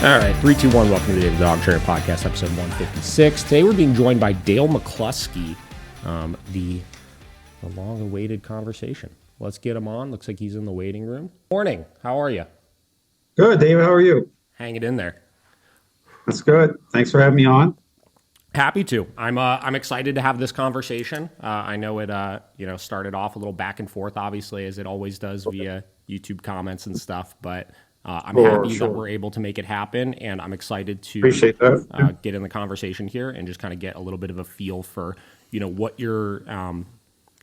All right, 3, 2, 1. Welcome to the Davidthedogtrainer Podcast, episode 156. Today we're being joined by Dale McCluskey, the long-awaited conversation. Let's get him on. Looks like he's in the waiting room. Morning. How are you? Good, David. How are you? Hang it in there. That's good. Thanks for having me on. Happy to. I'm excited to have this conversation. I know it started off a little back and forth, obviously, as it always does via YouTube comments and stuff, but I'm happy that we're able to make it happen, and I'm excited to appreciate that. Get in the conversation here and just kind of get a little bit of a feel for, what your,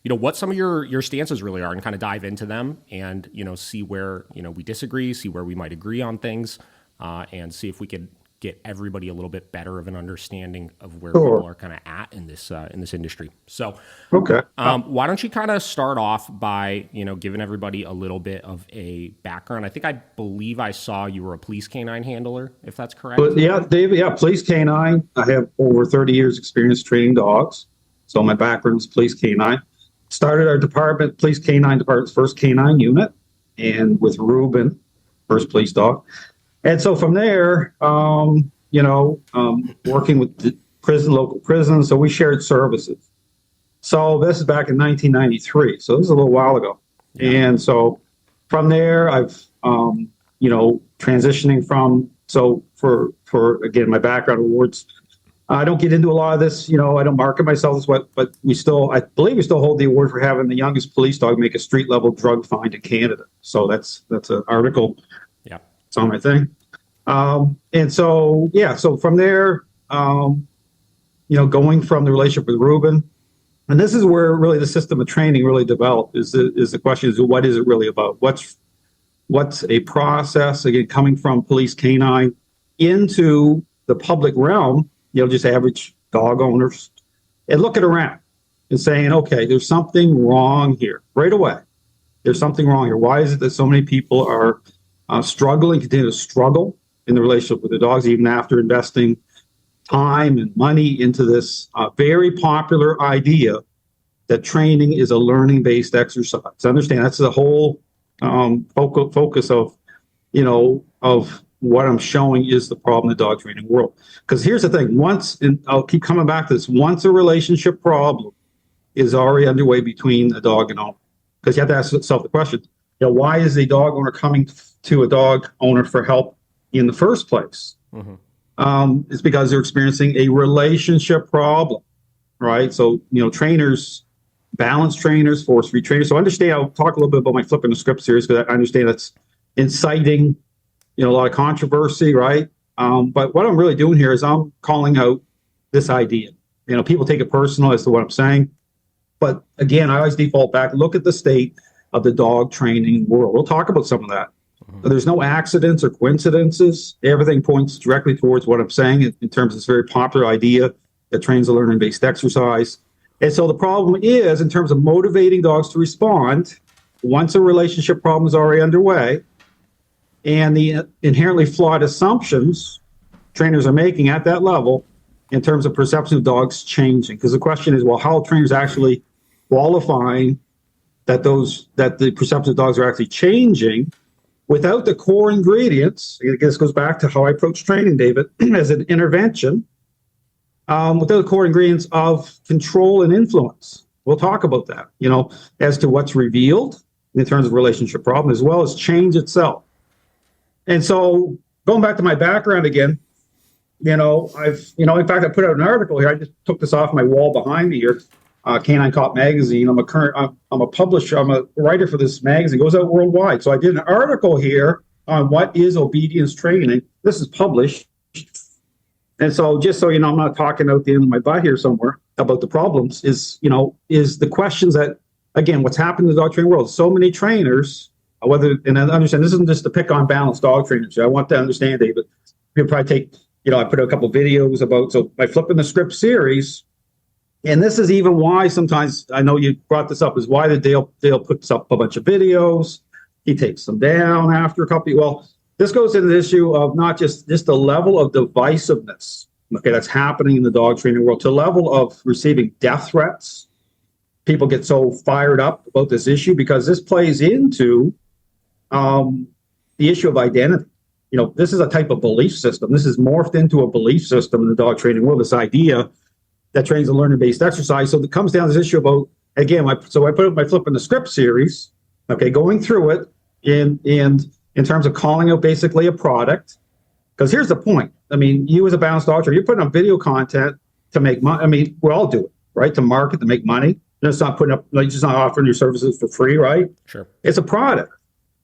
what some of your stances really are, and kind of dive into them and, see where, we disagree, see where we might agree on things, and see if we could get everybody a little bit better of an understanding of where people are kind of at in this industry. So, okay. Why don't you kind of start off by, giving everybody a little bit of a background? I believe I saw you were a police canine handler, if that's correct. But yeah, David, police canine. I have over 30 years experience training dogs. So my background is police canine. Started our department, police canine department's first canine unit, and with Ruben, first police dog. And so from there, working with the local prisons, so we shared services. So this is back in 1993. So this is a little while ago. Yeah. And so from there, I've, transitioning from, so for again, my background awards, I don't get into a lot of this, I don't market myself as what, but I believe we still hold the award for having the youngest police dog make a street level drug find in Canada. So that's an article. Yeah. It's on my thing. And so, so from there, going from the relationship with Ruben, and this is where really the system of training really developed is the question is, what is it really about? What's a process, again, coming from police canine into the public realm, just average dog owners, and looking around and saying, okay, there's something wrong here right away. There's something wrong here. Why is it that so many people are continue to struggle in the relationship with the dogs, even after investing time and money into this very popular idea that training is a learning-based exercise. Understand that's the whole focus of what I'm showing is the problem in the dog training world. Because here's the thing: and I'll keep coming back to this, once a relationship problem is already underway between a dog and owner, because you have to ask yourself the question, why is a dog owner coming to a dog owner for help in the first place? Mm-hmm. It's because they're experiencing a relationship problem, right? So, trainers, balanced trainers, force-free trainers. So understand, I'll talk a little bit about my Flipping the Script series because I understand that's inciting, a lot of controversy, right? But what I'm really doing here is I'm calling out this idea. People take it personal as to what I'm saying. But again, I always default back, look at the state of the dog training world. We'll talk about some of that. Mm-hmm. There's no accidents or coincidences. Everything points directly towards what I'm saying in terms of this very popular idea that trains a learning-based exercise. And so the problem is, in terms of motivating dogs to respond, once a relationship problem is already underway, and the inherently flawed assumptions trainers are making at that level in terms of perception of dogs changing. Because the question is, well, how are trainers actually qualifying that the perception of dogs are actually changing without the core ingredients? This goes back to how I approach training, David, as an intervention, without the core ingredients of control and influence. We'll talk about that, as to what's revealed in terms of relationship problem, as well as change itself. And so going back to my background again, in fact, I put out an article here. I just took this off my wall behind me here. Canine Cop magazine. I'm a publisher. I'm a writer for this magazine. It goes out worldwide. So I did an article here on what is obedience training. This is published. And so just so I'm not talking out the end of my butt here somewhere about the problems is the questions that, again, what's happened in the dog training world. So many trainers, and I understand this isn't just to pick on balanced dog trainers. I want to understand, David. People probably take, I put out a couple of videos about, so by Flipping the Script series. And this is even why sometimes, I know you brought this up, is why Dale puts up a bunch of videos. He takes them down after a couple. Well, this goes into the issue of not just the level of divisiveness, okay, that's happening in the dog training world, to the level of receiving death threats. People get so fired up about this issue because this plays into the issue of identity. this is a type of belief system. This is morphed into a belief system in the dog training world, this idea that trains a learning-based exercise. So it comes down to this issue about, again, so I put up my Flipping the Script series, okay, going through it in terms of calling out basically a product. Because here's the point. I mean, you as a balanced dog trainer, you're putting up video content to make money. I mean, we all do it, right? To market, to make money. It's not putting up, like, just not offering your services for free, right? Sure. It's a product.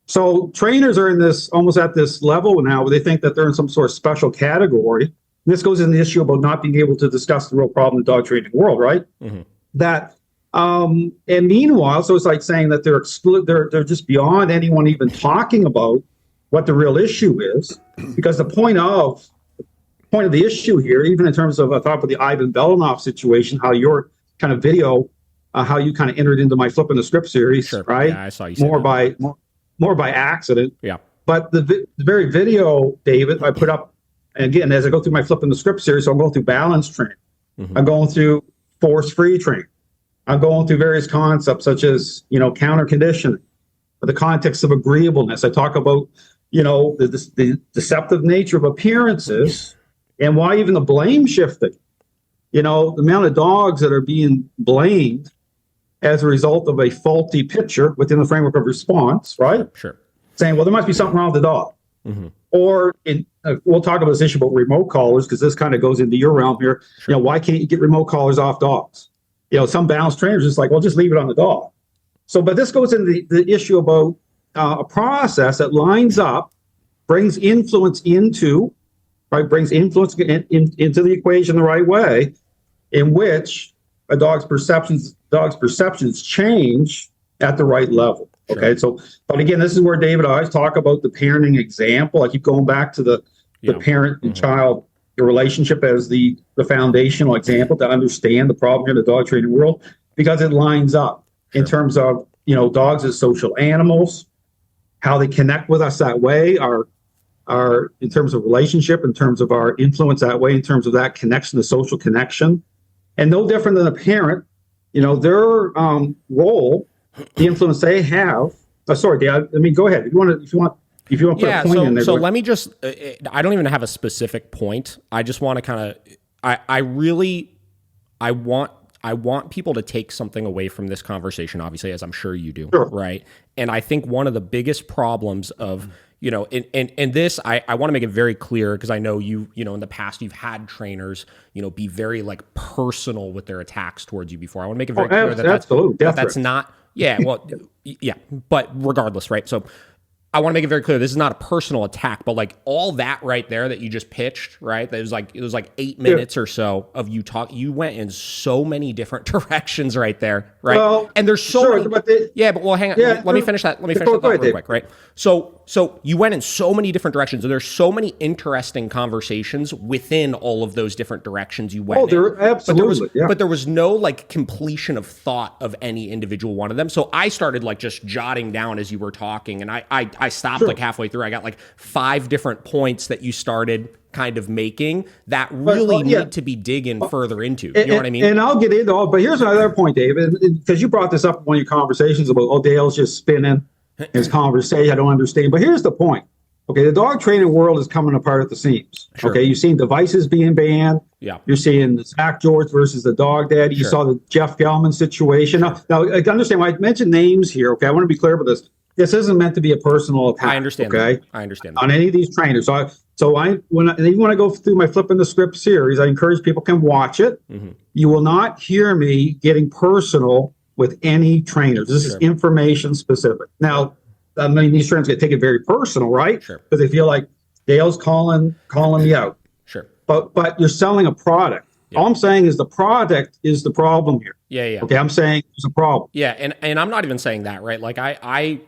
So trainers are in this, almost at this level now where they think that they're in some sort of special category. This goes in the issue about not being able to discuss the real problem in the dog training world, right? Mm-hmm. And meanwhile, so it's like saying that they're just beyond anyone even talking about what the real issue is, because the point of the issue here, even in terms of, I thought about the Ivan Belanov situation, how your kind of video, how you kind of entered into my Flipping the Script series, sure. right? Yeah, I saw you say that. More by accident. Yeah. But the very video, David, I put up, and again, as I go through my Flipping the Script series, so I'm going through balance training. Mm-hmm. I'm going through force-free training. I'm going through various concepts such as, counter conditioning, the context of agreeableness. I talk about, the deceptive nature of appearances and why even the blame shifting. The amount of dogs that are being blamed as a result of a faulty picture within the framework of response, right? Sure. Saying, well, there must be something wrong with the dog. Mm-hmm. Or we'll talk about this issue about remote collars, because this kind of goes into your realm here. Sure. Why can't you get remote collars off dogs? Some balanced trainers just like, well, just leave it on the dog. So, but this goes into the issue about a process that lines up, brings influence into the equation the right way, in which a dog's perceptions change at the right level. Sure. Okay. So, but again, this is where David, I always talk about the parenting example. I keep going back to the parent and child, the relationship as the foundational example to understand the problem in the dog training world, because it lines up in terms of, dogs as social animals, how they connect with us that way, our in terms of relationship, in terms of our influence that way, in terms of that connection, the social connection. And no different than a parent, their role, the influence they have. Sorry, Dad. I mean, go ahead if you want to put a point in there. So let me just, I don't even have a specific point. I just want to kind of, I want people to take something away from this conversation, obviously, as I'm sure you do, sure. Right? And I think one of the biggest problems of, in this, I want to make it very clear, because I know you in the past, you've had trainers, be very like personal with their attacks towards you before. I want to make it very clear that's not, but regardless, right? So I want to make it very clear, this is not a personal attack, but like all that right there that you just pitched, right? It was like 8 minutes or so of you talk. You went in so many different directions right there, right? Well, and there's so many. But hang on. Let me finish that. Let me finish that thought real quick, right? So you went in so many different directions, and there's so many interesting conversations within all of those different directions you went. Absolutely. But there was no like completion of thought of any individual one of them. So I started like just jotting down as you were talking, and I stopped like halfway through. I got like 5 different points that you started kind of making that really need to be digging further into. You know what I mean? And I'll get into all, but here's another point, David, because you brought this up in one of your conversations about, Dale's just spinning his conversation. I don't understand. But here's the point. Okay, the dog training world is coming apart at the seams. Sure. Okay, you've seen devices being banned. Yeah. You're seeing the Zach George versus the dog daddy. You saw the Jeff Gellman situation. Now, I understand why I mentioned names here. Okay, I want to be clear about this. This isn't meant to be a personal attack. I understand. Okay, I understand on any of these trainers. Even when I go through my Flipping the Script series, I encourage people can watch it. Mm-hmm. You will not hear me getting personal with any trainers. This is information specific. Now, I mean, these trainers get taken very personal, right? Sure. Because they feel like Dale's calling me out. Sure. But you're selling a product. Yeah. All I'm saying is the product is the problem here. Yeah. Okay, I'm saying there's a problem. Yeah, and I'm not even saying that, right? Like I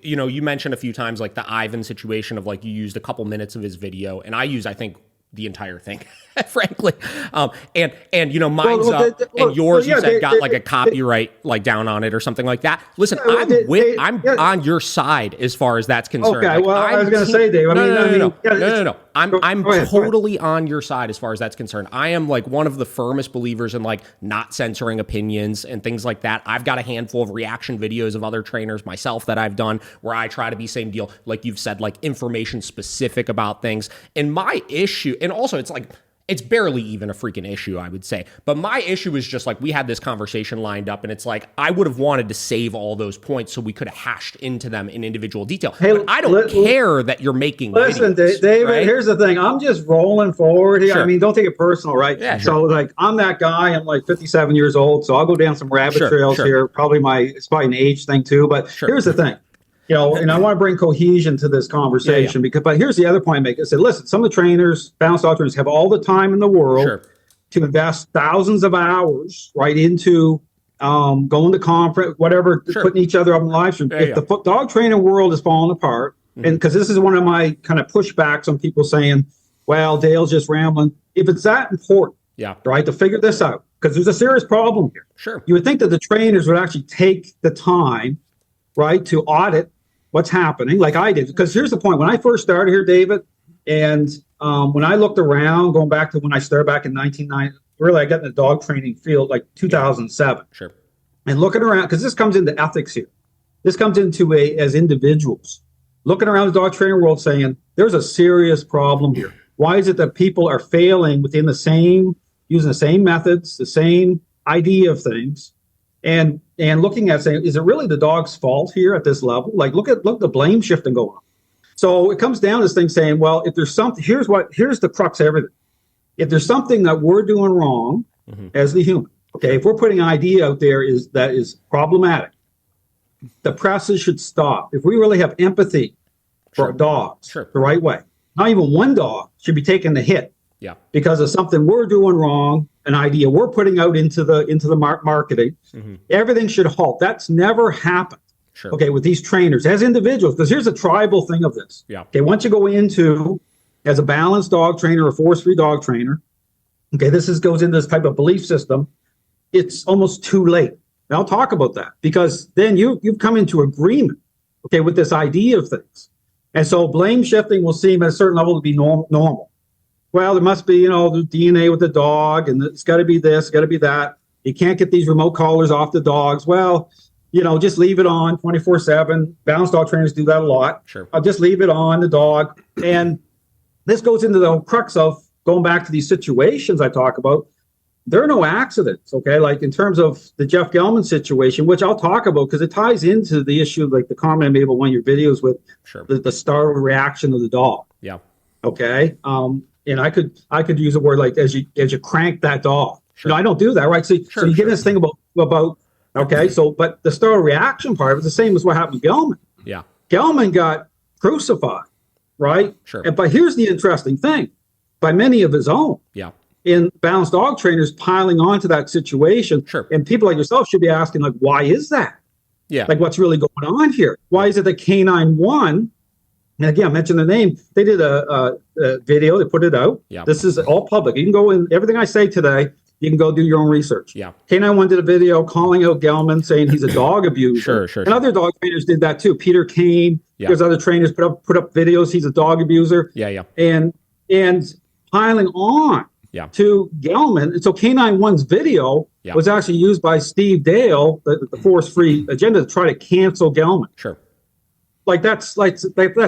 you mentioned a few times like the Ivan situation of like you used a couple minutes of his video, and I think the entire thing, frankly. And mine's up, and yours you said got like a copyright like down on it or something like that. Listen, I'm on your side as far as that's concerned. Okay, like, well, I was going to say, Dave. No. I'm Go ahead. totally on your side as far as that's concerned. I am like one of the firmest believers in like not censoring opinions and things like that. I've got a handful of reaction videos of other trainers myself that I've done where I try to be same deal, like you've said, like information specific about things. And my issue, and also it's like, it's barely even a freaking issue, I would say. But my issue is just like we had this conversation lined up, and it's like I would have wanted to save all those points so we could have hashed into them in individual detail. Hey, but I don't care that you're making listen, videos, David, right? here's the thing. I'm just rolling forward here. Sure. I mean, don't take it personal, right? Yeah, So, like, I'm that guy. I'm like 57 years old, so I'll go down some rabbit trails here. It's probably an age thing too. But here's the thing. And I want to bring cohesion to this conversation but here's the other point I make. I said, listen, some of the trainers, balanced dog trainers, have all the time in the world to invest thousands of hours right into going to conference, whatever, putting each other up in live stream. If the dog training world is falling apart, and because this is one of my kind of pushbacks on people saying, well, Dale's just rambling. If it's that important, right, to figure this out, because there's a serious problem here. Sure. You would think that the trainers would actually take the time, right, to audit what's happening, like I did. Because here's the point. When I first started here, David, and when I looked around, going back to when I started back in 1990, really I got in the dog training field like 2007. Sure. And looking around, because this comes into ethics here. This comes into as individuals. Looking around the dog training world saying, there's a serious problem here. Why is it that people are failing within using the same methods, the same idea of things? And looking at saying, is it really the dog's fault here at this level? Like, look at the blame shifting going on. So it comes down to this thing saying, well, if there's something, here's the crux of everything. If there's something that we're doing wrong as the human, okay, if we're putting an idea out there that is problematic, the presses should stop. If we really have empathy for dogs the right way, not even one dog should be taking the hit because of something we're doing wrong, an idea we're putting out into the marketing. Everything should halt. That's never happened. Okay, with these trainers as individuals, because here's a tribal thing of this. Okay, once you go into as a balanced dog trainer or force-free dog trainer, okay, goes into this type of belief system. It's almost too late. And I'll talk about that because then you've come into agreement, okay, with this idea of things. And so blame shifting will seem at a certain level to be normal. Well, there must be, the DNA with the dog, and it's got to be this, got to be that. You can't get these remote collars off the dogs. Well, just leave it on 24/7. Balanced dog trainers do that a lot. I'll just leave it on the dog. And this goes into the crux of going back to these situations I talk about. There are no accidents, okay? Like in terms of the Jeff Gelman situation, which I'll talk about because it ties into the issue, like the comment I made about one of your videos with the startled reaction of the dog. Yeah. Okay. And I could use a word like as you crank that dog. I don't do that, right? So you get this thing about okay. So, but the startled reaction part was the same as what happened to Gelman. Yeah. Gelman got crucified, right? But here's the interesting thing: by many of his own. Yeah. In balanced dog trainers piling onto that situation. And people like yourself should be asking, like, why is that? Yeah. Like, what's really going on here? Why is it that Canine One, and again, I mentioned the name, they did a video, they put it out. Yeah. This is all public. You can go in, everything I say today, you can go do your own research. Yeah. Canine One did a video calling out Gelman, saying he's a dog abuser. And other dog trainers did that too. Peter Kane, there's other trainers put up videos, he's a dog abuser. Yeah, yeah. And piling on. Yeah. To Gelman. And so Canine One's video was actually used by Steve Dale, the force-free agenda, to try to cancel Gelman. Like that's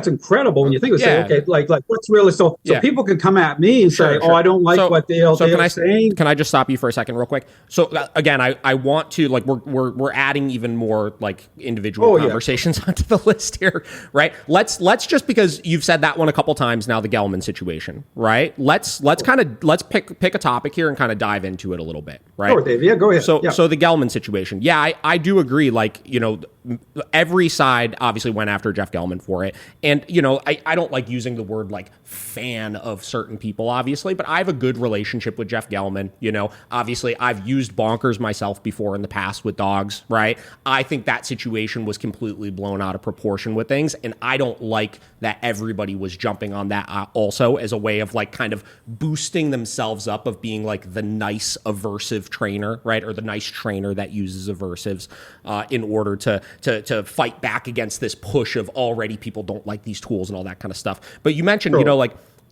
incredible when you think of it. Say, okay, like what's really so people can come at me and say, oh, I don't like what Dale's saying. Can I just stop you for a second real quick? So again, I want to like we're adding even more like individual conversations onto the list here, right? Let's just because you've said that one a couple times now, the Gelman situation, right? Let's pick a topic here and kind of dive into it a little bit, right? Sure, Dave. Yeah, go ahead. So the Gelman situation. Yeah, I do agree. Like, every side obviously went after Jeff Gelman for it. And, I don't like using the word like fan of certain people, obviously, but I have a good relationship with Jeff Gelman. Obviously I've used bonkers myself before in the past with dogs, right? I think that situation was completely blown out of proportion with things. And I don't like that everybody was jumping on that also as a way of like kind of boosting themselves up of being like the nice aversive trainer, right? Or the nice trainer that uses aversives in order to fight back against this push of already people don't like these tools and all that kind of stuff. But you mentioned,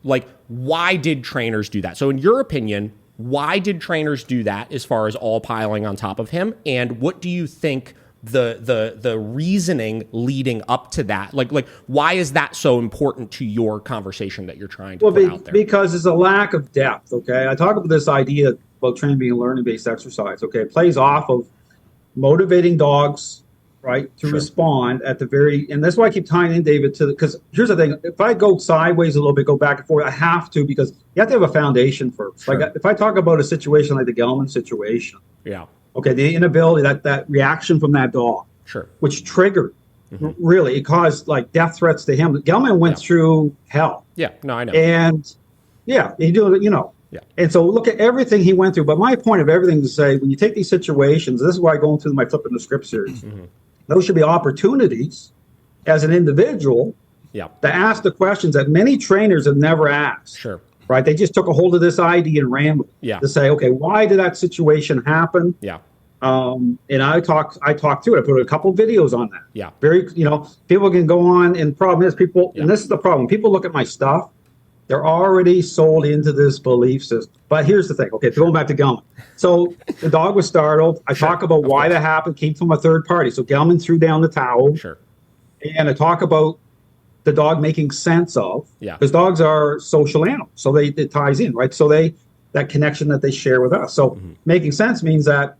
like, why did trainers do that? So in your opinion, why did trainers do that as far as all piling on top of him? And what do you think the reasoning leading up to that? Like why is that so important to your conversation that you're trying to put out there? Because it's a lack of depth, okay? I talk about this idea about training being a learning-based exercise, okay? It plays off of motivating dogs, right, to respond at the very, and that's why I keep tying in, David, because here's the thing, if I go sideways a little bit, go back and forth, I have to, because you have to have a foundation first. Sure. Like if I talk about a situation like the Gelman situation, okay, the inability, that reaction from that dog, which triggered, really, it caused like death threats to him. Gelman went through hell. Yeah, no, I know. And he do, and so look at everything he went through. But my point of everything is to say, when you take these situations, this is why I go into my Flipping the Script series. Those should be opportunities as an individual to ask the questions that many trainers have never asked. Sure. Right? They just took a hold of this idea and ran with it to say, okay, why did that situation happen? Yeah. And I talk through it. I put a couple videos on that. Yeah. Very, people can go on, and the problem is people, and this is the problem, people look at my stuff, they're already sold into this belief system. But here's the thing. Okay, going back to Gelman. So the dog was startled. I talk about why that happened, came from a third party. So Gelman threw down the towel. Sure. And I talk about the dog making sense of, because dogs are social animals. So it ties in, right? So that connection that they share with us. So making sense means that,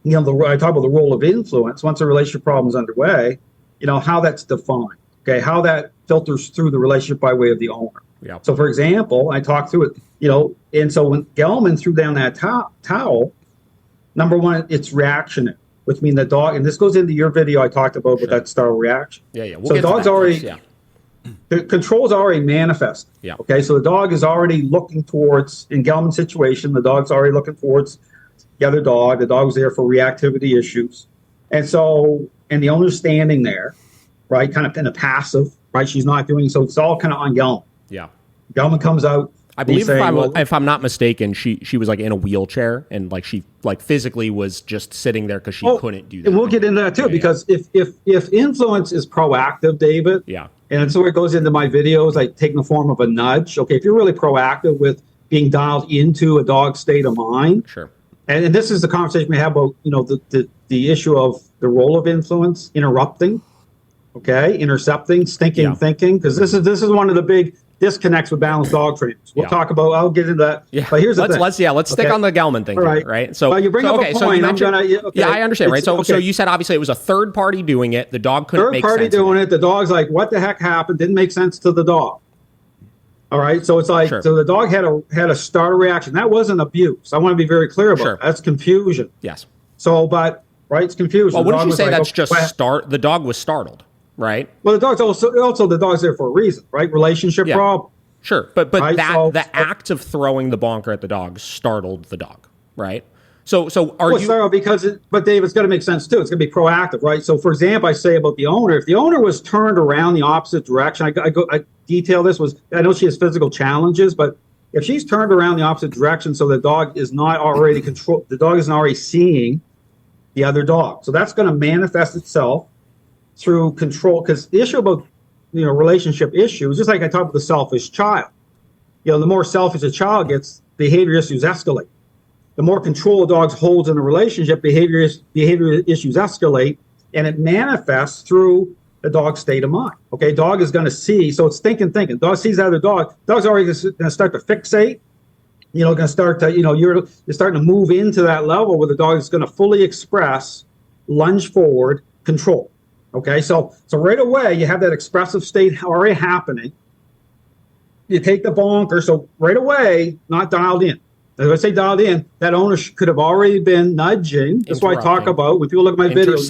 I talk about the role of influence. Once a relationship problem is underway, how that's defined. Okay, how that filters through the relationship by way of the owner. Yeah. So, for example, I talked through it, and so when Gelman threw down that towel, number one, it's reactionary, which means the dog, and this goes into your video I talked about with that startle reaction. Yeah. So the dog's already, the control's already manifest. Yeah. Okay, so the dog is already looking towards, in Gelman's situation, the dog's already looking towards the other dog. The dog was there for reactivity issues. And so, and the owner's standing there, right, kind of in a passive, right? She's not doing, so it's all kind of on Gelman. Yeah. Gelman comes out. I believe if I'm not mistaken, she was like in a wheelchair and like she like physically was just sitting there because she couldn't do that. And we'll get into that too, because if influence is proactive, David, and so it goes into my videos, like taking the form of a nudge. Okay, if you're really proactive with being dialed into a dog's state of mind, and this is the conversation we have about the issue of the role of influence, interrupting, intercepting, stinking thinking, because this is one of the big disconnects with balanced dog trainers. We'll talk about, I'll get into that. Yeah. But here's the thing. Let's stick on the Gelman thing, right? So, you bring up a point. So you mentioned, I understand, right? So you said obviously it was a third party doing it. The dog couldn't make sense. Third party doing it. The dog's like, what the heck happened? Didn't make sense to the dog. All right. So it's like, so the dog had a startle reaction. That wasn't abuse. I want to be very clear about that. That's confusion. Yes. So, it's confusion. Well, wouldn't you say that's just the dog was startled? Right. Well, the dog's also the dog's there for a reason, right? Relationship problem. Sure, but right? The act of throwing the bonker at the dog startled the dog, right? So are you? Startled because but Dave, it's got to make sense too. It's going to be proactive, right? So, for example, I say about the owner, if the owner was turned around the opposite direction, I detail this I know she has physical challenges, but if she's turned around the opposite direction, so the dog is not already the dog isn't already seeing the other dog, so that's going to manifest itself through control, because the issue about relationship issues, just like I talked about the selfish child, the more selfish a child gets, behavior issues escalate. The more control a dog holds in a relationship, behavior issues escalate, and it manifests through the dog's state of mind. Okay, dog is going to see, so it's thinking. Dog sees the other dog. Dog's already going to start to fixate. Going to start to, you're starting to move into that level where the dog is going to fully express, lunge forward, control. Okay, so right away you have that expressive state already happening. You take the bonker, so right away, not dialed in. As I say dialed in, that owner could have already been nudging. That's why I talk about, when people look at my videos,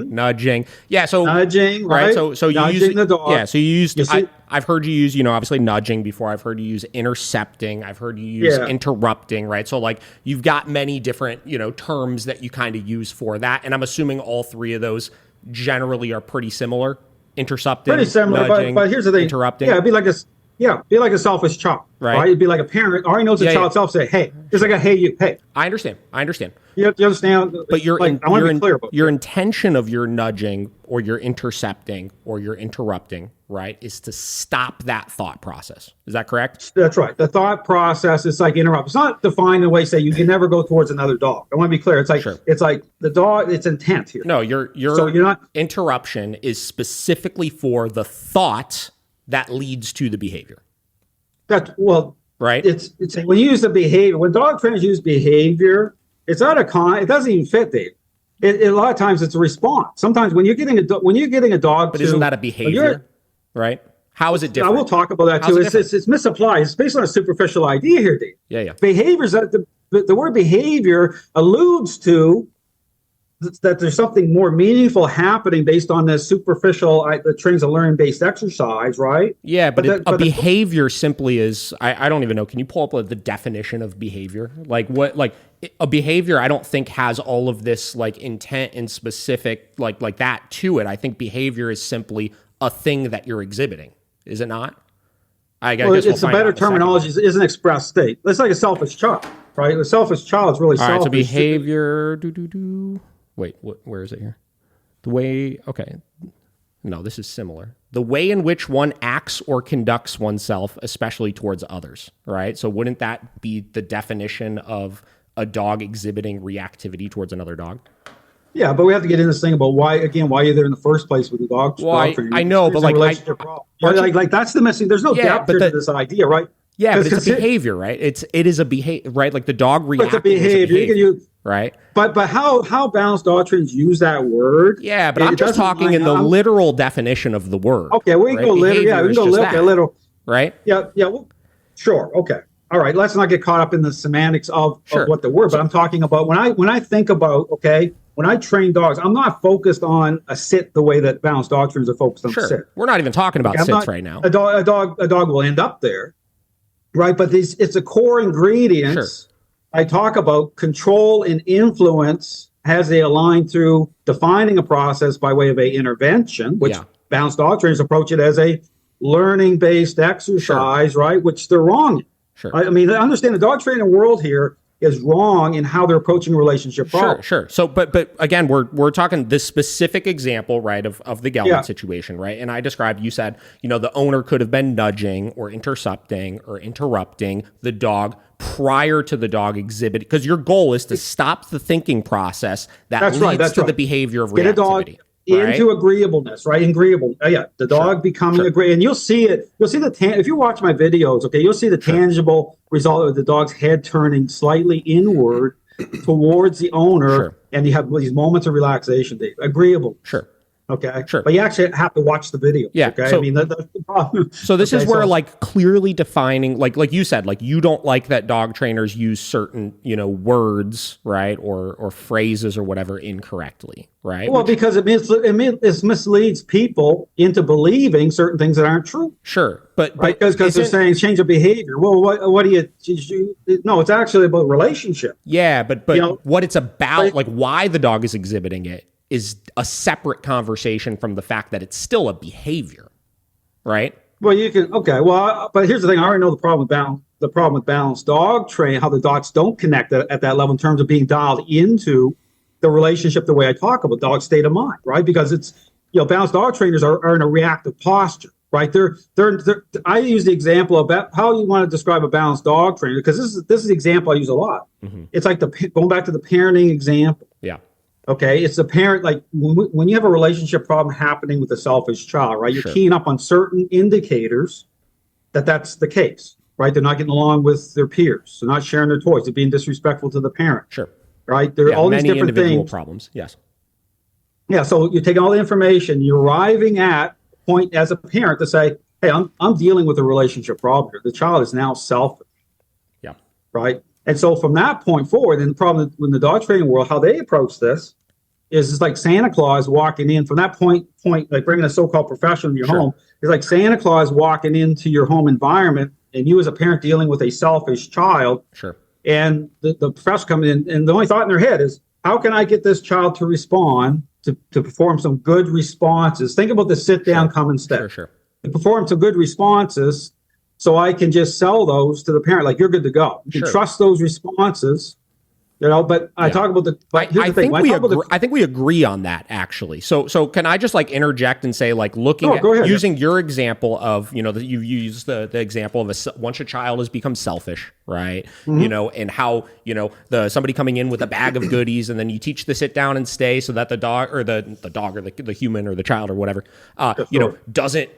nudging. Yeah, so nudging, right? So you nudging use the dog. Yeah, so you used. I've heard you use, obviously nudging before. I've heard you use intercepting. I've heard you use interrupting, right? So like you've got many different terms that you kind of use for that, and I'm assuming all three of those generally are pretty similar. Intercepting, pretty similar, nudging, but here's the thing. Interrupting. Yeah, it'd be like this. be like a selfish child, right? It'd be like a parent already knows the child self say, hey, it's like a hey you, hey. I understand. You understand? But I want to be clear about your intention of your nudging or your intercepting or your interrupting, right, is to stop that thought process. Is that correct? That's right. The thought process is like interrupt. It's not defined in a way say you can never go towards another dog. I want to be clear. It's like it's like the dog. It's intent here. No, your so you're not interruption is specifically for the thought that leads to the behavior. Right. It's when you use the behavior. When dog trainers use behavior, it's not it doesn't even fit, Dave. A lot of times it's a response. Sometimes when you're getting a dog, but isn't that a behavior? Right? How is it different? I will talk about that too. It's misapplied. It's based on a superficial idea here, Dave. Yeah. Behaviors. The word behavior alludes to that there's something more meaningful happening based on this superficial, the trains a learning based exercise, right? Yeah, but a behavior simply is, I don't even know. Can you pull up the definition of behavior? Like a behavior, I don't think has all of this like intent and specific like that to it. I think behavior is simply a thing that you're exhibiting. Is it not? I guess it's a better terminology. Is an express state. It's like a selfish child, right? A selfish child is really selfish. All right, so behavior, Wait, where is it here? No, this is similar. The way in which one acts or conducts oneself, especially towards others, right? So wouldn't that be the definition of a dog exhibiting reactivity towards another dog? Yeah, but we have to get in this thing about why you're there in the first place with the dog. Well, I know, but like that's the missing. There's no depth to this idea, right? Yeah, but it's a behavior, right? It is a behavior, right? Like the dog reacting. It's a behavior. Right. But how balanced dog trainers use that word? Yeah, but I'm just talking in the literal definition of the word. Okay, we can go literal. Yeah, we can go literal. Right. Yeah. Well, sure. Okay. All right. Let's not get caught up in the semantics of what the word. But I'm talking about when I think about when I train dogs, I'm not focused on a sit the way that balanced dog trainers are focused on sit. We're not even talking about sits right now. A dog will end up there, right? But it's a core ingredients. I talk about control and influence as they align through defining a process by way of a intervention, which balanced dog trainers approach it as a learning-based exercise, right? Which they're wrong. I mean, I understand the dog training world here is wrong in how they're approaching relationship problems. Sure. So, but again, we're talking this specific example, right, of the Gelding situation, right? And I described, you said, the owner could have been nudging or intercepting or interrupting the dog prior to the dog exhibiting, because your goal is to stop the thinking process that leads to the behavior of reactivity. Get a dog into agreeableness, right? The dog becoming agreeable, and you'll see it. You'll see if you watch my videos, you'll see the tangible result of the dog's head turning slightly inward towards the owner, and you have these moments of relaxation. Agreeable. Okay. But you actually have to watch the video. Yeah. Okay. So, I mean, that's the problem. So this is where clearly defining, like you said, you don't like that dog trainers use certain, words, right, or phrases or whatever incorrectly, right? Well, because it misleads people into believing certain things that aren't true. Sure, but because they're saying change of behavior. Well, what do you? No, it's actually about relationship. Yeah, but what it's about, why the dog is exhibiting it, is a separate conversation from the fact that it's still a behavior, right? Well, you can, but here's the thing. I already know the problem with balanced dog training, how the dogs don't connect at that level in terms of being dialed into the relationship the way I talk about dog state of mind, right? Because it's, balanced dog trainers are in a reactive posture, right? I use the example of how you want to describe a balanced dog trainer, because this is the example I use a lot. Mm-hmm. It's like going back to the parenting example. Yeah. Okay, it's the parent, when you have a relationship problem happening with a selfish child, right? You're keying up on certain indicators that's the case, right? They're not getting along with their peers. They're not sharing their toys. They're being disrespectful to the parent. Sure. Right? There are all these different individual things. Problems, yes. Yeah, so you're taking all the information, you're arriving at a point as a parent to say, hey, I'm dealing with a relationship problem here. The child is now selfish. Yeah. Right? And so from that point forward, and the problem in the dog training world, how they approach this is it's like Santa Claus walking in from that point, like bringing a so-called professional in your home. It's like Santa Claus walking into your home environment, and you as a parent dealing with a selfish child. Sure. And the professor coming in, and the only thought in their head is, how can I get this child to respond, to perform some good responses? Think about the sit down, come instead. Sure. To perform some good responses So I can just sell those to the parent, like you're good to go. You can trust those responses, but I talk about I think we agree on that, actually. So can I just like interject and say, like, using your example of, you use the example of once a child has become selfish, right? Mm-hmm. And how, somebody coming in with a bag of goodies, and then you teach the sit down and stay so that the dog or the human or the child or whatever, doesn't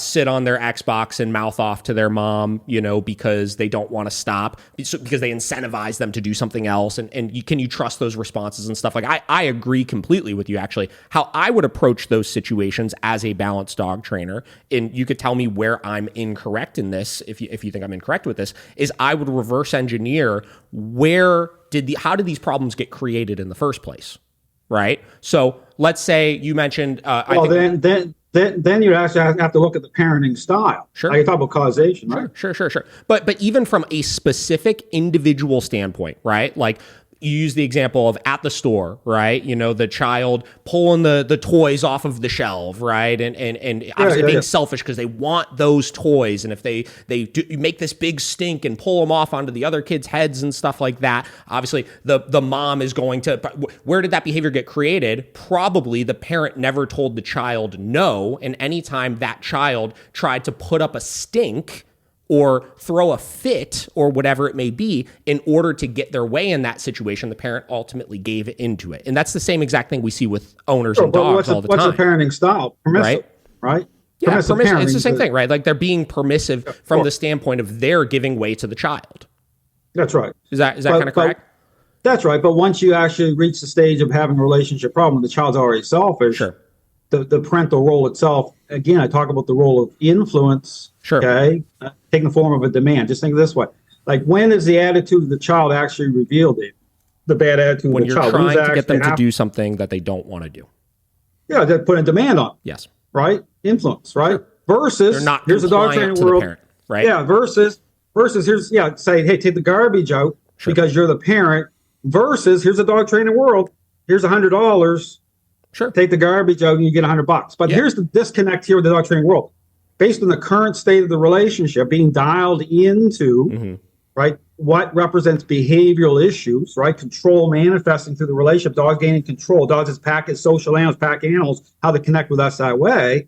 sit on their Xbox and mouth off to their mom, because they don't want to stop, because they incentivize them to do something else. And can you trust those responses and stuff? Like, I agree completely with you, actually. How I would approach those situations as a balanced dog trainer, and you could tell me where I'm incorrect in this, if you think I'm incorrect with this, is I would reverse engineer how did these problems get created in the first place, right? So let's say you mentioned... Then you actually have to look at the parenting style. Sure. You talk about causation, right? Sure. But even from a specific individual standpoint, right? Like, you use the example of at the store, right? The child pulling the toys off of the shelf, right? And obviously being selfish because they want those toys. And if they make this big stink and pull them off onto the other kids' heads and stuff like that, obviously the mom is going to, where did that behavior get created? Probably the parent never told the child no. And anytime that child tried to put up a stink or throw a fit or whatever it may be in order to get their way in that situation, the parent ultimately gave into it. And that's the same exact thing we see with owners and dogs all the time. What's the parenting style? Permissive, right? Yeah, permissive. It's the same thing, right? Like, they're being permissive from the standpoint of their giving way to the child. That's right. Is that kind of correct? That's right. But once you actually reach the stage of having a relationship problem, the child's already selfish. Sure. The parental role itself, again, I talk about the role of influence, okay, taking the form of a demand. Just think of this way. Like, when is the attitude of the child actually revealed? The bad attitude of the child. When you're trying to get them to do something that they don't want to do. Yeah, they put a demand on. Yes. Right? Influence, right? Sure. Versus, they're not here's a dog training world. The parent, right? Yeah, versus here's, say, hey, take the garbage out because you're the parent. Versus, here's a dog training world. Here's $100. Sure. Take the garbage out and you get $100. But here's the disconnect here with the dog training world. Based on the current state of the relationship being dialed into, right, what represents behavioral issues, right, control manifesting through the relationship, dogs gaining control, dogs as social animals, pack animals, how they connect with us that way,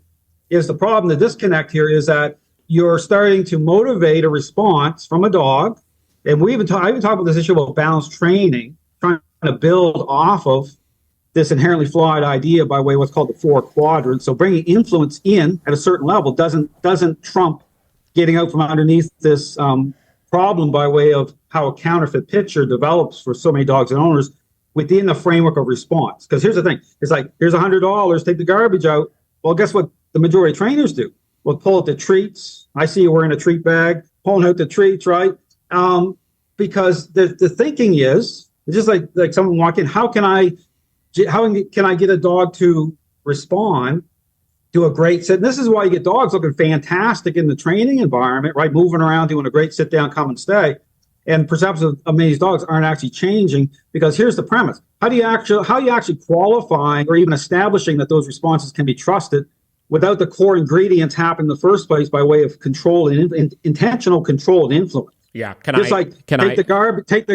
is the problem. The disconnect here is that you're starting to motivate a response from a dog. And I even talk about this issue about balanced training, trying to build off of this inherently flawed idea by way of what's called the 4 quadrants. So bringing influence in at a certain level doesn't trump getting out from underneath this problem by way of how a counterfeit picture develops for so many dogs and owners within the framework of response. Because here's the thing. It's like, here's $100, take the garbage out. Well, guess what the majority of trainers do? Well, pull out the treats. I see you wearing a treat bag, pulling out the treats, right? Because the thinking is, it's just like someone walking, how can I get a dog to respond to a great sit? And this is why you get dogs looking fantastic in the training environment, right? Moving around, doing a great sit down, come and stay. And perceptions of many of these dogs aren't actually changing, because here's the premise. How are you actually qualifying or even establishing that those responses can be trusted without the core ingredients happening in the first place by way of control and intentional control and influence? Yeah, take the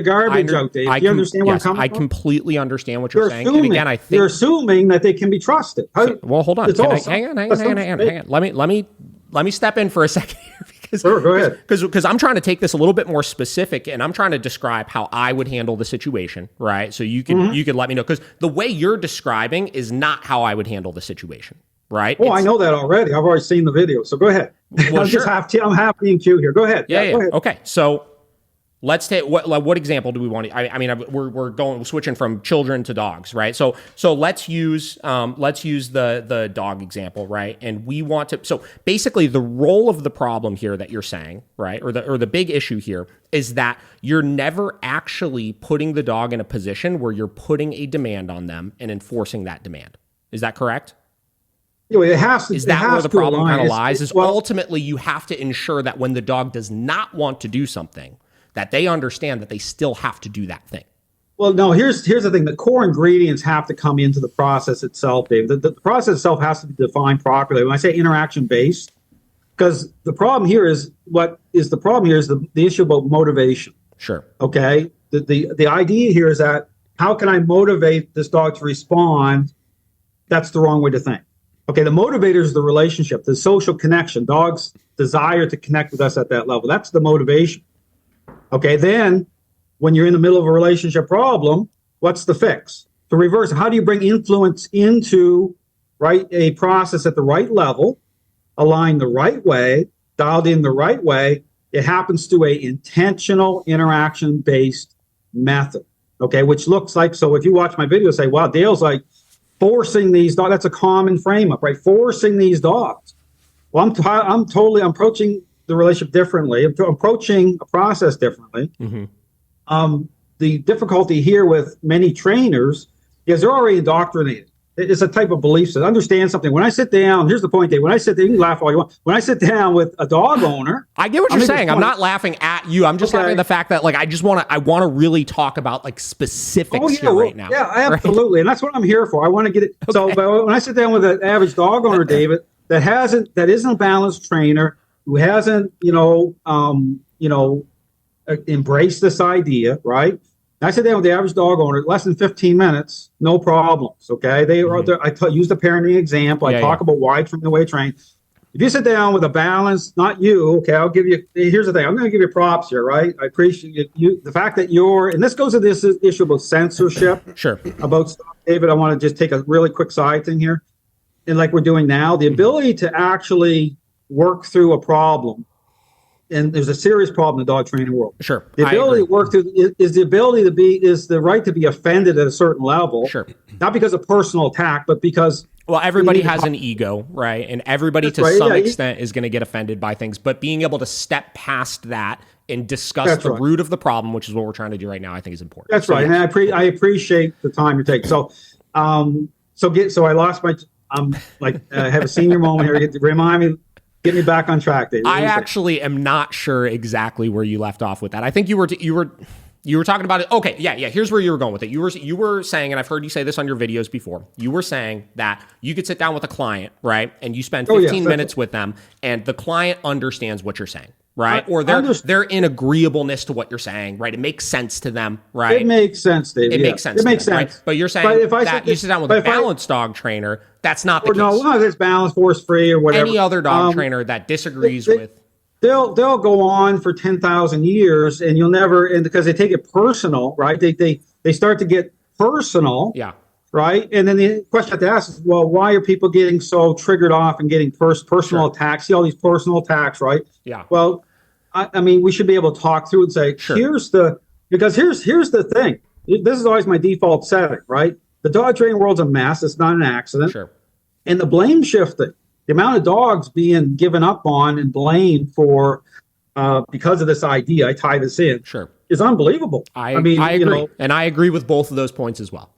garbage out, Dave. Do you understand what I'm coming from? I completely understand what you're saying. And again, I think you're assuming that they can be trusted. Well, hold on. Hang on. Let me step in for a second here, sure, go ahead. Because I'm trying to take this a little bit more specific, and I'm trying to describe how I would handle the situation, right? So you can let me know, because the way you're describing is not how I would handle the situation. Right. Oh, I know that already. I've already seen the video. So go ahead. Well, I'm happy in queue here. Go ahead. Yeah. Go ahead. Okay. So let's take what example do we want? We're switching from children to dogs, right? So let's use the dog example, right? And we want to. So basically, the role of the problem here that you're saying, right, or the big issue here is that you're never actually putting the dog in a position where you're putting a demand on them and enforcing that demand. Is that correct? It has to. Is that where the problem kind of lies? Ultimately, you have to ensure that when the dog does not want to do something, that they understand that they still have to do that thing. Well, no, here's the thing. The core ingredients have to come into the process itself, Dave. The process itself has to be defined properly. When I say interaction-based, Because the problem here is the issue about motivation. Sure. Okay. The idea here is that how can I motivate this dog to respond? That's the wrong way to think. Okay. The motivator is the relationship, the social connection. Dogs desire to connect with us at that level. That's the motivation. Okay. Then when you're in the middle of a relationship problem, what's the fix? To reverse, how do you bring influence into a process at the right level, aligned the right way, dialed in the right way? It happens through a intentional interaction-based method, okay, which looks like, so if you watch my video, say, wow, Dale's like forcing these dogs. That's a common frame up, right? Forcing these dogs. Well, I'm approaching the relationship differently. I'm approaching a process differently. Mm-hmm. The difficulty here with many trainers is they're already indoctrinated. It's a type of belief system. Understand something. When I sit down, here's the point, Dave. When I sit down, you can laugh all you want. When I sit down with a dog owner, I get what you're saying. I'm not laughing at you. I'm just laughing at the fact that, like, I want to really talk about like specifics here right now. Yeah, absolutely, right? And that's what I'm here for. I want to get it. Okay. So, but when I sit down with an average dog owner, David, that isn't a balanced trainer, who hasn't, embraced this idea, right? I sit down with the average dog owner, less than 15 minutes, no problems, okay? Use the parenting example. I talk about why train the way train. If you sit down with a balance, not you, okay, here's the thing. I'm going to give you props here, right? I appreciate the fact that and this goes to this issue about censorship. Sure. About stuff, David, I want to just take a really quick side thing here. And like we're doing now, the ability to actually work through a problem. And there's a serious problem in the dog training world. Sure. The ability to work through is the right to be offended at a certain level. Sure. Not because of personal attack, but because everybody has an ego, right? And everybody to some extent is going to get offended by things. But being able to step past that and discuss the root of the problem, which is what we're trying to do right now, I think is important. That's right. And I appreciate the time you take. So I lost my I have a senior moment here. Remind me. Get me back on track, Dave. I actually am not sure exactly where you left off with that. I think you were talking about it. Okay, yeah. Here's where you were going with it. You were saying, and I've heard you say this on your videos before. You were saying that you could sit down with a client, right, and you spend 15 minutes with them, and the client understands what you're saying, right, or they're in agreeableness to what you're saying, right. It makes sense to them, right. It makes sense, Dave. It makes sense. It makes sense. Right? But you're saying that you sit down with a balanced dog trainer. That's not the case. No, it's balanced, force free, or whatever. Any other dog trainer that disagrees with. They'll go on for 10,000 years, and you'll never, and because they take it personal, right? They start to get personal, right? And then the question I have to ask is, well, why are people getting so triggered off and getting personal attacks? See all these personal attacks, right? Yeah. Well, I mean, we should be able to talk through and say, here's the thing. This is always my default setting, right? The dog training world's a mess. It's not an accident. Sure. And the blame shifting, the amount of dogs being given up on and blamed for because of this idea, I tie this in, is unbelievable. I agree. And I agree with both of those points as well.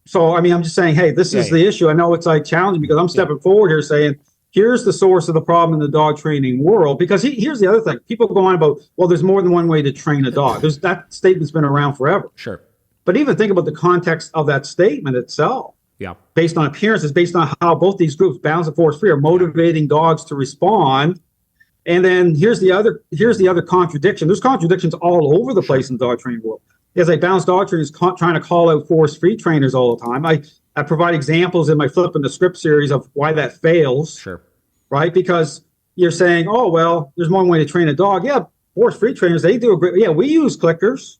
So, I mean, I'm just saying, hey, this is the issue. I know it's like challenging because I'm stepping forward here saying, here's the source of the problem in the dog training world. Because here's the other thing. People go on about, well, there's more than one way to train a dog. That statement's been around forever. Sure. But even think about the context of that statement itself. Yeah. Based on appearances, based on how both these groups, balance and force free, are motivating dogs to respond. And then here's the other contradiction. There's contradictions all over the place in the dog training world. As a balanced dog trainer is trying to call out force free trainers all the time. I provide examples in my Flipping the Script series of why that fails. Sure. Right? Because you're saying, oh, well, there's one way to train a dog. Yeah, force free trainers, they do a great, we use clickers.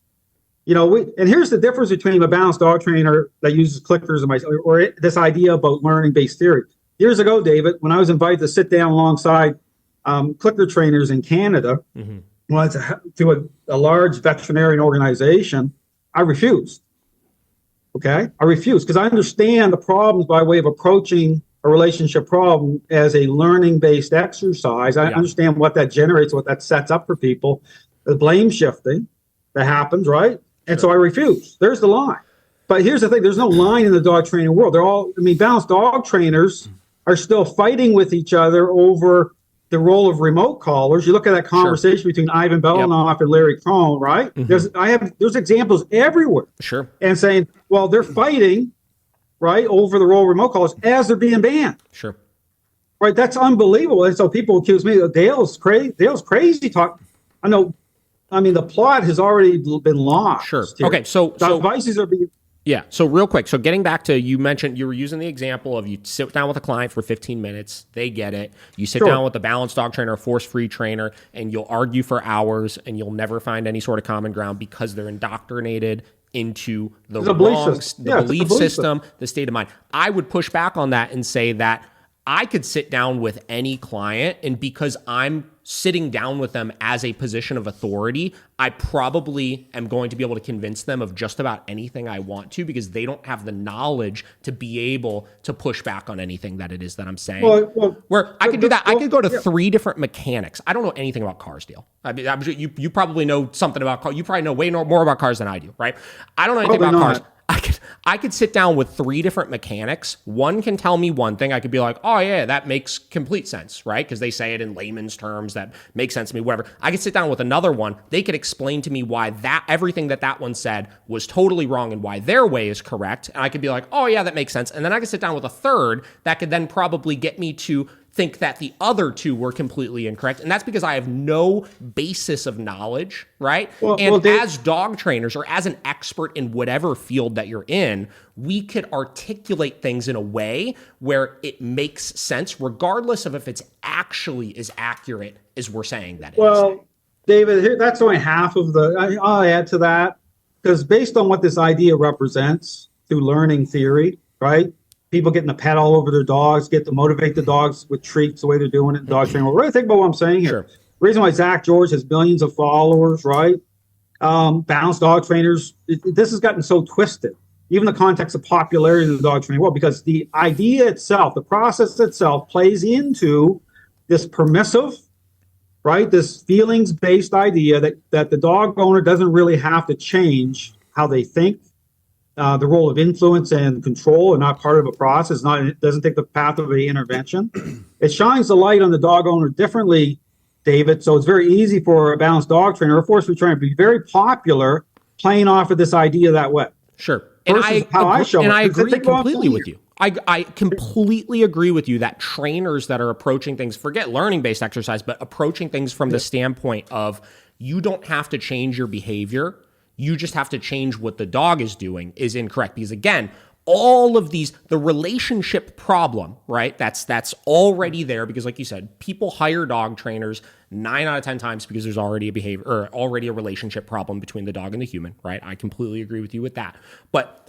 And here's the difference between a balanced dog trainer that uses clickers or this idea about learning-based theory. Years ago, David, when I was invited to sit down alongside clicker trainers in Canada, to a large veterinarian organization, I refused. Okay? I refused because I understand the problems by way of approaching a relationship problem as a learning-based exercise. I understand what that generates, what that sets up for people, the blame shifting that happens, right? And so I refuse. There's the line. But here's the thing. There's no line in the dog training world. Balanced dog trainers are still fighting with each other over the role of remote callers. You look at that conversation between Ivan Belanoff and Larry Crone, right? Mm-hmm. There's examples everywhere. Sure. And saying, well, they're fighting, right, over the role of remote callers as they're being banned. Sure. Right, that's unbelievable. And so people accuse me of Dale's crazy talk. I know. I mean, the plot has already been lost. Sure. Here. Okay. So devices are being. Yeah. So real quick. So getting back to, you mentioned you were using the example of you sit down with a client for 15 minutes. They get it. You sit down with a balanced dog trainer, a force-free trainer, and you'll argue for hours and you'll never find any sort of common ground because they're indoctrinated into the belief system, the state of mind. I would push back on that and say that I could sit down with any client, and because I'm sitting down with them as a position of authority, I probably am going to be able to convince them of just about anything I want to, because they don't have the knowledge to be able to push back on anything that it is that I'm saying. Where I could do that. I could go to 3 different mechanics. I don't know anything about cars, Dale. I mean, I'm sure you probably know something about cars. You probably know way more about cars than I do, right? I don't know anything about cars. I could sit down with 3 different mechanics. One can tell me one thing. I could be like, oh yeah, that makes complete sense, right? Because they say it in layman's terms that makes sense to me, whatever. I could sit down with another one. They could explain to me why everything that one said was totally wrong and why their way is correct. And I could be like, oh yeah, that makes sense. And then I could sit down with a third that could then probably get me to think that the other 2 were completely incorrect. And that's because I have no basis of knowledge, right? As dog trainers or as an expert in whatever field that you're in, we could articulate things in a way where it makes sense, regardless of if it's actually as accurate as we're saying that it is. Well, David, that's only half of I'll add to that, because based on what this idea represents through learning theory, right? People getting the pet all over their dogs, get to motivate the dogs with treats the way they're doing it in dog training. Well, really think about what I'm saying here. Sure. The reason why Zach George has millions of followers, right? Balanced dog trainers, this has gotten so twisted. Even the context of popularity of the dog training world, because the idea itself, the process itself plays into this permissive, right? This feelings-based idea that the dog owner doesn't really have to change how they think. The role of influence and control are not part of a process. It doesn't take the path of an intervention. It shines the light on the dog owner differently, David. So it's very easy for a balanced dog trainer or a force-free trainer to be very popular playing off of this idea that way. Sure. And I agree completely with you. I completely agree with you that trainers that are approaching things, forget learning-based exercise, but approaching things from the standpoint of you don't have to change your behavior. You just have to change what the dog is doing is incorrect. Because again, all of these, the relationship problem, right? That's already there, because like you said, people hire dog trainers 9 out of 10 times because there's already a behavior or already a relationship problem between the dog and the human, right? I completely agree with you with that. But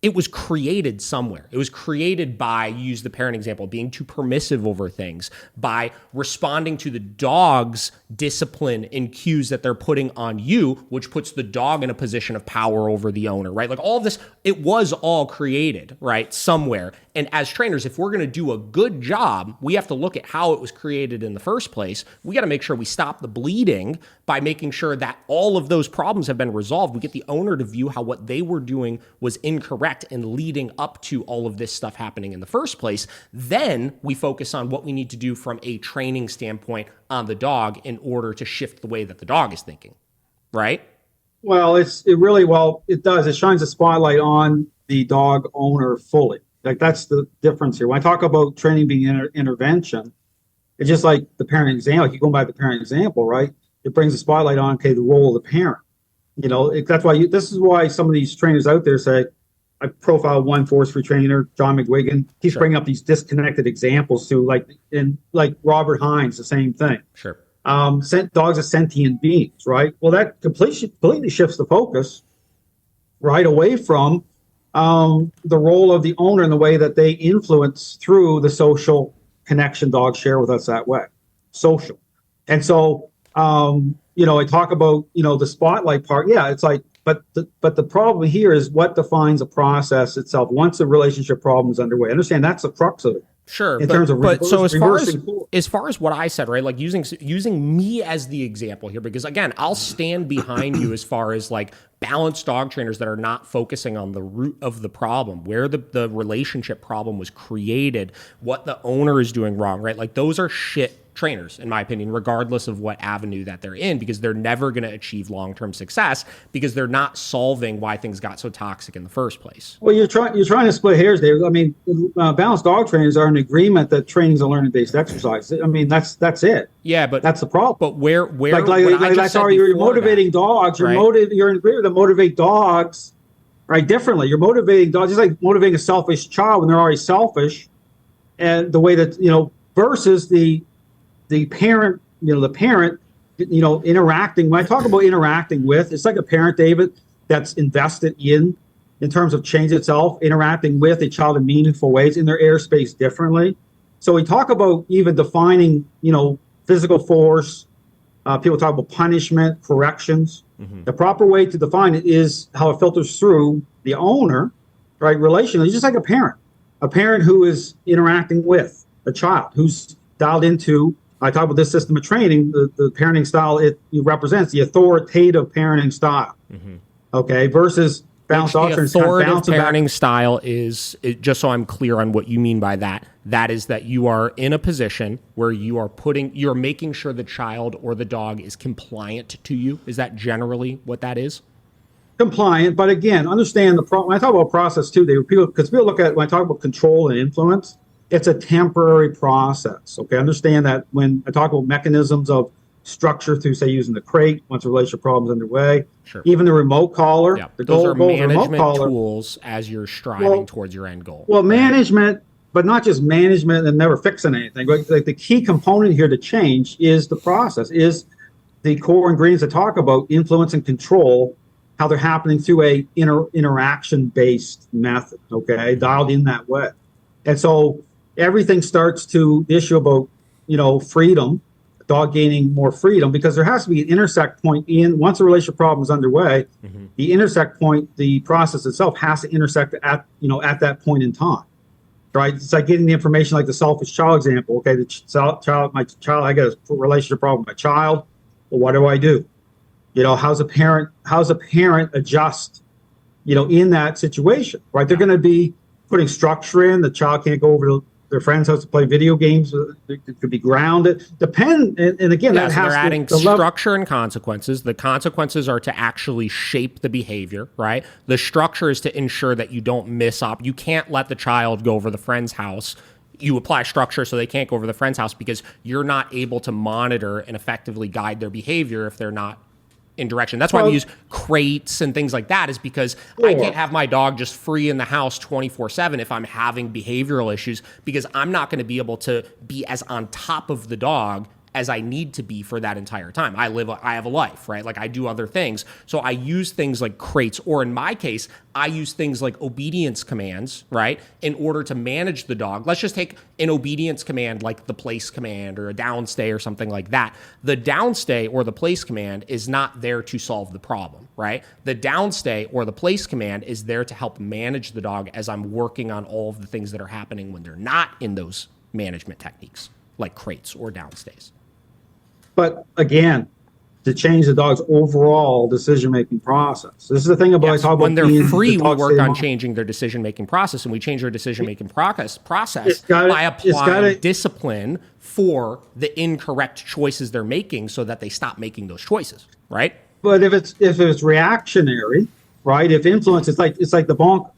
it was created somewhere. It was created by, use the parent example, being too permissive over things, by responding to the dog's discipline and cues that they're putting on you, which puts the dog in a position of power over the owner, right? Like all of this, it was all created, right, somewhere. And as trainers, if we're going to do a good job, we have to look at how it was created in the first place. We got to make sure we stop the bleeding by making sure that all of those problems have been resolved. We get the owner to view how what they were doing was incorrect and leading up to all of this stuff happening in the first place. Then we focus on what we need to do from a training standpoint on the dog in order to shift the way that the dog is thinking, right? Well, it does. It shines a spotlight on the dog owner fully. Like that's the difference here. When I talk about training being intervention, it's just like the parent example. Like you go by the parent example, right? It brings a spotlight on, the role of the parent. That's why this is why some of these trainers out there say, I profiled one force-free trainer, John McGuigan. He's bringing up these disconnected examples too, like Robert Hines, the same thing. Sure. Dogs are sentient beings, right? Well, that completely shifts the focus right away from the role of the owner and the way that they influence through the social connection dogs share with us that way, social. And so, I talk about, the spotlight part. Yeah, it's like, but the problem here is what defines a process itself once the relationship problem is underway. Understand that's the crux of it. Sure, as far as what I said, right, like using me as the example here, because again, I'll stand behind you as far as like balanced dog trainers that are not focusing on the root of the problem, where the relationship problem was created, what the owner is doing wrong, right? Like those are shit trainers, in my opinion, regardless of what avenue that they're in, because they're never going to achieve long-term success because they're not solving why things got so toxic in the first place. Well, you're trying to split hairs, David. I mean, balanced dog trainers are in agreement that training is a learning-based exercise. I mean, that's it. Yeah, but that's the problem. But where you're motivating dogs. You're in agreement to motivate dogs, right? Differently. You're motivating dogs just like motivating a selfish child when they're already selfish, and the way that versus the parent, interacting. When I talk about interacting with, it's like a parent, David, that's invested in terms of change itself, interacting with a child in meaningful ways in their airspace differently. So we talk about even defining, physical force. People talk about punishment, corrections. Mm-hmm. The proper way to define it is how it filters through the owner, right? Relationally, just like a parent who is interacting with a child who's dialed into. I talk about this system of training, the parenting style it represents, the authoritative parenting style. Mm-hmm. Okay, versus balanced doctrine. The authoritative parenting style is, just so I'm clear on what you mean by that, that is that you are in a position where you're making sure the child or the dog is compliant to you. Is that generally what that is? Compliant, but again, understand when I talk about process too, because people look at when I talk about control and influence, it's a temporary process. Okay, understand that when I talk about mechanisms of structure through, say, using the crate once a relationship problem is underway, sure. Even the remote collar, those are management tools as you're striving towards your end goal. Well, right? Management, but not just management and never fixing anything. Like the key component here to change is the process, is the core ingredients I talk about, influence and control, how they're happening through a interaction-based method, okay, dialed in that way. And so everything starts to the issue about, freedom, dog gaining more freedom, because there has to be an intersect point once a relationship problem is underway, mm-hmm. The intersect point, the process itself has to intersect at that point in time, right? It's like getting the information, like the selfish child example. Okay, I got a relationship problem with my child. Well, what do I do? How's a parent adjust, in that situation, right? They're going to be putting structure in. The child can't go over to their friend's house to play video games. It could be grounded. And again, that has they're adding structure and consequences. The consequences are to actually shape the behavior, right? The structure is to ensure that you don't you can't let the child go over the friend's house. You apply structure so they can't go over the friend's house because you're not able to monitor and effectively guide their behavior if they're not in direction. That's why we use crates and things like that, is because I can't have my dog just free in the house 24/7 if I'm having behavioral issues, because I'm not going to be able to be as on top of the dog as I need to be for that entire time. I have a life, right? Like I do other things. So I use things like crates, or in my case, I use things like obedience commands, right? In order to manage the dog. Let's just take an obedience command like the place command or a downstay or something like that. The downstay or the place command is not there to solve the problem, right? The downstay or the place command is there to help manage the dog as I'm working on all of the things that are happening when they're not in those management techniques, like crates or downstays. But again, to change the dog's overall decision-making process. This is the thing about I talk about when they're free. We work on changing their decision-making process, and we change their decision-making process by applying discipline for the incorrect choices they're making, so that they stop making those choices. Right. But if it's reactionary, right? If influence, it's like the bonk,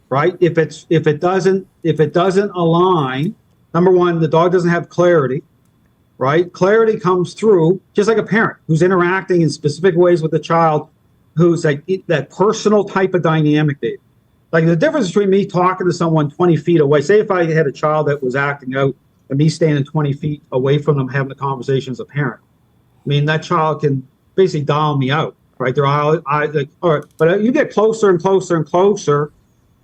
right? If it doesn't align, number one, the dog doesn't have clarity. Right? Clarity comes through just like a parent who's interacting in specific ways with the child, who's like that personal type of dynamic, Dave. Like the difference between me talking to someone 20 feet away, say if I had a child that was acting out and me standing 20 feet away from them having a conversation as a parent. I mean, that child can basically dial me out, right? They're all right, but you get closer and closer and closer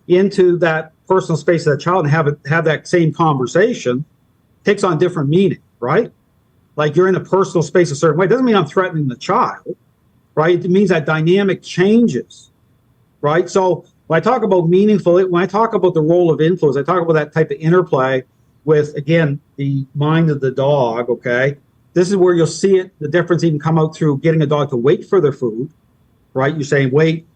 into that personal space of that child and have that same conversation, takes on different meaning, right? Like you're in a personal space a certain way. It doesn't mean I'm threatening the child, right? It means that dynamic changes, right? So when I talk about when I talk about the role of influence, I talk about that type of interplay with, again, the mind of the dog, okay? This is where you'll see it, the difference even come out through getting a dog to wait for their food, right? You're saying wait,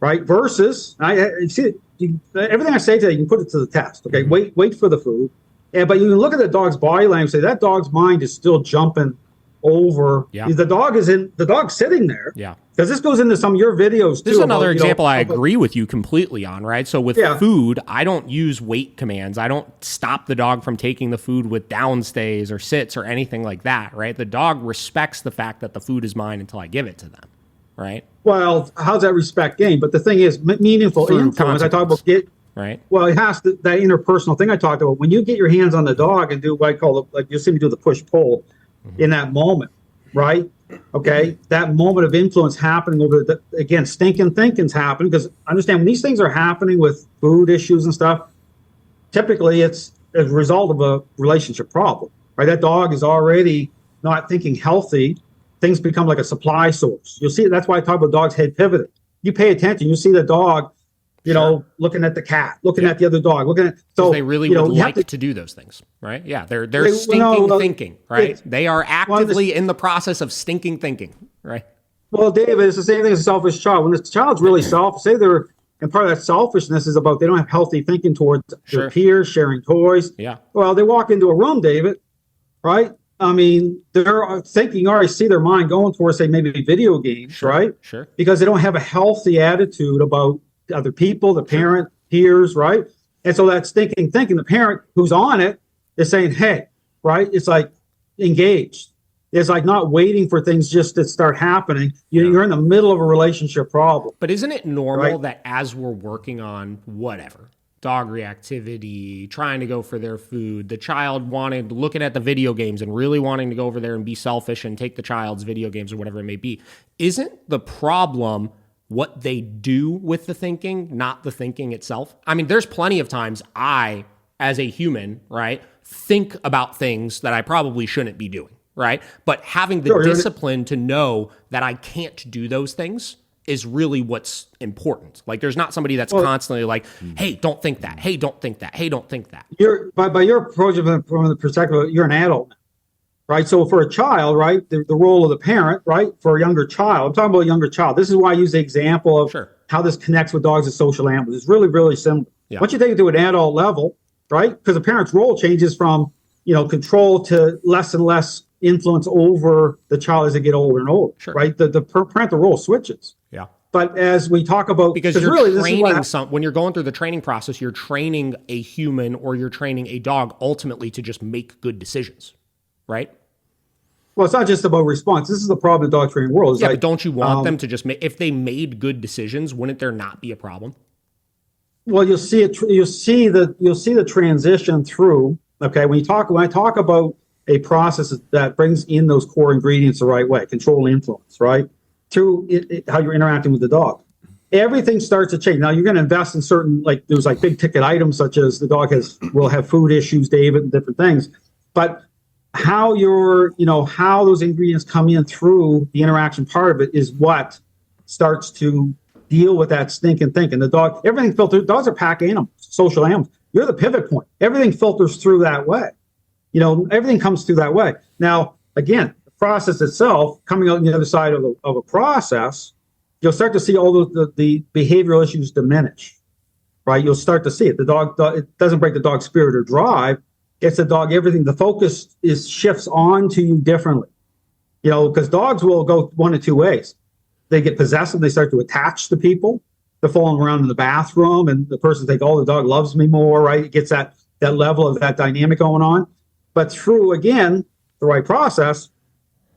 right? Versus, you see it, everything I say today, you can put it to the test, okay? Wait for the food. But you can look at the dog's body language and say that dog's mind is still jumping over. Yeah. The dog's sitting there. Yeah. Because this goes into some of your videos too. This is another example I agree with you completely on, right? So with food, I don't use wait commands. I don't stop the dog from taking the food with downstays or sits or anything like that, right? The dog respects the fact that the food is mine until I give it to them, right? Well, how's that respect gained? But the thing is, meaningful influence, I talk about right. Well, it has to, that interpersonal thing I talked about. When you get your hands on the dog and do what I call like you'll see me do the push-pull in that moment, right? Okay, that moment of influence happening over again, stinking thinking's happening, because understand when these things are happening with food issues and stuff, typically it's as a result of a relationship problem, right? That dog is already not thinking healthy. Things become like a supply source. You'll see, that's why I talk about dogs head pivoting. You pay attention, you see the dog, you know, looking at the cat, looking at the other dog, looking at, so they really would like to do those things, right? Yeah, they're stinking thinking, right? They are actively in the process of stinking thinking, right? Well, David, it's the same thing as a selfish child. When the child's really selfish, say they're, and part of that selfishness is about they don't have healthy thinking towards their peers, sharing toys. Yeah. Well, they walk into a room, David, right? I mean, they're thinking, or I see their mind going towards, say, maybe video games, right? Sure. Because they don't have a healthy attitude about other people, the parent, peers, right? And so that stinking thinking, the parent who's on it is saying, hey, right? It's like engaged. It's like not waiting for things just to start happening. You're in the middle of a relationship problem. But isn't it normal that as we're working on whatever, dog reactivity, trying to go for their food, the child looking at the video games and really wanting to go over there and be selfish and take the child's video games or whatever it may be, isn't the problem what they do with the thinking, not the thinking itself? I mean, there's plenty of times I, as a human, right, think about things that I probably shouldn't be doing, right? But having the discipline to know that I can't do those things is really what's important. Like, there's not somebody that's constantly like, hey, don't think that. Hey, don't think that. Hey, don't think that. By your approach from the perspective of you're an adult, right? So for a child, right, the role of the parent, right, for a younger child, I'm talking about a younger child. This is why I use the example of how this connects with dogs and social animals. It's really, really similar. Yeah. Once you take it to an adult level, right, because the parent's role changes from, control to less and less influence over the child as they get older and older, right? The parental role switches. Yeah. But as we talk about, because you're really training when you're going through the training process, you're training a human or you're training a dog ultimately to just make good decisions, right? Well, it's not just about response. This is the problem in the dog training world. But don't you want them to just make, if they made good decisions, wouldn't there not be a problem? Well, you'll see it. You'll see the transition through. Okay, when I talk about a process that brings in those core ingredients the right way, control and influence, right, through how you're interacting with the dog, everything starts to change. Now you're going to invest in certain, like there's like big ticket items such as the dog will have food issues, David, and different things, but how how those ingredients come in through the interaction part of it is what starts to deal with that stinking thinking. The dog, everything filters. Dogs are pack animals, social animals. You're the pivot point. Everything filters through that way. Everything comes through that way. Now, again, the process itself, coming out on the other side of a process, you'll start to see all the behavioral issues diminish, right? You'll start to see it. The dog, it doesn't break the dog's spirit or drive. It's the dog, everything, the focus shifts on to you differently. Because dogs will go one of two ways. They get possessive, they start to attach to people. They're falling around in the bathroom and the person thinks, oh, the dog loves me more, right? It gets that level of that dynamic going on. But through, again, the right process,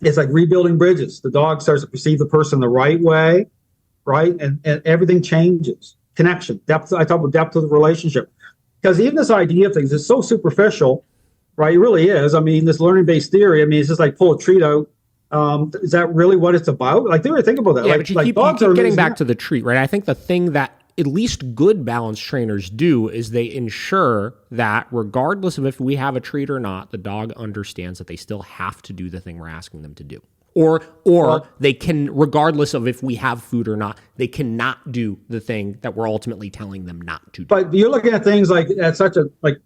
it's like rebuilding bridges. The dog starts to perceive the person the right way, right? And everything changes. Connection, depth. I talk about depth of the relationship. Because even this idea of things is so superficial, right? It really is. I mean, this learning-based theory, it's just like pull a treat out. Is that really what it's about? Like, they really think about that. Yeah, but you keep getting back to the treat, right? I think the thing that at least good balance trainers do is they ensure that regardless of if we have a treat or not, the dog understands that they still have to do the thing we're asking them to do. Or they can, regardless of if we have food or not, they cannot do the thing that we're ultimately telling them not to do. But you're looking at things like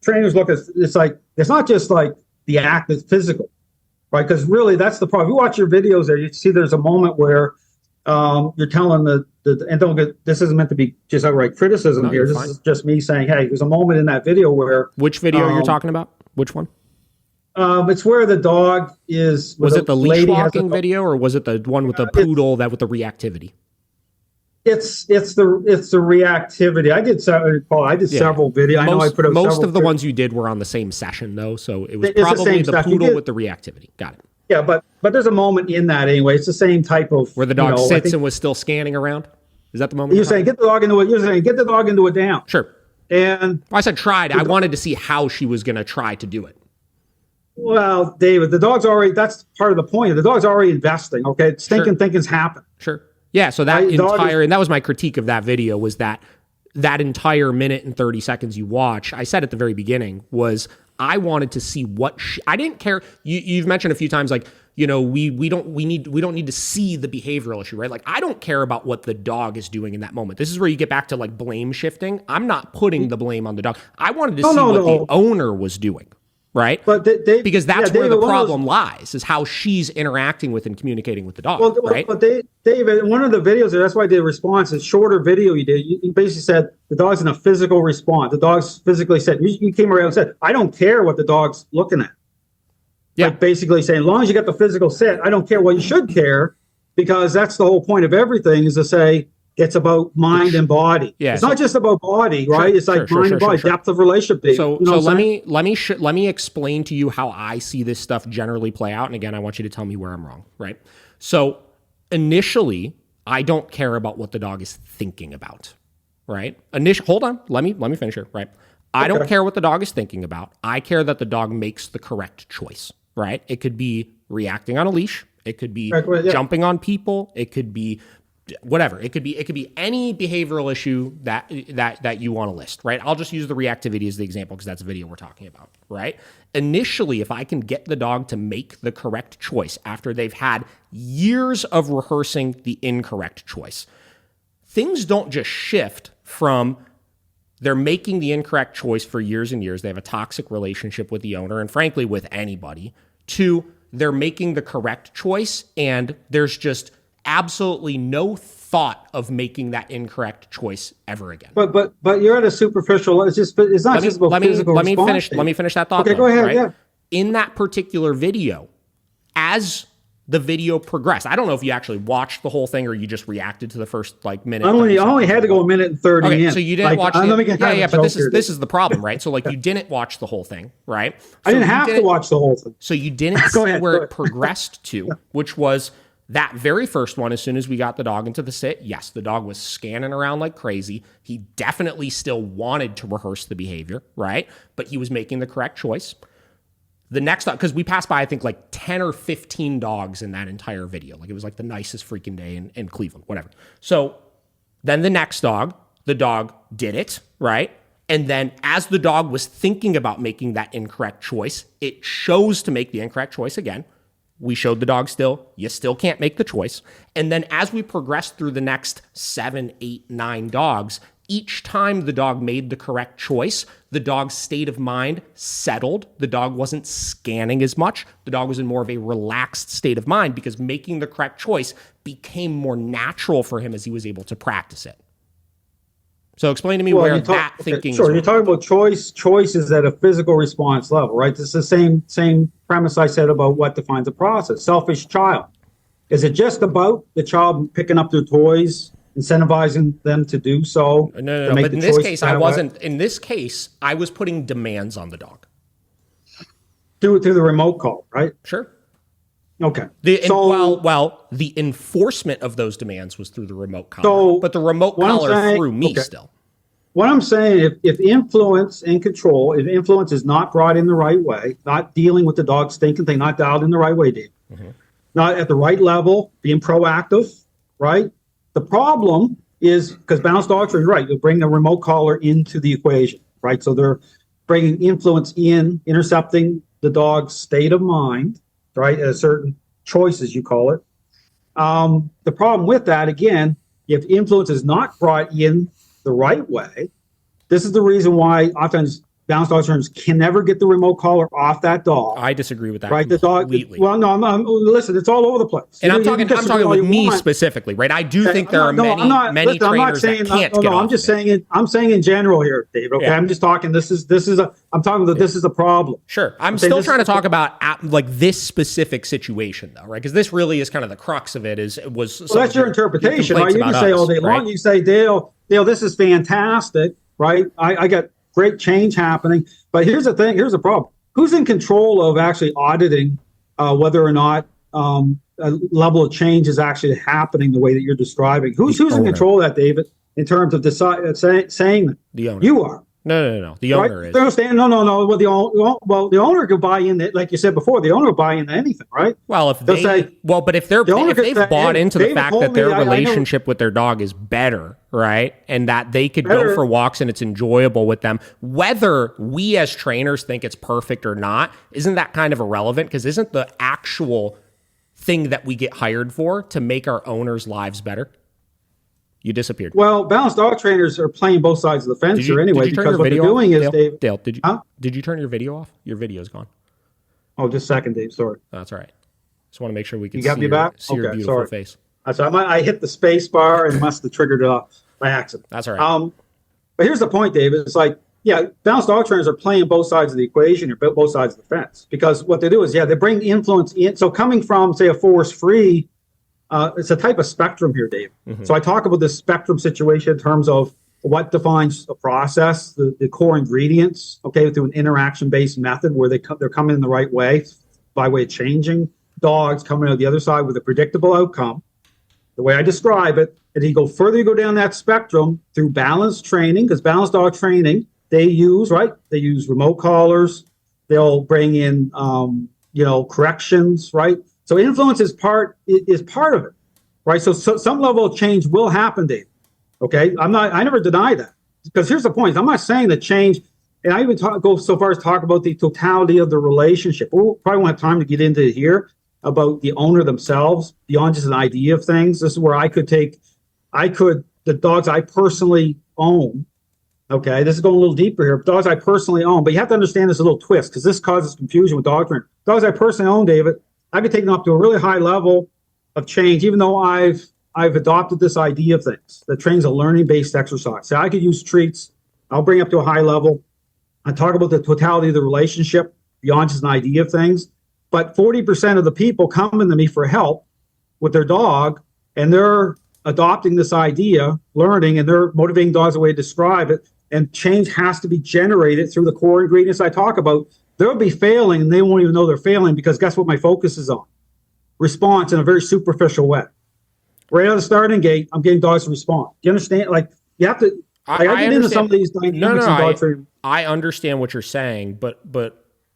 trainers look at, it's not just like the act that's physical, right? Because really that's the problem. If you watch your videos there, you see there's a moment where you're telling and don't get, this isn't meant to be just outright criticism here. This is just me saying, hey, there's a moment in that video where. Which video you're talking about? Which one? It's where the dog is. Was it the leash walking video, or was it the one with the poodle with the reactivity? It's the reactivity. I did several videos. I know I put out most of the ones you did were on the same session though, so it was probably the poodle with the reactivity. Got it. Yeah, but there's a moment in that anyway. It's the same type of where the dog sits and was still scanning around. Is that the moment? You're saying get the dog into it. You're saying get the dog into a down. Sure. And I said tried. I wanted to see how she was going to try to do it. Well, David, the dog's already. That's part of the point. The dog's already investing. Okay, stinking thinking's happened. Sure. Yeah. So that and that was my critique of that video was that entire minute and 30 seconds you watch. I said at the very beginning was I wanted to see what I didn't care. You've mentioned a few times like. We don't need to see the behavioral issue, right? Like I don't care about what the dog is doing in that moment. This is where you get back to like blame shifting. I'm not putting the blame on the dog. I wanted to see what the owner was doing, right? But because that's where the problem lies, is how she's interacting with and communicating with the dog, right? But David, in one of the videos, that's why I did a response. A shorter video you did. You basically said the dog's in a physical response. The dog's physically said. You came around and said, "I don't care what the dog's looking at." Yeah. Like basically saying, as long as you got the physical sit, I don't care. Well, you should care because that's the whole point of everything is to say it's about mind and body. Yeah, it's not just about body, right? It's like mind and body, depth of relationship. So let me explain to you how I see this stuff generally play out. And again, I want you to tell me where I'm wrong, right? So initially, I don't care about what the dog is thinking about, right? Hold on, let me finish here, right? I don't care what the dog is thinking about. I care that the dog makes the correct choice. Right? It could be reacting on a leash. It could be jumping on people. It could be whatever. It could be any behavioral issue that you want to list, right? I'll just use the reactivity as the example because that's a video we're talking about, right? Initially, if I can get the dog to make the correct choice after they've had years of rehearsing the incorrect choice, things don't just shift from they're making the incorrect choice for years and years. They have a toxic relationship with the owner and frankly with anybody. To they're making the correct choice and there's just absolutely no thought of making that incorrect choice ever again. But you're at a superficial. It's not just about physical response. Let me finish that thought. Okay, go ahead. Right? Yeah. In that particular video, as the video progressed, I don't know if you actually watched the whole thing or you just reacted to the first minute. I only had to go a minute and 30 in. So you didn't watch it. But this is the problem, right? So you didn't watch the whole thing, right? So I didn't have to watch the whole thing. So you didn't see where it progressed to, which was that very first one. As soon as we got the dog into the sit, yes, the dog was scanning around like crazy. He definitely still wanted to rehearse the behavior, right? But he was making the correct choice. The next dog, because we passed by, I think, like 10 or 15 dogs in that entire video. Like, it was like the nicest freaking day in Cleveland, whatever. So then the next dog, the dog did it, right? And then as the dog was thinking about making that incorrect choice, it chose to make the incorrect choice again. We showed the dog you still can't make the choice. And then as we progressed through the next 7, 8, 9 dogs, each time the dog made the correct choice, the dog's state of mind settled. The dog wasn't scanning as much. The dog was in more of a relaxed state of mind because making the correct choice became more natural for him as he was able to practice it. So explain to me where that thinking is. Sure, you're talking about choices at a physical response level, right? This is the same premise I said about what defines a process. Selfish child. Is it just about the child picking up their toys, incentivizing them to do so? No. But in this case, I wasn't. In this case, I was putting demands on the dog. Through the remote call, right? Sure. Okay. The enforcement of those demands was through the remote collar, but the remote collar through me still. What I'm saying, if influence and control, if influence is not brought in the right way, not dealing with the dog stinking thing, not dialed in the right way, Dave, not at the right level, being proactive, right? The problem is, because balanced dogs are right, you bring the remote collar into the equation, right? So they're bringing influence in, intercepting the dog's state of mind, right, at a certain choice, as you call it. The problem with that, again, if influence is not brought in the right way, this is the reason why often balanced dog trainers can never get the remote collar off that dog. I disagree with that right? completely. The dog. Well, no, listen, it's all over the place. And I'm talking with me specifically, right? I do think there are many trainers that can't get off. I'm just saying it. I'm saying in general here, Dave. Okay, I'm just talking. This is a problem. Sure, I'm still trying to talk about like this specific situation, though, right? Because this really is kind of the crux of it. That's your interpretation, right? You can say all day long. You say, Dale, this is fantastic, right? I got great change happening. But here's the thing. Here's the problem. Who's in control of actually auditing whether or not a level of change is actually happening the way that you're describing? Who's in control of that, David, in terms of saying that? The owner. You are. No. The owner is. No. Well, the owner could buy in. Like you said before, the owner will buy into anything, right? Well, if they've bought into the fact that their relationship with their dog is better, right, and that they could go for walks and it's enjoyable with them, whether we as trainers think it's perfect or not, isn't that kind of irrelevant? Because isn't the actual thing that we get hired for to make our owners' lives better? You disappeared. Well, balanced dog trainers are playing both sides of the fence here anyway, because what they're doing is, Dale, did you turn your video off? Your video's gone. Oh, just a second, Dave. Sorry. That's all right. Just want to make sure we can see your beautiful face. I hit the space bar and must have triggered it off by accident. That's all right. But here's the point, David. It's like, balanced dog trainers are playing both sides of the equation or both sides of the fence, because what they do is, they bring influence in. So coming from, say, a force-free, it's a type of spectrum here, Dave. Mm-hmm. So I talk about this spectrum situation in terms of what defines a process, the core ingredients, okay, through an interaction-based method where they're coming in the right way by way of changing. Dogs coming out the other side with a predictable outcome. The way I describe it, and you go down that spectrum through balanced training, because balanced dog training, they use remote collars. They'll bring in, corrections, right? So influence is part of it, right? So some level of change will happen, Dave. Okay, I never deny that, because here's the point. I'm not saying that change, and I even go so far as talk about the totality of the relationship. We'll probably won't have time to get into it here about the owner themselves beyond just an idea of things. This is where the dogs I personally own. Okay, this is going a little deeper here. Dogs I personally own, but you have to understand this a little twist, because this causes confusion with dog training. Dogs I personally own, David, I could take them up to a really high level of change, even though I've adopted this idea of things that trains a learning-based exercise. So I could use treats. I'll bring up to a high level. I talk about the totality of the relationship beyond just an idea of things. But 40% of the people coming to me for help with their dog, and they're adopting this idea, learning, and they're motivating dogs the way to describe it. And change has to be generated through the core ingredients I talk about. They'll be failing, and they won't even know they're failing, because guess what my focus is on? Response in a very superficial way. Right out of the starting gate, I'm getting dogs to respond. Do you understand? Like, you have to. I get into some of these dynamics in dog training. I understand what you're saying, but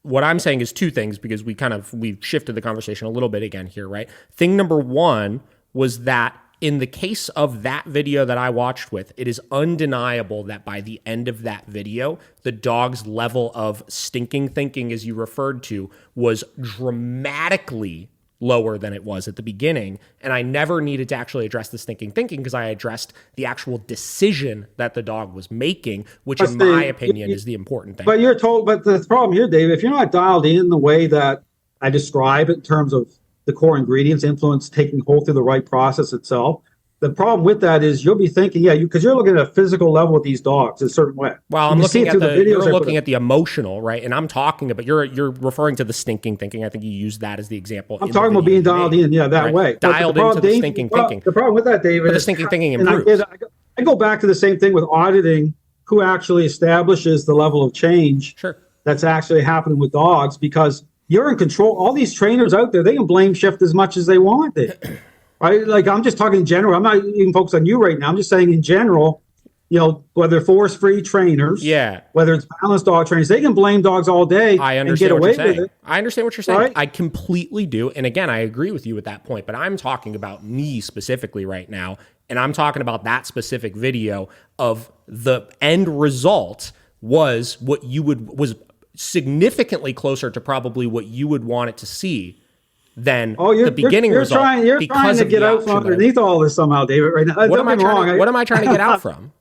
what I'm saying is two things, because we've shifted the conversation a little bit again here, right? Thing number one was that in the case of that video that I watched with, it is undeniable that by the end of that video, the dog's level of stinking thinking, as you referred to, was dramatically lower than it was at the beginning. And I never needed to actually address the stinking thinking, because I addressed the actual decision that the dog was making, which in my opinion is the important thing. But the problem here, Dave, if you're not dialed in the way that I describe it in terms of the core ingredients, influence taking hold through the right process itself, the problem with that is you'll be thinking, because you're looking at a physical level with these dogs in a certain way. Well, I'm looking at you're looking at the emotional, right? And I'm talking about, you're referring to the stinking thinking. I think you used that as the example. I'm talking about being dialed in, that way. Dialed into the stinking thinking. The problem with that, David, but the stinking thinking improves. I go back to the same thing with auditing, who actually establishes the level of change that's actually happening with dogs, because you're in control. All these trainers out there, they can blame shift as much as they want. Right? Like, I'm just talking in general. I'm not even focused on you right now. I'm just saying in general, whether force-free trainers, whether it's balanced dog trainers, they can blame dogs all day and get away with it. I understand what you're saying. Right? I completely do. And again, I agree with you at that point, but I'm talking about me specifically right now. And I'm talking about that specific video of the end result was was significantly closer to probably what you would want it to see than the beginning result. You're trying to get out from underneath all this somehow, David, right now. What am I trying to get out from?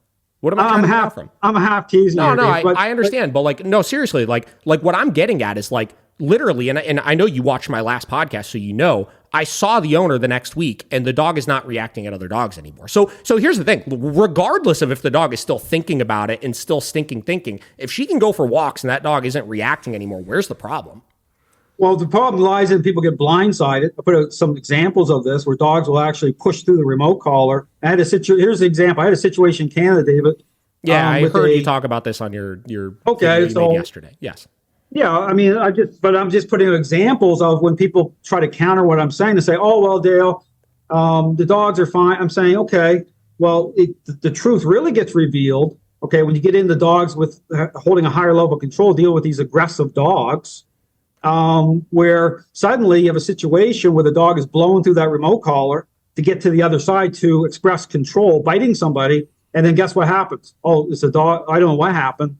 What am I trying to get out from? I'm half teasing. No, here, no, Dave, I understand, but like, no, seriously, like what I'm getting at is like literally, and I know you watched my last podcast, so you know, I saw the owner the next week, and the dog is not reacting at other dogs anymore. So here's the thing: regardless of if the dog is still thinking about it and still stinking thinking, if she can go for walks and that dog isn't reacting anymore, where's the problem? Well, the problem lies in people get blindsided. I put out some examples of this where dogs will actually push through the remote collar. Here's the example. I had a situation in Canada, David. Yeah, I heard you talk about this on your video you made yesterday. Yes. Yeah, I mean, I'm just putting examples of when people try to counter what I'm saying to say, oh, well, Dale, the dogs are fine. I'm saying, okay, well, the truth really gets revealed, okay, when you get into dogs with holding a higher level of control, deal with these aggressive dogs, where suddenly you have a situation where the dog is blowing through that remote collar to get to the other side to express control, biting somebody, and then guess what happens? Oh, it's a dog. I don't know what happened.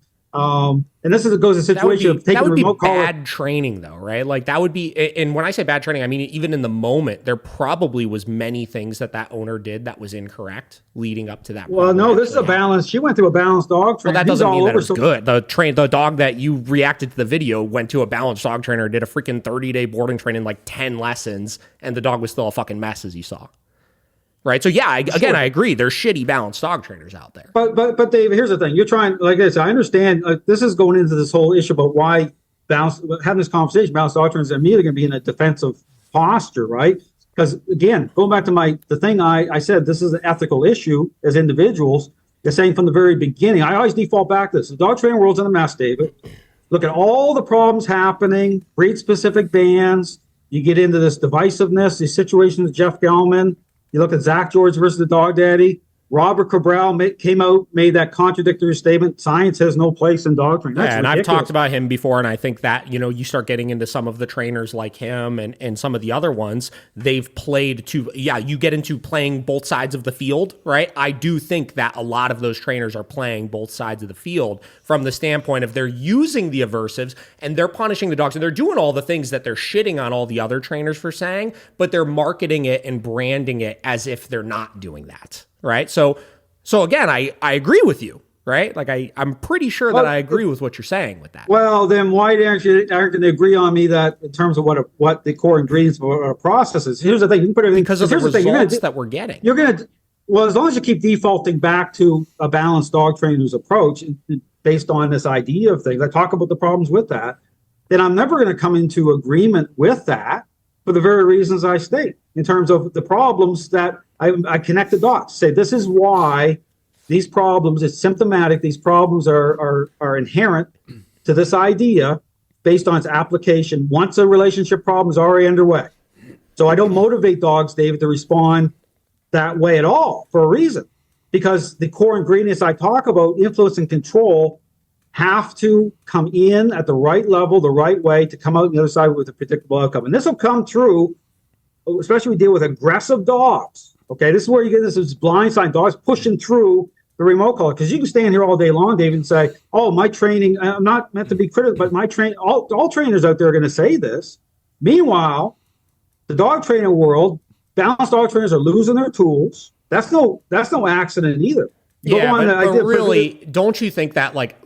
And this goes a situation of taking the remote collar. That would be bad training, though, right? Like that would be, and when I say bad training, I mean even in the moment, there probably was many things that owner did that was incorrect leading up to that. Well, no, this is a balance. She went through a balanced dog trainer. Well, that doesn't mean that it was good. The dog that you reacted to the video went to a balanced dog trainer, did a freaking 30-day boarding training, like 10 lessons, and the dog was still a fucking mess, as you saw. Right. So yeah, I agree. There's shitty balanced dog trainers out there. But Dave, here's the thing. You're trying, like I said, I understand. This is going into this whole issue about why having this conversation, balanced dog trainers are immediately going to be in a defensive posture, right? Because again, going back to the thing I said, this is an ethical issue as individuals. They're saying from the very beginning. I always default back to this. The dog training world's in a mess, David. Look at all the problems happening, breed-specific bans. You get into this divisiveness, these situations with Jeff Gellman. You look at Zach George versus the Dog Daddy. Robert Cabral made that contradictory statement. Science has no place in dog training. Yeah, and I've talked about him before, and I think that, you start getting into some of the trainers like him and some of the other ones, they've played you get into playing both sides of the field, right? I do think that a lot of those trainers are playing both sides of the field from the standpoint of they're using the aversives and they're punishing the dogs and they're doing all the things that they're shitting on all the other trainers for saying, but they're marketing it and branding it as if they're not doing that. Right. So again, I agree with you, right? Like I'm pretty sure that I agree with what you're saying with that. Well, then why aren't you going to agree on me that in terms of what the core ingredients of a process is? Here's the thing. You can put everything because of the results that we're getting. You're going to, well, as long as you keep defaulting back to a balanced dog trainer's approach based on this idea of things, I talk about the problems with that, then I'm never going to come into agreement with that for the very reasons I state in terms of the problems that I connect the dots, say this is why these problems, it's symptomatic, these problems are inherent to this idea based on its application once a relationship problem is already underway. So I don't motivate dogs, David, to respond that way at all for a reason, because the core ingredients I talk about, influence and control, have to come in at the right level, the right way to come out on the other side with a predictable outcome. And this will come through, especially when we deal with aggressive dogs. Okay, this is where you get this blindside dogs pushing through the remote collar. Because you can stand here all day long, David, and say, oh, my training, I'm not meant to be critical, but my training, all trainers out there are going to say this. Meanwhile, the dog training world, balanced dog trainers are losing their tools. That's no accident either. Yeah, but really, don't you think that, like,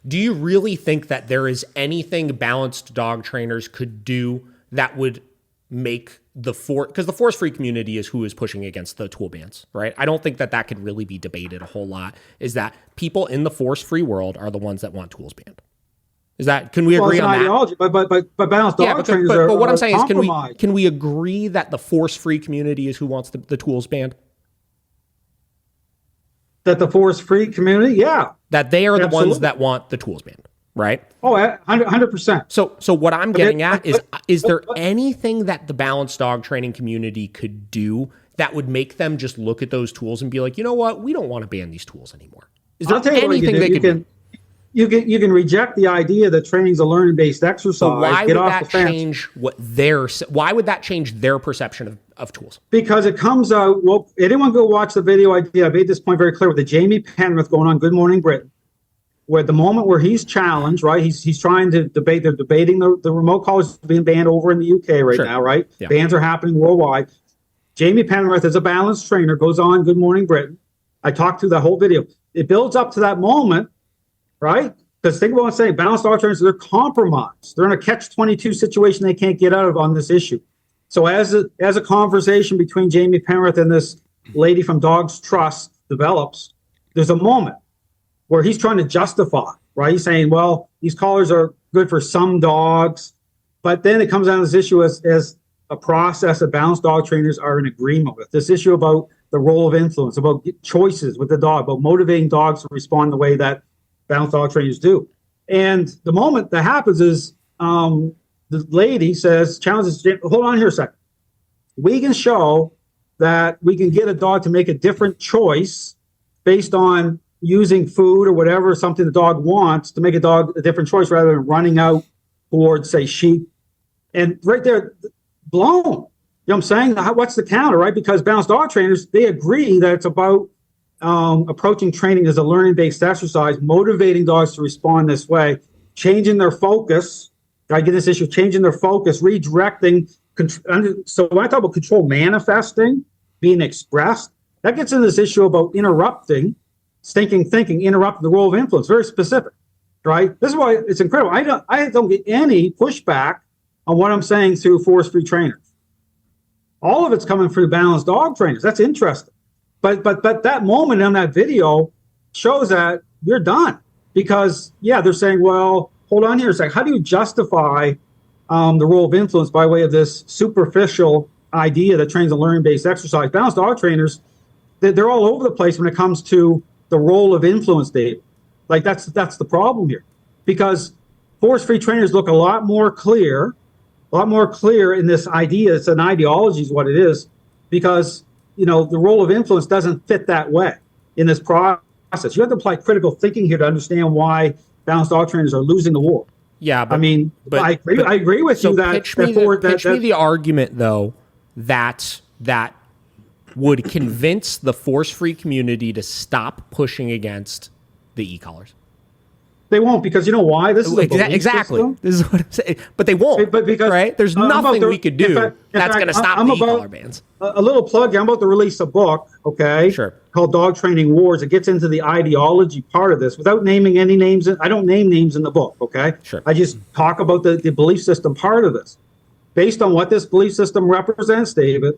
do you really think that there is anything balanced dog trainers could do that would make because the force-free community is who is pushing against the tool bans, right? I don't think that could really be debated a whole lot, is that people in the force-free world are the ones that want tools banned. Can we agree on that? Ideology, but balanced dog trainers are but what I'm saying compromised. is, can we agree that the force-free community is who wants the tools banned? That the force-free community, yeah. That they are the ones that want the tools banned. Right? Oh, 100%. So what I'm getting at is there anything that the balanced dog training community could do that would make them just look at those tools and be like, you know what, we don't want to ban these tools anymore? Is there anything they could do? You can reject the idea that training is a learning-based exercise. But why would that change why would that change their perception of tools? Because it comes out, well, anyone go watch the video I made this point very clear with the Jamie Penrith going on Good Morning Britain. Where the moment where he's challenged, right? He's trying to debate. They're debating the remote collars being banned over in the UK right now, right? Yeah. Bans are happening worldwide. Jamie Penrith, as a balanced trainer, goes on Good Morning Britain. I talked through the whole video. it builds up to that moment, right? Because think about what I'm saying, balanced dog trainers, they're compromised. They're in a catch-22 situation they can't get out of on this issue. So as a conversation between Jamie Penrith and this lady from Dogs Trust develops, there's a moment where he's trying to justify, right? He's saying, well, these collars are good for some dogs, but then it comes down to this issue as a process that balanced dog trainers are in agreement with. This issue about the role of influence, about choices with the dog, about motivating dogs to respond the way that balanced dog trainers do. And the moment that happens is the lady challenges, hold on here a second. We can show that we can get a dog to make a different choice based on using food or whatever, something the dog wants to make a dog a different choice rather than running out towards, say, sheep. And right there, blown. You know what I'm saying? What's the counter, right? Because balanced dog trainers, they agree that it's about approaching training as a learning-based exercise, motivating dogs to respond this way, changing their focus. I get this issue, changing their focus, redirecting. So when I talk about control manifesting, being expressed, that gets into this issue about interrupting, stinking thinking, interrupting the role of influence, very specific, right? This is why it's incredible. I don't get any pushback on what I'm saying through force-free trainers. All of it's coming through balanced dog trainers. That's interesting. But that moment on that video shows that you're done. Because, yeah, they're saying, well, hold on here a second. How do you justify the role of influence by way of this superficial idea that trains a learning-based exercise? Balanced dog trainers, they're all over the place when it comes to the role of influence, Dave. Like, that's the problem here. Because force-free trainers look a lot more clear in this idea. It's an ideology is what it is, because, you know, the role of influence doesn't fit that way in this process. You have to apply critical thinking here to understand why balanced dog trainers are losing the war. Yeah, I agree with you that pitch me the argument though that would convince the force-free community to stop pushing against the e-collars. They won't, because you know why? This is exactly. System. This is what I'm saying. But they won't. But because, right? There's nothing we could do that's going to stop the e-collar bans. A little plug here. I'm about to release a book, okay? Sure. Called Dog Training Wars. It gets into the ideology part of this without naming any names. I don't name names in the book, okay? Sure. I just talk about the belief system part of this. Based on what this belief system represents, David,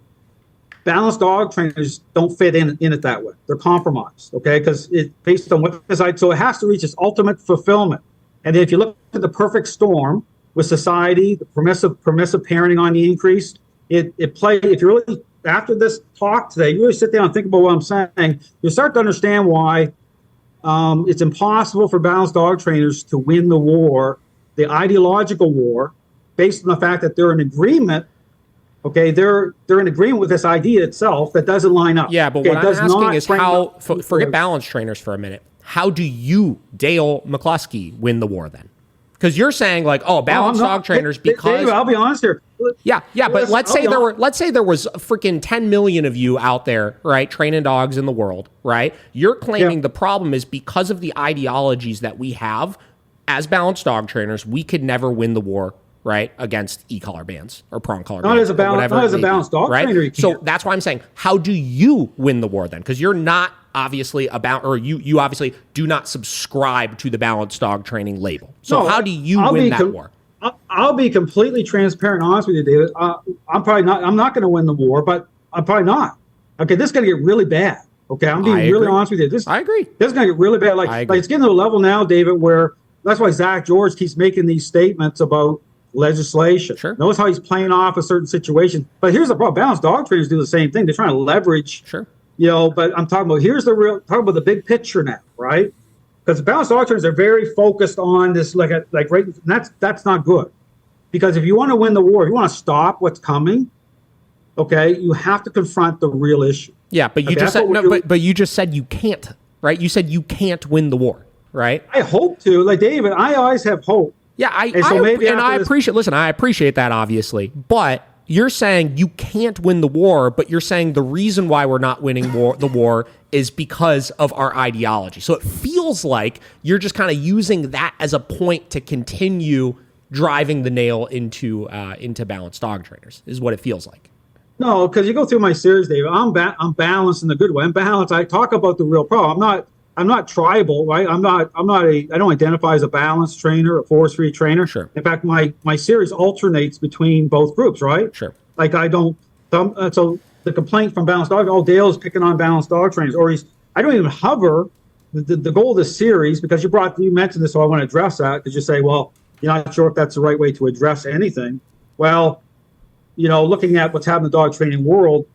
balanced dog trainers don't fit in it that way. They're compromised, okay? Because it's based on what so it has to reach its ultimate fulfillment. And if you look at the perfect storm with society, the permissive parenting on the increase, it play. If you really, after this talk today, you really sit down and think about what I'm saying, you start to understand why it's impossible for balanced dog trainers to win the war, the ideological war, based on the fact that they're in agreement. Okay, they're in agreement with this idea itself that doesn't line up. Yeah, but okay, what I'm asking is how, forget balance trainers for a minute. How do you, Dale McCluskey, win the war then? Because you're saying like, oh, balanced dog trainers because Dave, I'll be honest here. Yeah, but let's say there was freaking 10 million of you out there, right, training dogs in the world, right? You're claiming the problem is because of the ideologies that we have as balanced dog trainers, we could never win the war, right, against e-collar bans or prong collar bans. Not as a balanced dog trainer. So that's why I'm saying, how do you win the war then? Because you're not obviously you obviously do not subscribe to the balanced dog training label. So how do you win that war? I'll be completely transparent and honest with you, David. I'm not going to win the war, but I'm probably not. Okay, this is going to get really bad. Okay, I'm being really honest with you. I agree. This is going to get really bad. Like it's getting to a level now, David, where that's why Zach George keeps making these statements about legislation. Sure. Notice how he's playing off a certain situation. But here's the problem. Balanced dog trainers do the same thing. They're trying to leverage. Sure. You know, but I'm talking about talking about the big picture now, right? Because balanced dog trainers are very focused on this, that's not good. Because if you want to win the war, if you want to stop what's coming, okay, you have to confront the real issue. Yeah, but you just said but you just said you can't, right? You said you can't win the war, right? I hope to. Like David, I always have hope. Yeah, I appreciate that, obviously. But you're saying you can't win the war, but you're saying the reason why we're not winning the war is because of our ideology. So it feels like you're just kind of using that as a point to continue driving the nail into balanced dog trainers, is what it feels like. No, because you go through my series, David. I'm balanced in the good way. I'm balanced. I talk about the real problem. not tribal, right? I don't identify as a balanced trainer, a force-free trainer. Sure. In fact, my series alternates between both groups, right? Sure. Like I don't, so the complaint from Balanced Dog, oh, Dale's picking on Balanced Dog trainers, or I don't even hover the goal of this series, because you mentioned this, so I want to address that, because you say, well, you're not sure if that's the right way to address anything. Well, looking at what's happening in the dog training world,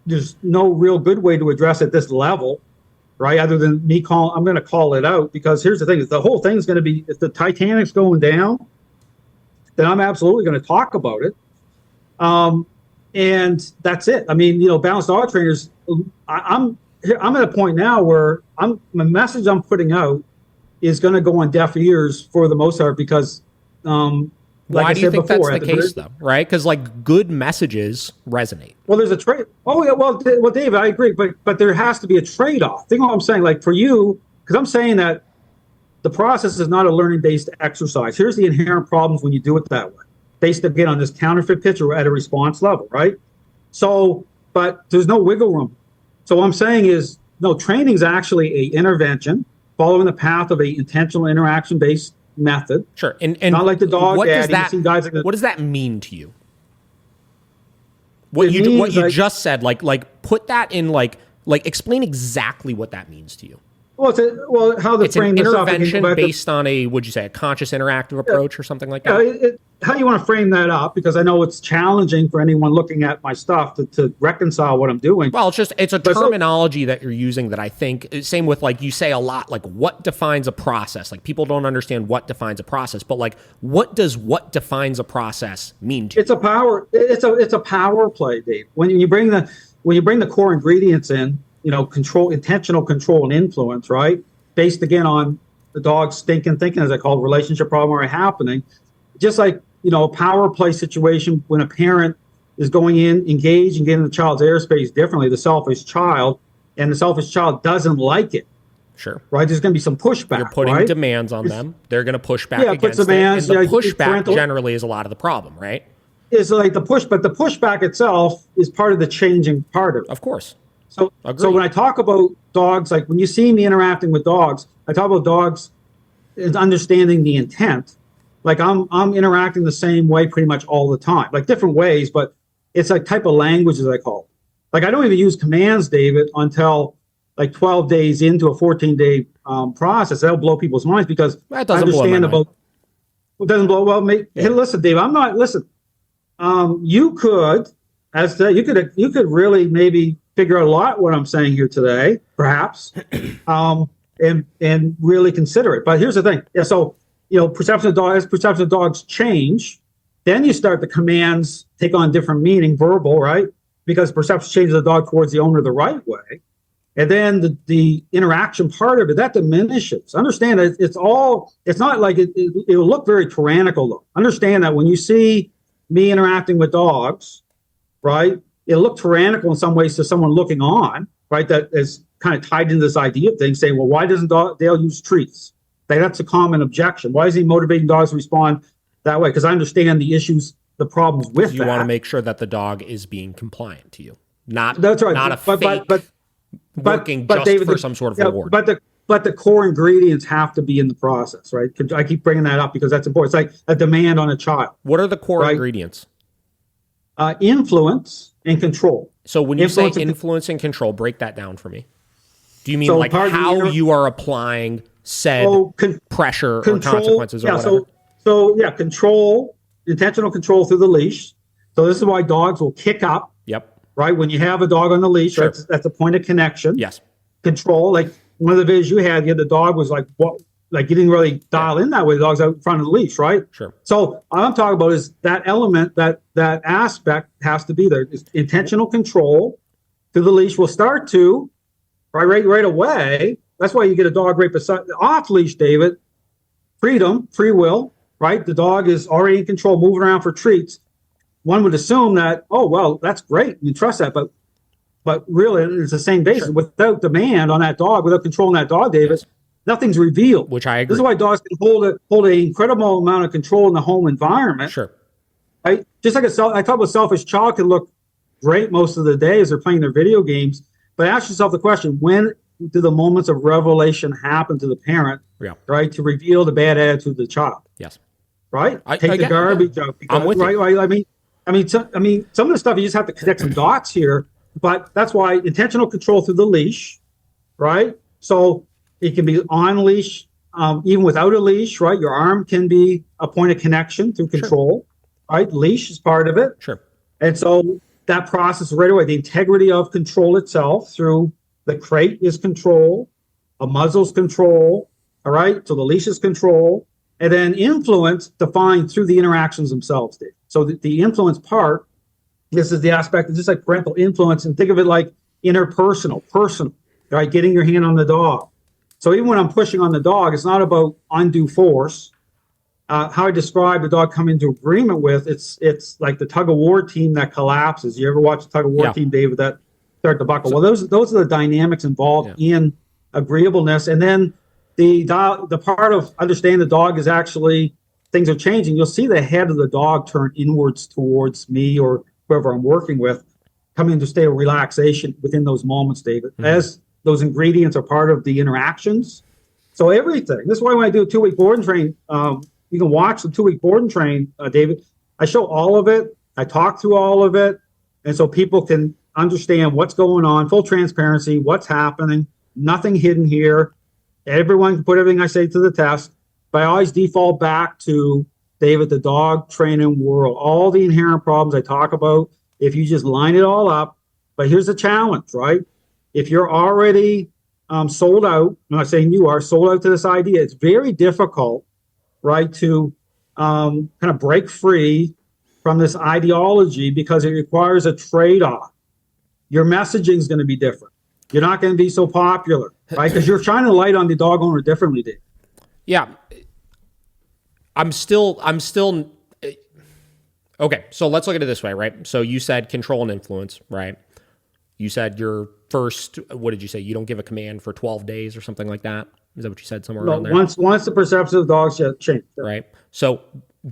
there's no real good way to address it this level, right? Other than me I'm going to call it out, because here's the thing: is the whole thing's going to be, if the Titanic's going down, then I'm absolutely going to talk about it. And that's it. I mean, Balanced Dog Trainers, I'm at a point now where the message I'm putting out is going to go on deaf ears for the most part, because why do you think that's the case, though? Right? Because good messages resonate. Well, there's a trade. Oh yeah, well, David, I agree, but there has to be a trade-off. Think what I'm saying. Like for you, because I'm saying that the process is not a learning-based exercise. Here's the inherent problems when you do it that way, based again on this counterfeit pitch or at a response level, right? So, but there's no wiggle room. So what I'm saying is, no, training is actually a intervention following the path of a intentional interaction-based method. Sure. And not like the dog what daddy. What does that mean to you? What you just said, put that in explain exactly what that means to you. Well, how the it's frame an this up intervention based on would you say, a conscious interactive approach or something like that? Yeah, how do you want to frame that up? Because I know it's challenging for anyone looking at my stuff to reconcile what I'm doing. Well, it's a terminology that you're using that I think, same with you say a lot, what defines a process? People don't understand what defines a process, but what does what defines a process mean to you? It's a power play, Dave. When you bring the core ingredients in, control, intentional control and influence, right? Based again on the dog's stinking thinking, as I call it, relationship problem already happening. Just like, a power play situation when a parent is going in, engaged and getting the child's airspace differently, the selfish child, and the selfish child doesn't like it. Sure. Right? There's going to be some pushback. You're putting demands on them. They're going to push back against demands, it. And the pushback generally is a lot of the problem, right? It's like but the pushback itself is part of the changing part of it. Of course. So when I talk about dogs, when you see me interacting with dogs, I talk about dogs as understanding the intent. I'm interacting the same way pretty much all the time, different ways, but it's a type of language, as I call it. I don't even use commands, David, until 12 days into a 14-day process. That'll blow people's minds, because I understand about. It doesn't blow. Well, hey, listen, Dave, I'm not. Listen, you could really maybe figure out a lot what I'm saying here today, perhaps, and really consider it. But here's the thing. Yeah. So, perception of dogs change, then you start the commands take on different meaning, verbal, right? Because perception changes the dog towards the owner the right way. And then the interaction part of it, that diminishes. Understand that it's not like it'll look very tyrannical, though. Understand that when you see me interacting with dogs, right, it'll look tyrannical in some ways to someone looking on, right, that is kind of tied into this idea of things, saying, well, why doesn't Dale use treats? That's a common objection. Why is he motivating dogs to respond that way? Because I understand the issues, the problems with that. You want to make sure that the dog is being compliant to you, not that's right. Not a fake working just David, for some sort of reward. But the core ingredients have to be in the process, right? I keep bringing that up because that's important. It's like a demand on a child. What are the core ingredients? Influence and control. So when you say influence and control, break that down for me. Do you mean how you are applying said pressure or consequences or whatever? Control, intentional control through the leash. So this is why dogs will kick up. Yep. Right? When you have a dog on the leash, sure. that's a point of connection. Yes. Control, one of the videos you had, the dog was what? You didn't really dial in that way. The dog's out in front of the leash, right? Sure. So what I'm talking about is that element, that aspect has to be there. It's intentional control through the leash will start to, right away. That's why you get a dog right beside, off leash, David. Freedom, free will, right? The dog is already in control, moving around for treats. One would assume that, oh, well, that's great. You trust that. But really, it's the same basis. Sure. Without demand on that dog, without controlling that dog, David, yes. Nothing's revealed. Which I agree. This is why dogs can hold an incredible amount of control in the home environment. Sure. Right? Just like I talk about, selfish child can look great most of the day as they're playing their video games. But ask yourself the question, when do the moments of revelation happen to the parent, Yeah. right, to reveal the bad attitude of the child? Yes. Right? I Take the get- garbage yeah. out. Because, I'm with you. right? I mean, some of the stuff you just have to connect some dots here, but that's why intentional control through the leash, right? So it can be on leash, even without a leash, right? Your arm can be a point of connection through control, right? Leash is part of it. Sure. And so that process right away, the integrity of control itself through the crate is control, a muzzle's control, all right? So the leash is control, and then influence defined through the interactions themselves, Dave. So the influence part, this is the aspect, just like parental influence, and think of it like interpersonal, personal, right? Getting your hand on the dog. So even when I'm pushing on the dog, it's not about undue force. How I describe the dog coming into agreement with, it's like the tug of war team that collapses. You ever watch the tug of war team, David, that start to buckle? Well, those are the dynamics involved in agreeableness. And then the part of understanding the dog is actually things are changing. You'll see the head of the dog turn inwards towards me or whoever I'm working with, coming into a state of relaxation within those moments, David, as those ingredients are part of the interactions. So everything. This is why when I do a 2-week board and train, you can watch the 2-week board and train, David. I show all of it. I talk through all of it. And so people can understand what's going on, full transparency, what's happening, nothing hidden here. Everyone can put everything I say to the test. But I always default back to, David, the dog training world. All the inherent problems I talk about, if you just line it all up. But here's the challenge, right? If you're already sold out, I'm not saying you are, sold out to this idea, it's very difficult, right, to kind of break free from this ideology because it requires a trade-off. Your messaging is going to be different. You're not going to be so popular, right? Because you're shining a light on the dog owner differently, Dave. Yeah. I'm still okay. So let's look at it this way, right? So you said control and influence, right? You said your first, what did you say? You don't give a command for 12 days or something like that. Is that what you said somewhere around there? Once the perception of dogs change. Right. So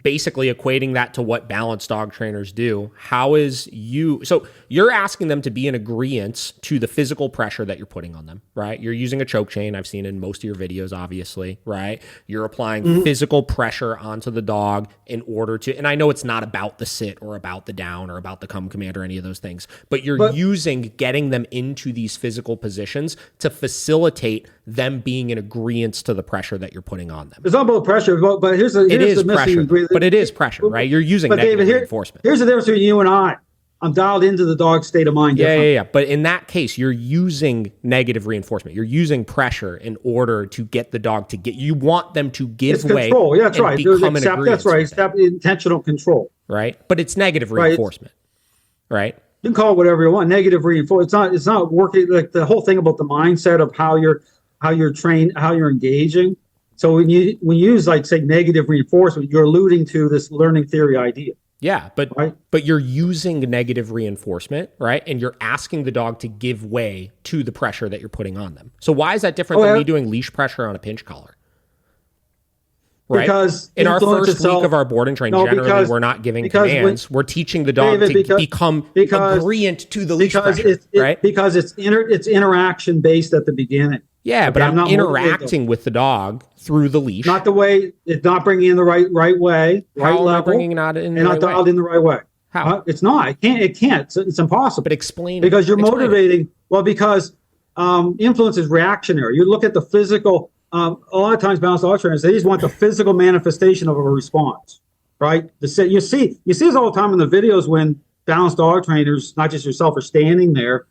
basically equating that to what balanced dog trainers do, so you're asking them to be in agreement to the physical pressure that you're putting on them, right? You're using a choke chain. I've seen in most of your videos, obviously, right? You're applying physical pressure onto the dog in order to, and I know it's not about the sit or about the down or about the come command or any of those things, but you're using getting them into these physical positions to facilitate them being in agreement to the pressure that you're putting on them. It's not about pressure, but here's the pressure, but it is pressure, right? You're using negative reinforcement. Here's the difference between you and I. I'm dialed into the dog's state of mind. Yeah. But in that case, you're using negative reinforcement. You're using pressure in order to get the dog to you want them to give way. Control. Yeah, that's right. That's right. Intentional control. Right. But it's negative reinforcement. Right. You can call it whatever you want. Negative reinforcement. It's not working. Like the whole thing about the mindset of how you're trained, how you're engaging. So when you use, like, say, negative reinforcement, you're alluding to this learning theory idea. Yeah, but you're using negative reinforcement, right? And you're asking the dog to give way to the pressure that you're putting on them. So why is that different than me doing leash pressure on a pinch collar? Right? Because in our first week of our board and train, generally we're not giving commands. We're teaching the dog to become agreeant to the leash pressure, right? Because it's interaction based at the beginning. Yeah, but I'm interacting with the dog through the leash. Not the way, it's not bringing in the right way, right level. How am I bringing it in the right way? And not dialed in the right way. How? It's not. It can't. It's impossible. But explain because you're motivating. Well, because influence is reactionary. You look at the physical. A lot of times, balanced dog trainers, they just want the physical manifestation of a response, right? You see this all the time in the videos when balanced dog trainers, not just yourself, are standing there,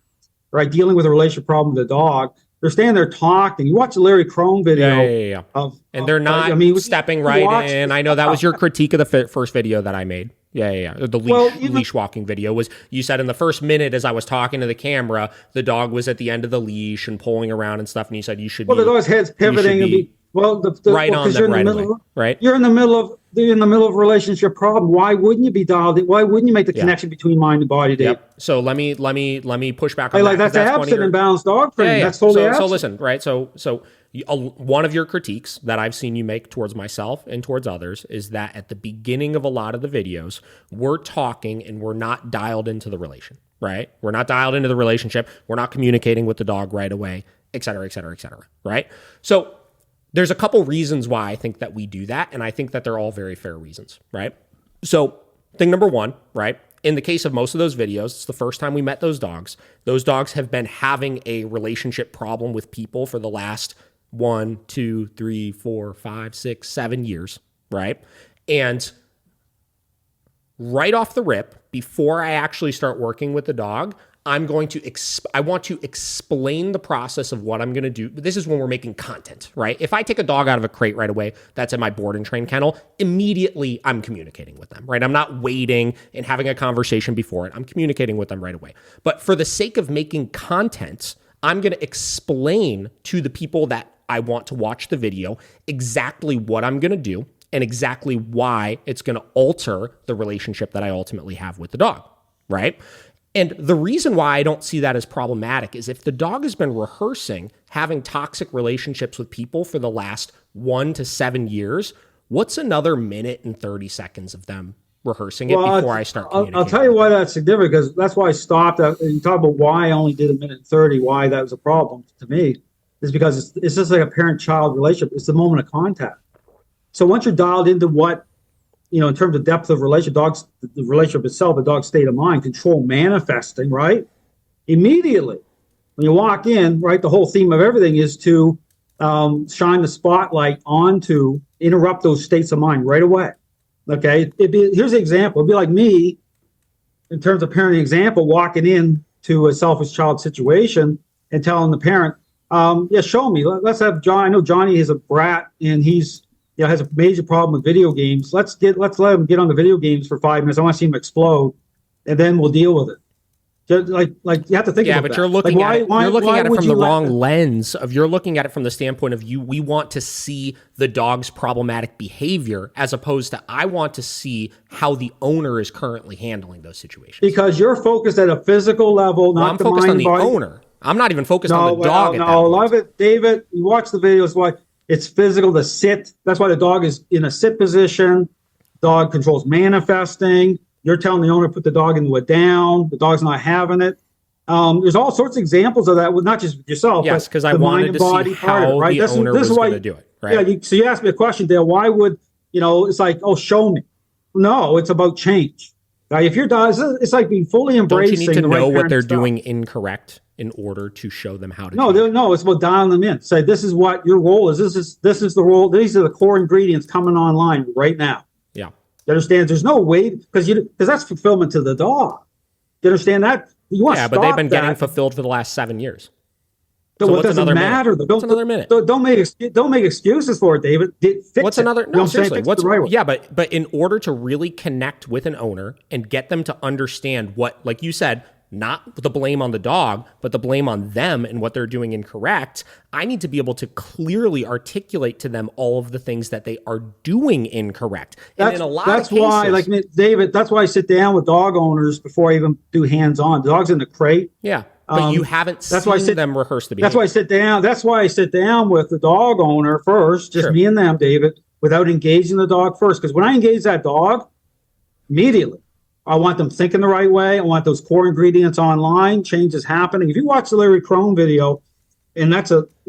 right, dealing with a relationship problem with the dog. They're standing there talking. You watch the Larry Crone video. And they're not stepping right in. I know that was your critique of the first video that I made. Yeah. The leash walking video was, you said in the first minute as I was talking to the camera, the dog was at the end of the leash and pulling around and stuff, and you said you should the dog's head's pivoting right on them right away, right? You're in the middle of a relationship problem. Why wouldn't you be dialed in? Why wouldn't you make the connection between mind and body, Dave? Yep. So let me push back on that. That's absent in balanced dog training. That's totally absent. So listen, right? So one of your critiques that I've seen you make towards myself and towards others is that at the beginning of a lot of the videos, we're talking and we're not dialed into the relation, right? We're not dialed into the relationship. We're not communicating with the dog right away. et cetera, et cetera, et cetera, right? So there's a couple reasons why I think that we do that, and I think that they're all very fair reasons, right? So thing number one, right? In the case of most of those videos, it's the first time we met those dogs. Those dogs have been having a relationship problem with people for the last 1, 2, 3, 4, 5, 6, 7 years, right? And right off the rip, before I actually start working with the dog, I want to explain the process of what I'm going to do. This is when we're making content, right? If I take a dog out of a crate right away, that's in my board and train kennel, immediately I'm communicating with them, right? I'm not waiting and having a conversation before it. I'm communicating with them right away. But for the sake of making content, I'm going to explain to the people that I want to watch the video exactly what I'm going to do and exactly why it's going to alter the relationship that I ultimately have with the dog, right? And the reason why I don't see that as problematic is if the dog has been rehearsing having toxic relationships with people for the last 1 to 7 years, what's another minute and 30 seconds of them rehearsing it before I start communicating? I'll tell you why that's significant, because that's why I stopped. You talk about why I only did a minute and 30, why that was a problem to me, is because it's just like a parent-child relationship. It's the moment of contact. So once you're dialed into what, in terms of depth of relationship, the relationship itself, the dog's state of mind, control manifesting, right? Immediately, when you walk in, right, the whole theme of everything is to shine the spotlight onto, interrupt those states of mind right away. Okay, here's an example. It'd be like me, in terms of parenting example, walking in to a selfish child situation and telling the parent, yeah, show me. Let's have John. I know Johnny is a brat and he's has a major problem with video games. Let's let him get on the video games for 5 minutes. I want to see him explode, and then we'll deal with it. Just like you have to think about that. Yeah, but you're looking at it from the wrong lens. You're looking at it from the standpoint of we want to see the dog's problematic behavior as opposed to I want to see how the owner is currently handling those situations. Because you're focused at a physical level, not I'm the focused mind on the owner. I'm not even focused on the dog. No, love it, David. You watch the videos. Why? It's physical, the sit. That's why the dog is in a sit position. Dog controls manifesting. You're telling the owner to put the dog into a down. The dog's not having it. There's all sorts of examples of that, with not just yourself. Yes, because I wanted to see how the owner was going to do it. Right? Yeah. So you asked me a question, Dale. Why would it's like, oh, show me? No, it's about change. Now, if your dog, it's like being fully embracing. Don't you need to know what they're doing incorrect in order to show them how to? No, it's about dialing them in. Say, this is what your role is. This is the role. These are the core ingredients coming online right now. Yeah. You understand? There's no way because that's fulfillment to the dog. You understand that? You want but they've been getting fulfilled for the last 7 years. So what doesn't matter? What's another minute? Don't make excuses for it, David. What's another? No, seriously. But in order to really connect with an owner and get them to understand what, like you said, not the blame on the dog, but the blame on them and what they're doing incorrect, I need to be able to clearly articulate to them all of the things that they are doing incorrect. And in a lot of cases, why, like David, that's why I sit down with dog owners before I even do hands-on. The dog's in the crate. Yeah. But you haven't seen them rehearse the behavior. That's why I sit down with the dog owner first, just me and them, David, without engaging the dog first. Because when I engage that dog, immediately, I want them thinking the right way. I want those core ingredients online. Change is happening. If you watch the Larry Crone video, and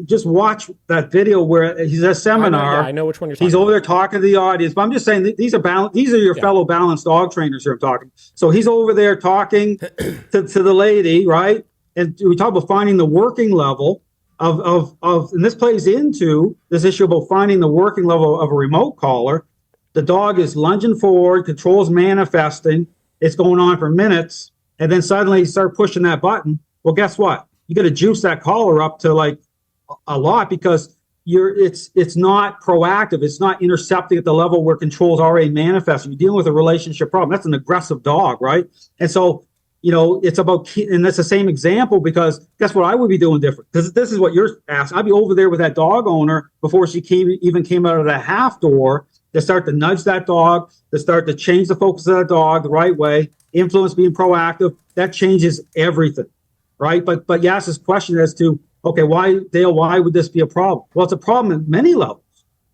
just watch that video where he's at a seminar. I know which one you're talking about. He's over there talking to the audience. But I'm just saying these are your fellow balanced dog trainers here I'm talking. So he's over there talking to the lady, right? And we talk about finding the working level of and this plays into this issue about finding the working level of a remote collar. The dog is lunging forward, controls manifesting. It's going on for minutes, and then suddenly you start pushing that button. Well, guess what? You got to juice that collar up to like a lot because it's not proactive. It's not intercepting at the level where control's already manifesting. You're dealing with a relationship problem. That's an aggressive dog, right? And so it's about, and that's the same example because guess what I would be doing different? Because this is what you're asking. I'd be over there with that dog owner before she even came out of that half door to start to nudge that dog, to start to change the focus of that dog the right way, influence being proactive. That changes everything, right? But you ask this question as to, okay, why would this be a problem? Well, it's a problem at many levels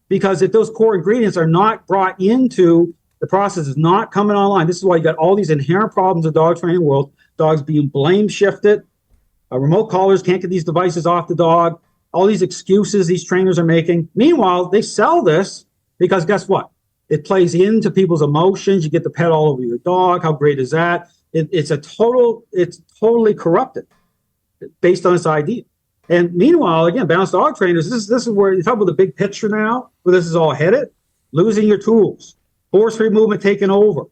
because if those core ingredients are not brought into the process, is not coming online. This is why you got all these inherent problems in the dog training world. Dogs being blame shifted, Remote collars can't get these devices off the dog. All these excuses these trainers are making. Meanwhile, they sell this because guess what? It plays into people's emotions. You get the pet all over your dog. How great is that? It's totally corrupted based on this idea. And meanwhile, again, balanced dog trainers, this is where you talk about the big picture now, where this is all headed. Losing your tools, force-free movement taking over,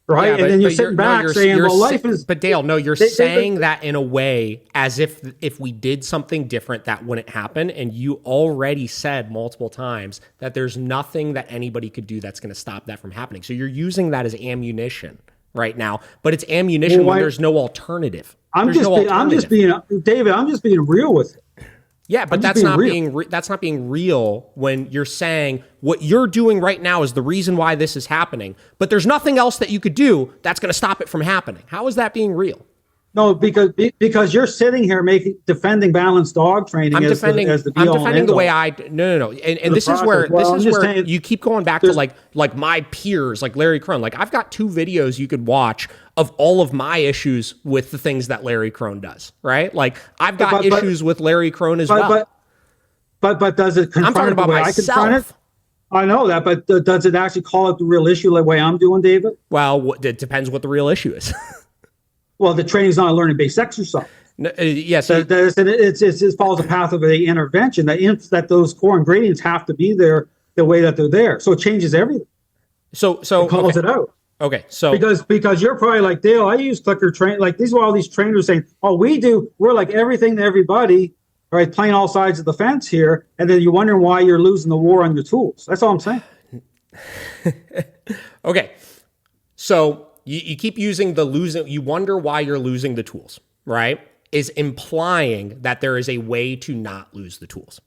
right? Yeah, and then you're sitting back saying, well, life is... But Dale, no, you're saying that in a way as if we did something different, that wouldn't happen. And you already said multiple times that there's nothing that anybody could do that's going to stop that from happening. So you're using that as ammunition right now, but it's ammunition when there's no alternative. I'm just being real with it. Yeah, but that's not being real when you're saying what you're doing right now is the reason why this is happening, but there's nothing else that you could do that's going to stop it from happening. How is that being real? No, because you're sitting here defending balanced dog training. I'm defending the way no. And this is where you keep going back to like my peers, like Larry Crone. Like I've got 2 videos you could watch of all of my issues with the things that Larry Crone does, right? Like I've got issues with Larry Crone as well. But does it confront I'm talking about myself. I know that, but does it actually call out the real issue the way I'm doing, David? Well, it depends what the real issue is. Well, the training is not a learning-based exercise. No, yes, it follows a path of the intervention. That those core ingredients have to be there the way that they're there. So it changes everything. So it calls it out. Okay, so because you're probably like, Dale, I use clicker train. Like these are all these trainers saying, oh, we're like everything to everybody, right? Playing all sides of the fence here, and then you're wondering why you're losing the war on your tools. That's all I'm saying. Okay, so. You keep using you wonder why you're losing the tools, right? Is implying that there is a way to not lose the tools.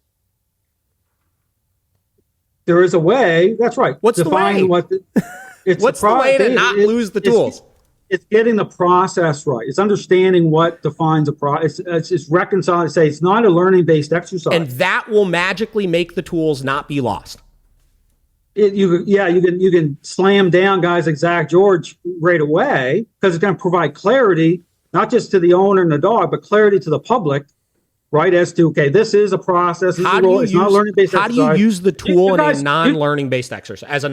There is a way. That's right. What's the way? What's the way to not lose the tools? It's getting the process right. It's understanding what defines a process. It's reconciling. Say it's not a learning-based exercise. And that will magically make the tools not be lost. You can slam down guys like Zach George right away because it's going to provide clarity, not just to the owner and the dog, but clarity to the public, right? As to, okay, this is a process. It's not learning-based exercise. How do you use the tool in a non-learning-based exercise?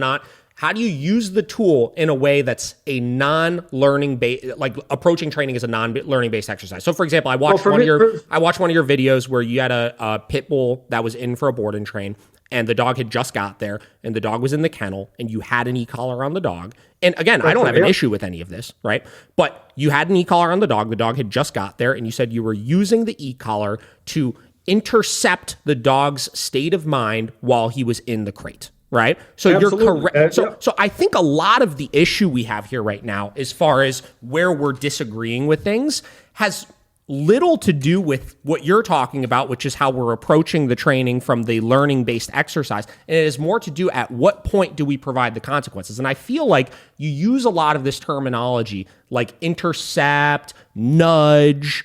How do you use the tool in a way that's a non-learning based, like approaching training as a non-learning based exercise? So, for example, I watched one of your videos where you had a pit bull that was in for a board and train, and the dog had just got there, and the dog was in the kennel, and you had an e-collar on the dog. And again, I don't have an issue with any of this, right? But you had an e-collar on the dog had just got there, and you said you were using the e-collar to intercept the dog's state of mind while he was in the crate. Right? So Absolutely. You're correct. So I think a lot of the issue we have here right now, as far as where we're disagreeing with things, has little to do with what you're talking about, which is how we're approaching the training from the learning-based exercise. And it is more to do at what point do we provide the consequences. And I feel like you use a lot of this terminology like intercept, nudge,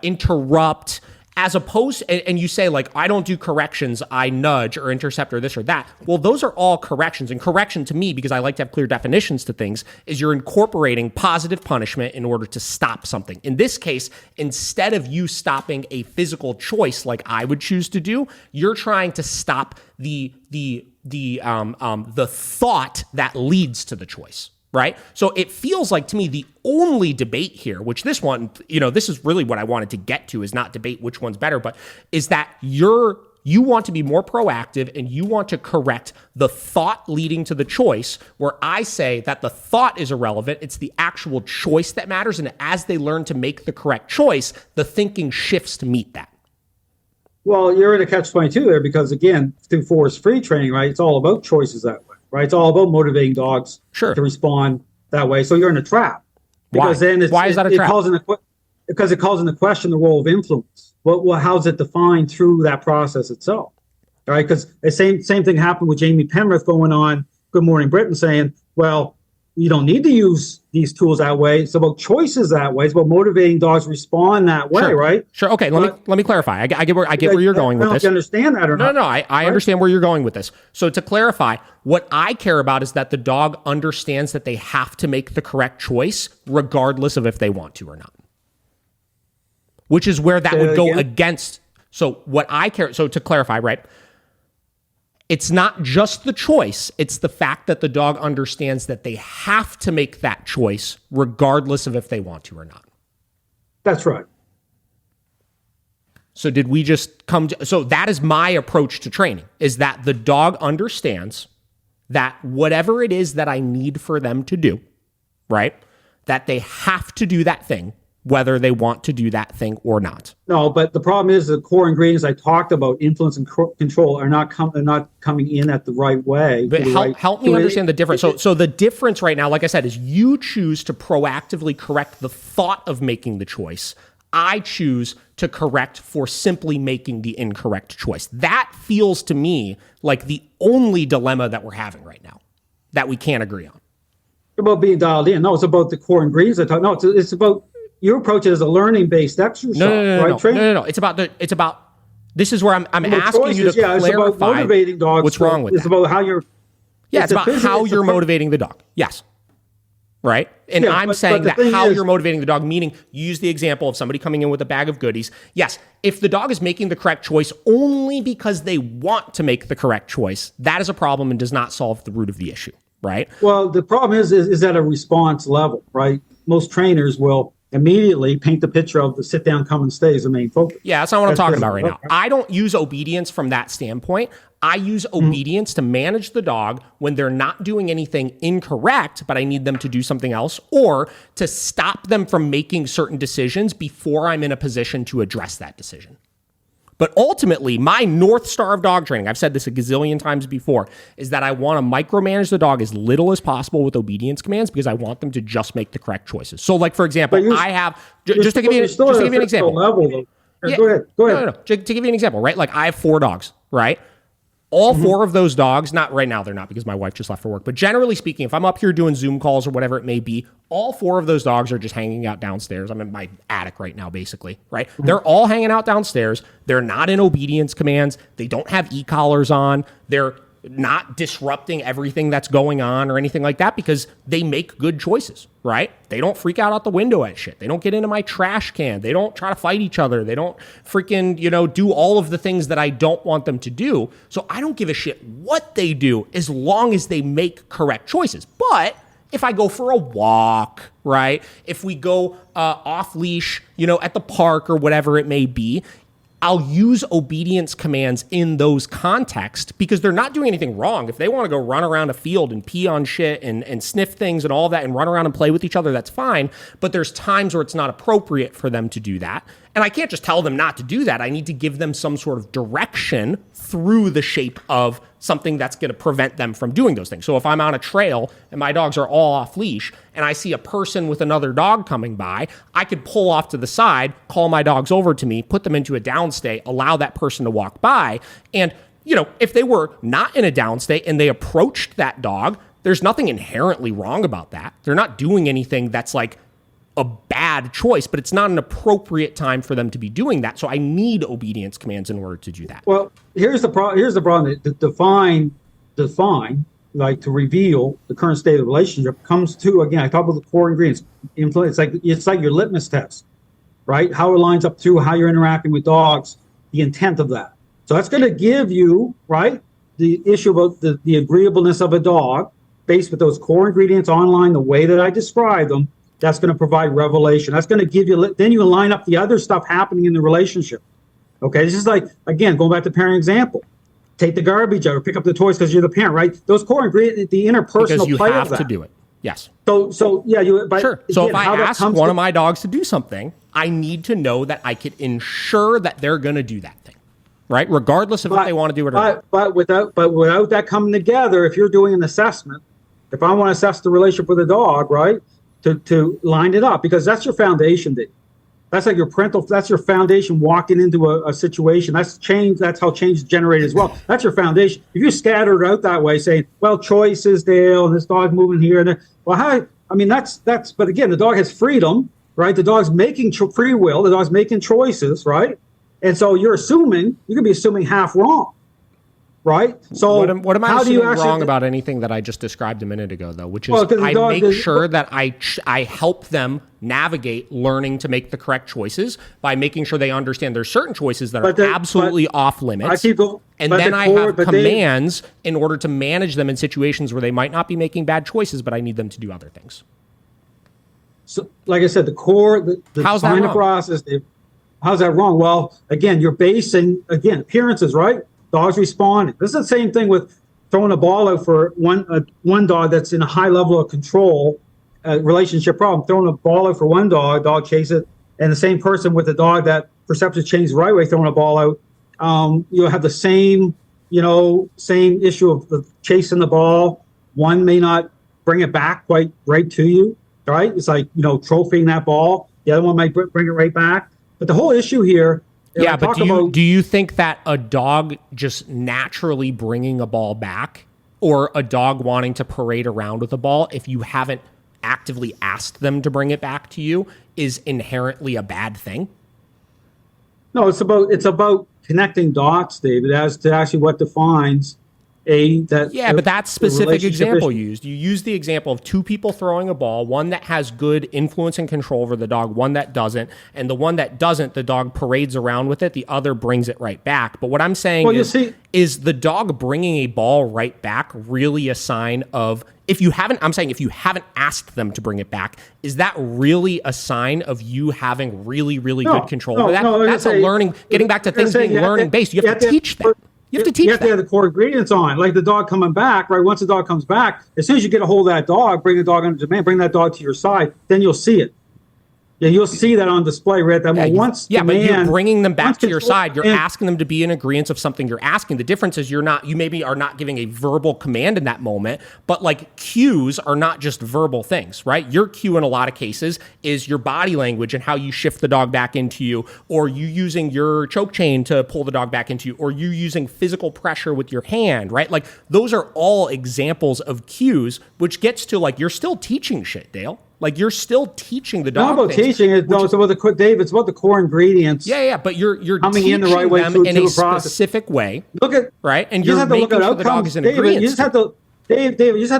interrupt, as opposed, and you say like, I don't do corrections, I nudge or intercept or this or that. Well, those are all corrections. And correction to me, because I like to have clear definitions to things, is you're incorporating positive punishment in order to stop something. In this case, instead of you stopping a physical choice like I would choose to do, you're trying to stop the thought that leads to the choice. Right? So it feels like to me the only debate here, which this one, this is really what I wanted to get to, is not debate which one's better, but is that you want to be more proactive and you want to correct the thought leading to the choice, where I say that the thought is irrelevant. It's the actual choice that matters. And as they learn to make the correct choice, the thinking shifts to meet that. Well, you're in a catch-22 there because, again, through force-free training, right, it's all about choices that way. Right, it's all about motivating dogs to respond that way. So you're in a trap. Because Why is that a trap? Because it calls into question the role of influence. Well, how's it defined through that process itself? All right, because the same thing happened with Jamie Penrith going on Good Morning Britain saying, well, you don't need to use these tools that way. It's about choices that way. It's about motivating dogs to respond that way, right? Sure. Okay. Let me clarify. I get where you're going with this. Do you understand that or not? No. I understand where you're going with this. So to clarify, what I care about is that the dog understands that they have to make the correct choice, regardless of if they want to or not. which is where that would go against. So what I care, so to clarify, right? It's not just the choice. It's the fact that the dog understands that they have to make that choice regardless of if they want to or not. That's right. So did we just come to, so that is my approach to training, is that the dog understands that whatever it is that I need for them to do, right? That they have to do that thing, whether they want to do that thing or not. No, but the problem is the core ingredients I talked about, influence and control, are not coming in at the right way. But help me understand the difference. So the difference right now, like I said, is you choose to proactively correct the thought of making the choice. I choose to correct for simply making the incorrect choice. That feels to me like the only dilemma that we're having right now that we can't agree on. It's about being dialed in. No, it's about the core ingredients I talk. No, it's about your approach as a learning-based exercise. No. It's about. This is where I'm asking you to clarify. It's about motivating dogs. What's wrong with that? It's about how you're. Yeah, it's about how you're motivating the dog. Yes. Right? And I'm saying that how you're motivating the dog, meaning use the example of somebody coming in with a bag of goodies. Yes, if the dog is making the correct choice only because they want to make the correct choice, that is a problem and does not solve the root of the issue, right? Well, the problem is at a response level, right? Most trainers will immediately paint the picture of the sit down, come and stay as the main focus. Yeah, that's not what I'm talking about right now. I don't use obedience from that standpoint. I use obedience to manage the dog when they're not doing anything incorrect, but I need them to do something else, or to stop them from making certain decisions before I'm in a position to address that decision. But ultimately, my North Star of dog training, I've said this a gazillion times before, is that I want to micromanage the dog as little as possible with obedience commands because I want them to just make the correct choices. So like, for example, I have, just to give you an example. Go ahead. No. To give you an example, right? Like I have 4 dogs, right? All 4 of those dogs, not right now, they're not because my wife just left for work, but generally speaking, if I'm up here doing Zoom calls or whatever it may be, all 4 of those dogs are just hanging out downstairs. I'm in my attic right now, basically, right? They're all hanging out downstairs. They're not in obedience commands. They don't have e-collars on. They're not disrupting everything that's going on or anything like that because they make good choices, right? They don't freak out the window at shit. They don't get into my trash can. They don't try to fight each other. They don't freaking, do all of the things that I don't want them to do. So I don't give a shit what they do as long as they make correct choices. But if I go for a walk, right? If we go off leash, at the park or whatever it may be, I'll use obedience commands in those contexts because they're not doing anything wrong. If they want to go run around a field and pee on shit and sniff things and all that and run around and play with each other, that's fine. But there's times where it's not appropriate for them to do that. And I can't just tell them not to do that. I need to give them some sort of direction through the shape of something that's going to prevent them from doing those things. So if I'm on a trail and my dogs are all off leash and I see a person with another dog coming by, I could pull off to the side, call my dogs over to me, put them into a down state, allow that person to walk by. And, if they were not in a down state and they approached that dog, there's nothing inherently wrong about that. They're not doing anything that's like a bad choice, but it's not an appropriate time for them to be doing that. So I need obedience commands in order to do that. Well, here's the problem. Define, like to reveal the current state of the relationship comes to, again, I talk about the core ingredients. Influence. It's like your litmus test, right? How it lines up to how you're interacting with dogs, the intent of that. So that's going to give you, right, the issue about the agreeableness of a dog based with those core ingredients online, the way that I describe them. That's going to provide revelation. That's going to give you, then you line up the other stuff happening in the relationship. Okay, this is like, again, going back to parent example. Take the garbage out or pick up the toys because you're the parent, right? Those core ingredients, the interpersonal play of that. Because you have to do it. Yes. So yeah, sure. So if I ask one of my dogs to do something, I need to know that I could ensure that they're going to do that thing, right? Regardless of if they want to do it or not. But without that coming together, if you're doing an assessment, if I want to assess the relationship with a dog, right? To line it up, because that's your foundation, Dave. That's like that's your foundation walking into a situation. That's change. That's how change is generated as well. That's your foundation. If you scatter it out that way, saying, well, choices, Dale, and this dog moving here and there. Well, but again, the dog has freedom, right? The dog's making free will. The dog's making choices, right? And so you're going to be assuming half wrong. right? So what am I how do assuming you actually wrong about anything that I just described a minute ago, though? Which is Well, 'cause the I dog make is- sure that I help them navigate learning to make the correct choices by making sure they understand there's certain choices that are absolutely off limits. And then I have commands in order to manage them in situations where they might not be making bad choices, but I need them to do other things. So, like I said, the core, the How's that design wrong? process. How's that wrong? Well, again, you're basing appearances, right? Dogs responding. This is the same thing with throwing a ball out for one dog that's in a high level of control, relationship problem. Throwing a ball out for one dog chases it, and the same person with a dog that perception change the right way, throwing a ball out. You'll have the same issue of chasing the ball. One may not bring it back quite right to you, right? It's like, trophying that ball. The other one might bring it right back. But the whole issue here, yeah, but do you think that a dog just naturally bringing a ball back, or a dog wanting to parade around with a ball, if you haven't actively asked them to bring it back to you, is inherently a bad thing? No, it's about connecting dots, David, as to actually what defines but that specific example you used. You used the example of two people throwing a ball, one that has good influence and control over the dog, one that doesn't, and the one that doesn't, the dog parades around with it, the other brings it right back. But what I'm saying is the dog bringing a ball right back really a sign of, if you haven't asked them to bring it back, is that really a sign of you having really, really good control over that? That's a learning, getting back to things being learning based. You have to teach that. You have to have the core ingredients on, like the dog coming back, right? Once the dog comes back, as soon as you get a hold of that dog, bring the dog under demand, bring that dog to your side, then you'll see it. Yeah, you'll see that on display right at that moment. But you're bringing them back to your side. You're asking them to be in agreement of something you're asking. The difference is you maybe are not giving a verbal command in that moment, but like cues are not just verbal things, right? Your cue in a lot of cases is your body language and how you shift the dog back into you, or you using your choke chain to pull the dog back into you, or you using physical pressure with your hand, right? Like those are all examples of cues, which gets to like, you're still teaching shit, Dale. Like you're still teaching the dog. Not about teaching it. No, it's about it's about the core ingredients. Yeah. But you're coming teaching in the right way them in a process. Specific way. Right, and you're making sure the dog is in agreement. You just have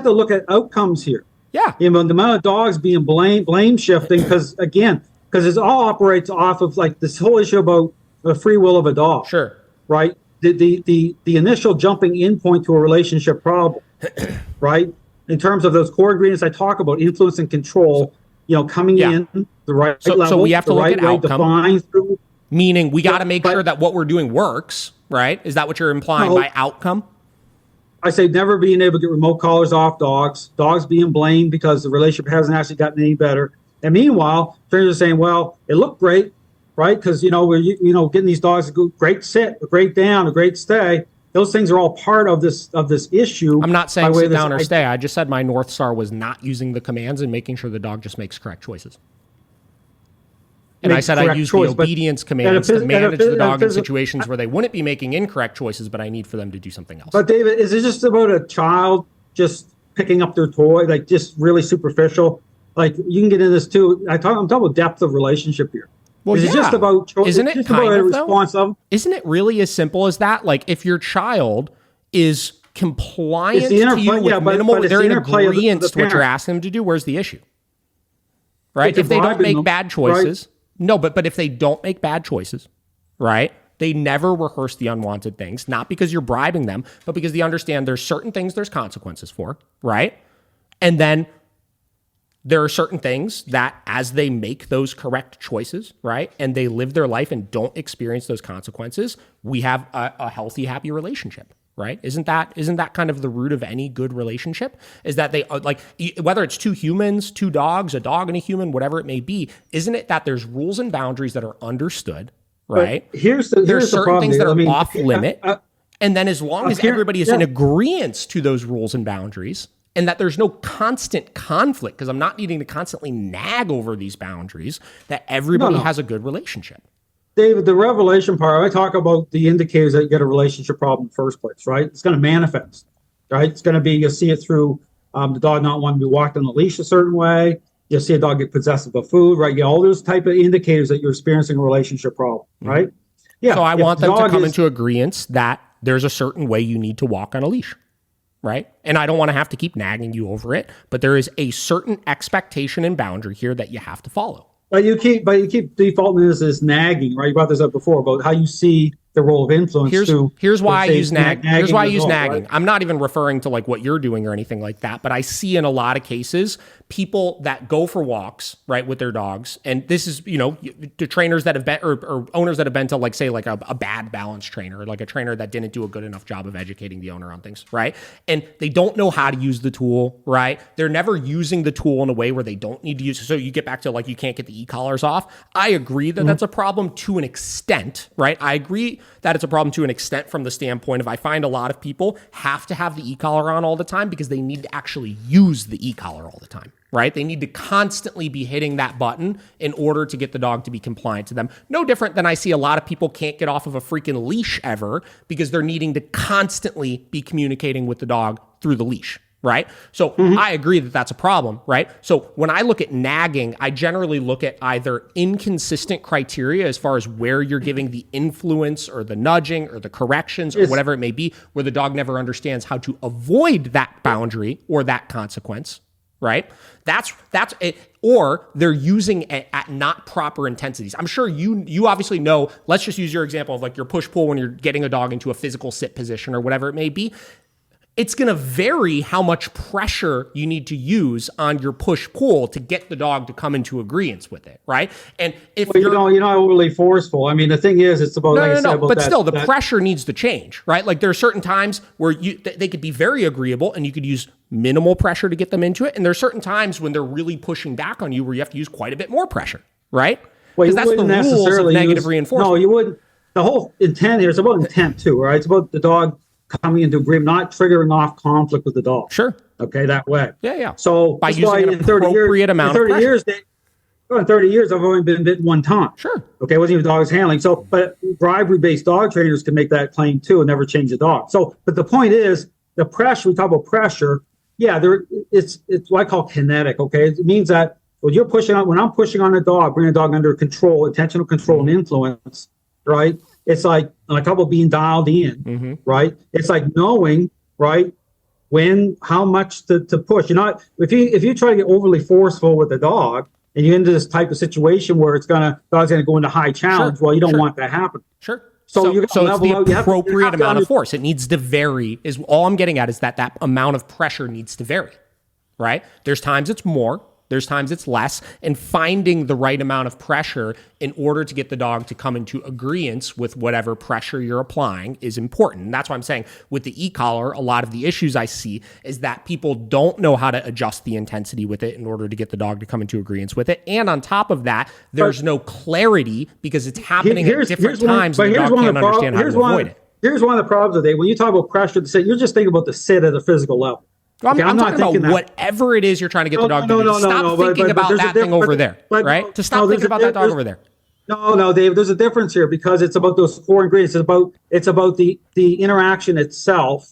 to look at outcomes here. Yeah. The amount of dogs being blame shifting because it all operates off of like this whole issue about the free will of a dog. Sure. Right. The initial jumping in point to a relationship problem. Right. In terms of those core ingredients I talk about, influence and control, coming in the right level. So we have to look at outcome. Through, meaning we got to make sure that what we're doing works, right? Is that what you're implying by outcome? I say never being able to get remote collars off dogs being blamed because the relationship hasn't actually gotten any better. And meanwhile, trainers are saying, well, it looked great, right? Because, we're getting these dogs a great sit, a great down, a great stay. Those things are all part of this issue. I'm not saying sit down or stay. I just said my North Star was not using the commands and making sure the dog just makes correct choices. And I said I use the obedience commands to manage the dog in situations where they wouldn't be making incorrect choices, but I need for them to do something else. But David, is it just about a child just picking up their toy, like just really superficial? Like you can get into this too. I'm talking about depth of relationship here. Well, Is it just about isn't it kind of response though? Isn't it really as simple as that? Like if your child is compliant to you with minimal, they're in agreement to what you're asking them to do. Where's the issue? Right? If they don't make bad choices, no, but if they don't make bad choices, right? They never rehearse the unwanted things, not because you're bribing them, but because they understand there's certain things there's consequences for, right? And then there are certain things that as they make those correct choices, right, and they live their life and don't experience those consequences, we have a healthy, happy relationship, right? Isn't that kind of the root of any good relationship? Is that they like, whether it's two humans, two dogs, a dog and a human, whatever it may be, isn't it that there's rules and boundaries that are understood, right? But here's there's certain problem, things that are off limit, and then as long as everybody is in agreement to those rules and boundaries, and that there's no constant conflict, because I'm not needing to constantly nag over these boundaries, that everybody has a good relationship. David, the revelation part, I talk about the indicators that you get a relationship problem in the first place, right? It's going to manifest, right? It's going to be, you'll see it through the dog not wanting to be walked on the leash a certain way. You'll see a dog get possessive of food, right? You get all those type of indicators that you're experiencing a relationship problem, right? Yeah. So I want them to come into agreement that there's a certain way you need to walk on a leash, right? And I don't want to have to keep nagging you over it, but there is a certain expectation and boundary here that you have to follow. But you keep defaulting this as nagging, right? You brought this up before about how you see the role of influence. Here's why I use nagging. Here's why I use nagging. Right? I'm not even referring to like what you're doing or anything like that, but I see in a lot of cases people that go for walks, right, with their dogs. And this is, the trainers that have been or owners that have been to like, say, like a bad balance trainer, or like a trainer that didn't do a good enough job of educating the owner on things, right? And they don't know how to use the tool, right? They're never using the tool in a way where they don't need to use it. So you get back to like, you can't get the e-collars off. I agree that that's a problem to an extent, right? I agree that it's a problem to an extent from the standpoint of I find a lot of people have to have the e-collar on all the time because they need to actually use the e-collar all the time, right? They need to constantly be hitting that button in order to get the dog to be compliant to them. No different than I see a lot of people can't get off of a freaking leash ever because they're needing to constantly be communicating with the dog through the leash, right? So I agree that that's a problem, right? So when I look at nagging, I generally look at either inconsistent criteria as far as where you're giving the influence or the nudging or the corrections or whatever it may be, where the dog never understands how to avoid that boundary or that consequence, right? That's it. Or they're using it at not proper intensities. I'm sure you obviously know, let's just use your example of like your push-pull when you're getting a dog into a physical sit position or whatever it may be. It's going to vary how much pressure you need to use on your push-pull to get the dog to come into agreement with it, right? And if you're not overly forceful. I mean, the thing is, it's about but still, the pressure needs to change, right? Like there are certain times where they could be very agreeable, and you could use minimal pressure to get them into it, and there are certain times when they're really pushing back on you where you have to use quite a bit more pressure, right? Because that's the rules of negative reinforcement. No, you wouldn't. The whole intent here is about intent too, right? It's about the dog coming into agreement, not triggering off conflict with the dog. Sure. Okay, that way. Yeah. So by using an appropriate amount of pressure. In 30 years, I've only been bitten one time. Sure. Okay, it wasn't even dog's handling. So, but bribery-based dog trainers can make that claim too and never change the dog. So, but the point is, the pressure, we talk about pressure, it's what I call kinetic, okay? It means that when I'm pushing on a dog, bringing a dog under control, intentional control and influence, right? It's like a couple being dialed in, right? It's like knowing, right, how much to push. If you try to get overly forceful with the dog and you're into this type of situation where dog's gonna go into high challenge, well, you don't want that to happen. Sure. So it's the appropriate amount of force. It needs to vary. Is all I'm getting at is that amount of pressure needs to vary, right? There's times it's more. There's times it's less, and finding the right amount of pressure in order to get the dog to come into agreement with whatever pressure you're applying is important. And that's why I'm saying with the e-collar, a lot of the issues I see is that people don't know how to adjust the intensity with it in order to get the dog to come into agreement with it. And on top of that, there's no clarity because it's happening at different times and the dog can't understand how to avoid it. Here's one of the problems today. When you talk about pressure, you're just thinking about the sit at a physical level. I'm talking about whatever it is you're trying to get the dog to do. Stop thinking about that thing over there, right? To stop thinking about that dog over there. No, Dave, there's a difference here because it's about those core ingredients. It's about the interaction itself,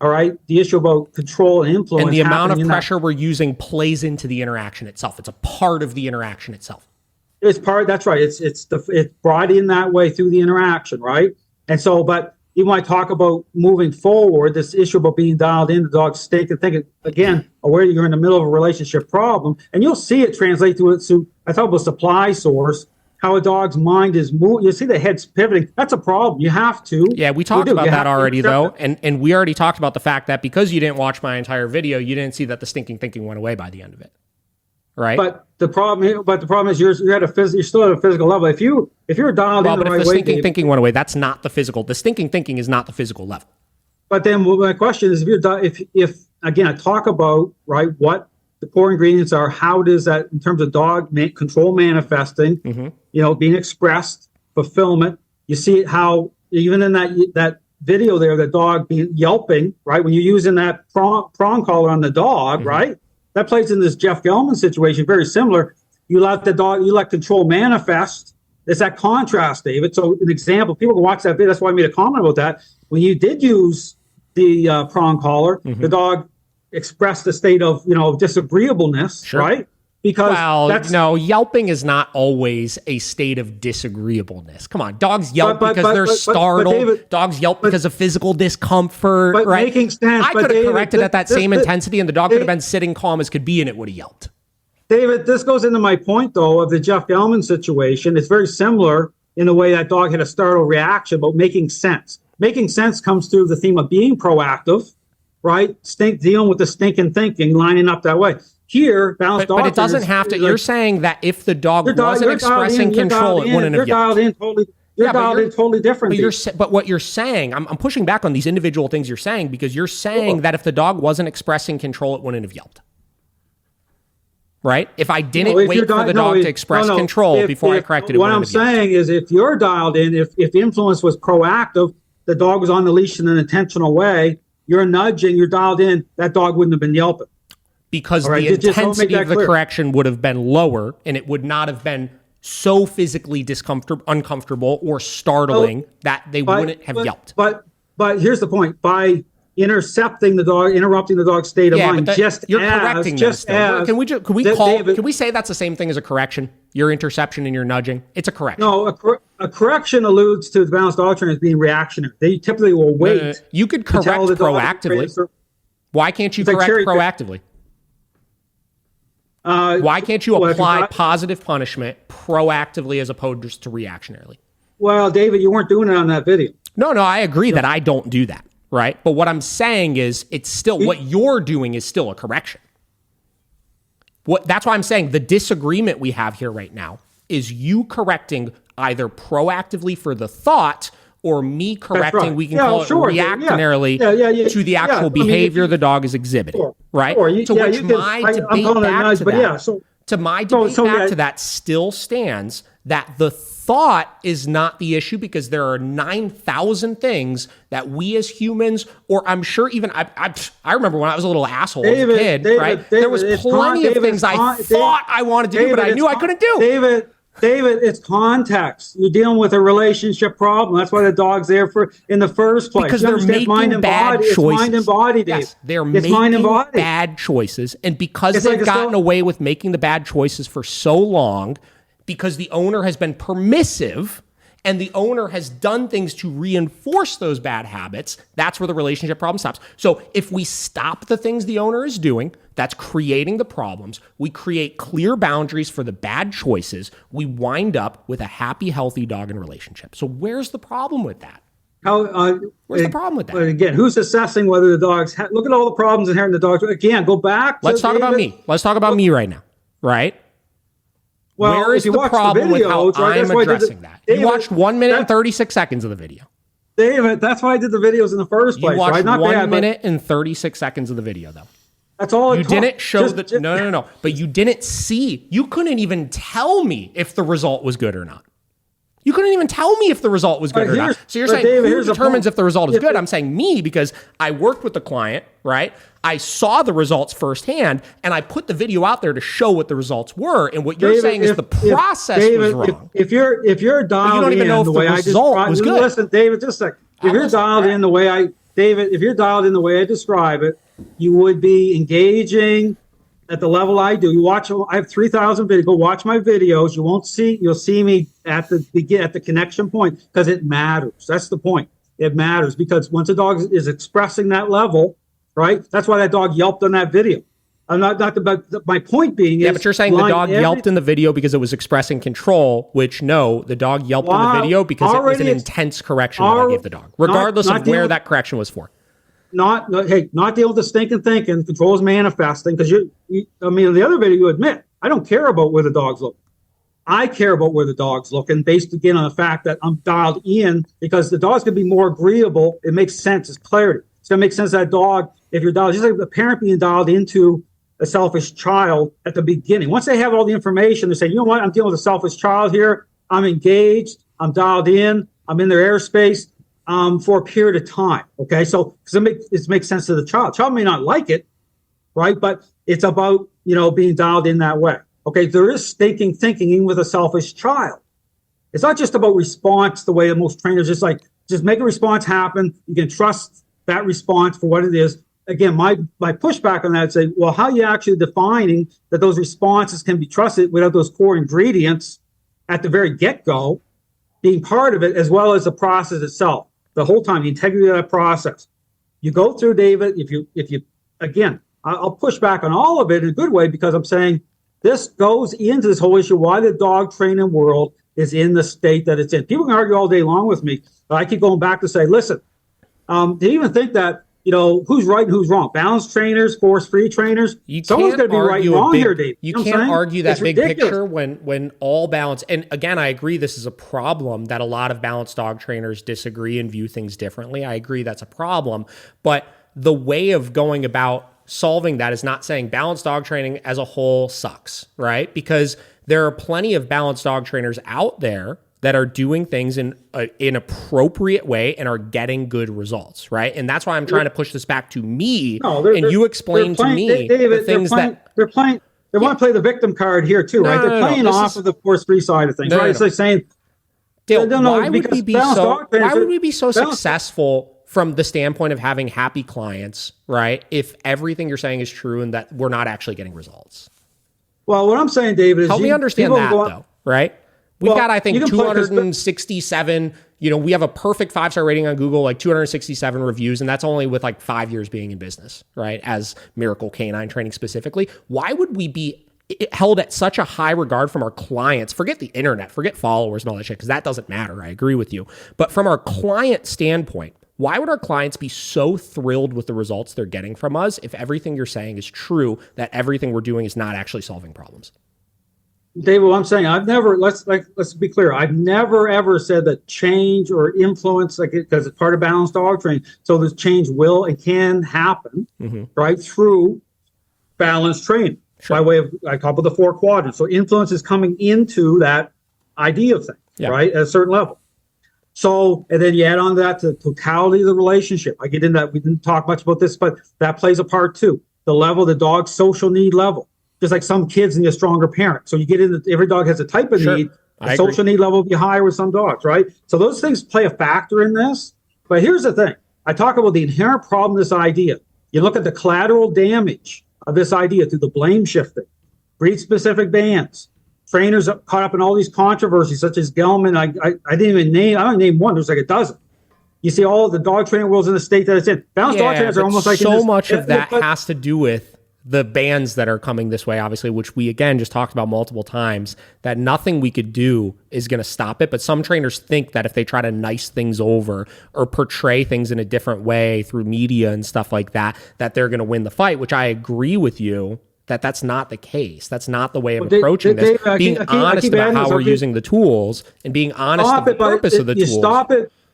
all right? The issue about control and influence. And the amount of pressure we're using plays into the interaction itself. It's a part of the interaction itself. That's right. It's brought in that way through the interaction, right? And so, but even when I talk about moving forward, this issue about being dialed in, the dog's thinking again, aware you're in the middle of a relationship problem, and you'll see it translate to it. So I talk about supply source, how a dog's mind is moving. You see the head's pivoting. That's a problem. You have to. Yeah, we talked about that already, though, and we already talked about the fact that because you didn't watch my entire video, you didn't see that the stinking thinking went away by the end of it, right? But the problem is you're still at a physical level. If you're dialed in the right way, if the stinking thinking went away, that's not the physical. The stinking thinking is not the physical level. But then my question is, if again, I talk about what the core ingredients are, how does that in terms of dog control manifesting, being expressed, fulfillment. You see how even in that video there, the dog being yelping, right? When you're using that prong collar on the dog, right? That plays in this Jeff Gelman situation, very similar. You let control manifest. It's that contrast, David. So an example, people can watch that video. That's why I made a comment about that. When you did use the prong collar, the dog expressed a state of disagreeableness, right? because no, yelping is not always a state of disagreeableness. Come on, dogs yelp because they're startled. David, dogs yelp because of physical discomfort. But right? making sense. I could have corrected at that same intensity, and the dog could have been sitting calm as could be, and it would have yelped. David, this goes into my point, though, of the Jeff Gellman situation. It's very similar in the way that dog had a startled reaction, but making sense. Making sense comes through the theme of being proactive, right? Dealing with the stinking thinking, lining up that way. Here, balanced dog. But it doesn't have to. You're saying that if the dog wasn't expressing control, it wouldn't have yelped. You're dialed in totally different. But what you're saying, I'm pushing back on these individual things you're saying, because you're saying that if the dog wasn't expressing control, it wouldn't have yelped. Right? If I didn't wait for the dog to express control before I corrected it, what I'm saying is, if you're dialed in, if the influence was proactive, the dog was on the leash in an intentional way, you're nudging, you're dialed in, that dog wouldn't have been yelping. Because the intensity of the correction would have been lower, and it would not have been so physically uncomfortable or startling that they wouldn't have yelped. But here's the point. By interrupting the dog's state of mind, correcting them. Can we say that's the same thing as a correction? Your interception and your nudging, it's a correction. No, a correction alludes to the balanced dog trainer as being reactionary. They typically will wait. You could correct proactively. Why can't you correct proactively? Why can't you apply positive punishment proactively as opposed to reactionarily? Well, David, you weren't doing it on that video. No, I agree that I don't do that. Right. But what I'm saying is it's still what you're doing is still a correction. That's why I'm saying the disagreement we have here right now is you correcting either proactively for the thought or me correcting, right. We can call it reactionarily to the actual behavior the dog is exhibiting. Right. To my debate back to that still stands that the thought is not the issue, because there are 9,000 things that we as humans, or I'm sure even I remember when I was a little asshole as a kid, right? There was plenty of things I thought I wanted to do, but I knew I couldn't do. David, it's context. You're dealing with a relationship problem. That's why the dog's there in the first place. Because they're making bad choices. It's mind and body, Dave. Yes, they're making bad choices. And because they've gotten away with making the bad choices for so long, because the owner has been permissive and the owner has done things to reinforce those bad habits, that's where the relationship problem stops. So if we stop the things the owner is doing, that's creating the problems. We create clear boundaries for the bad choices. We wind up with a happy, healthy dog and relationship. So where's the problem with that? Where's the problem with that? Again, who's assessing whether the dogs look at all the problems inherent in the dogs? Again, go back. Let's talk about me. Let's talk about me right now, right? Well, where is the problem with how I'm addressing that? You watched 1 minute and 36 seconds of the video. David, that's why I did the videos in the first place. You watched 1 minute and 36 seconds of the video, though. That's all. You didn't show that. No. But you didn't see. You couldn't even tell me if the result was good or not. You couldn't even tell me if the result was good or not. So you're saying, David, who determines if the result is good? I'm saying me, because I worked with the client, right? I saw the results firsthand, and I put the video out there to show what the results were. And what you're saying is the process was wrong. If you're dialed in the way I describe it, listen, David, just a second. If you're dialed in the way I describe it, you would be engaging at the level I do. I have 3,000 videos. Go watch my videos. You'll see me at the connection point, because it matters. That's the point. It matters, because once a dog is expressing that level, right? That's why that dog yelped on that video. I'm not my point being is, but you're saying the dog yelped in the video because it was expressing control, which the dog yelped in the video because it was an intense correction that I gave the dog, regardless of where that correction was for. Not dealing with the stinking thinking. Control is manifesting, because the other video you admit, I don't care about where the dog's looking. I care about where the dog's looking, based again on the fact that I'm dialed in, because the dog's going to be more agreeable. It makes sense. It's clarity. It's going to make sense that dog, if you're dialed, just like the parent being dialed into a selfish child at the beginning. Once they have all the information, they say, you know what, I'm dealing with a selfish child here. I'm engaged. I'm dialed in. I'm in their airspace for a period of time. Okay, so it makes sense to the child. Child may not like it, right? But it's about being dialed in that way. Okay, there is stinking thinking even with a selfish child. It's not just about response the way most trainers just make a response happen. You can trust that response for what it is. again, my pushback on that is say, well, how are you actually defining that those responses can be trusted without those core ingredients at the very get-go being part of it, as well as the process itself, the whole time, the integrity of that process. You go through, David, if you again, I'll push back on all of it in a good way, because I'm saying this goes into this whole issue why the dog training world is in the state that it's in. People can argue all day long with me, but I keep going back to say, listen, do you even think that, who's right and who's wrong? Balanced trainers, force-free trainers. Someone's going to be right and wrong here, Dave. You can't argue that big picture when all balance. And again, I agree this is a problem that a lot of balanced dog trainers disagree and view things differently. I agree that's a problem. But the way of going about solving that is not saying balanced dog training as a whole sucks, right? Because there are plenty of balanced dog trainers out there that are doing things in an appropriate way and are getting good results, right? And that's why I'm trying to push this back to me, and you explain to me the things they're playing. They want to play the victim card here too, right? They're playing off of the force-free side of things, right? It's like saying, Dale, why would we be so successful from the standpoint of having happy clients, right? If everything you're saying is true and that we're not actually getting results. Well, what I'm saying, David, is help me understand that though, right? We've got, I think, 267, we have a perfect 5-star rating on Google, like 267 reviews, and that's only with like 5 years being in business, right? As Miracle Canine Training specifically. Why would we be held at such a high regard from our clients? Forget the internet, forget followers and all that shit, because that doesn't matter. I agree with you. But from our client standpoint, why would our clients be so thrilled with the results they're getting from us if everything you're saying is true, that everything we're doing is not actually solving problems? David, what I'm saying, let's be clear. I've never ever said that change or influence, because it's part of balanced dog training. So this change will and can happen, right, through balanced training by way of, I call it the 4 quadrants. So influence is coming into that idea of things, right, at a certain level. So, and then you add on to that the totality of the relationship. I get into that. We didn't talk much about this, but that plays a part too. The level, the dog's social need level. Just like some kids need a stronger parent. So you get into, every dog has a type of need. The social need level will be higher with some dogs, right? So those things play a factor in this. But here's the thing. I talk about the inherent problem of this idea. You look at the collateral damage of this idea through the blame shifting, breed-specific bans, trainers caught up in all these controversies, such as Gelman. I didn't even name one. There's like a dozen. You see all of the dog training worlds in the state that it's in. Balanced dog trainers are almost like so much of that has to do with the bans that are coming this way, obviously, which we, again, just talked about multiple times, that nothing we could do is going to stop it. But some trainers think that if they try to nice things over or portray things in a different way through media and stuff like that, that they're going to win the fight, which I agree with you that that's not the case. That's not the way of approaching this. Being honest about how we're using the tools and being honest about the purpose of the tools.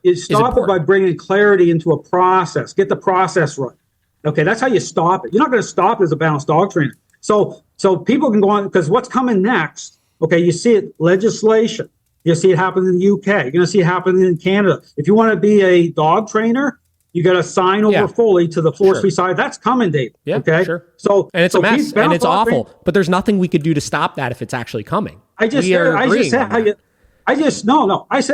You stop it by bringing clarity into a process. Get the process right. Okay, that's how you stop it. You're not going to stop it as a balanced dog trainer. So people can go on, because what's coming next, okay, you see it, legislation. You see it happen in the UK. You're going to see it happen in Canada. If you want to be a dog trainer, you got to sign over fully to the force-free side. That's coming, Dave. Yeah, okay? Sure. So, and it's a mess, and it's awful, but there's nothing we could do to stop that if it's actually coming. I said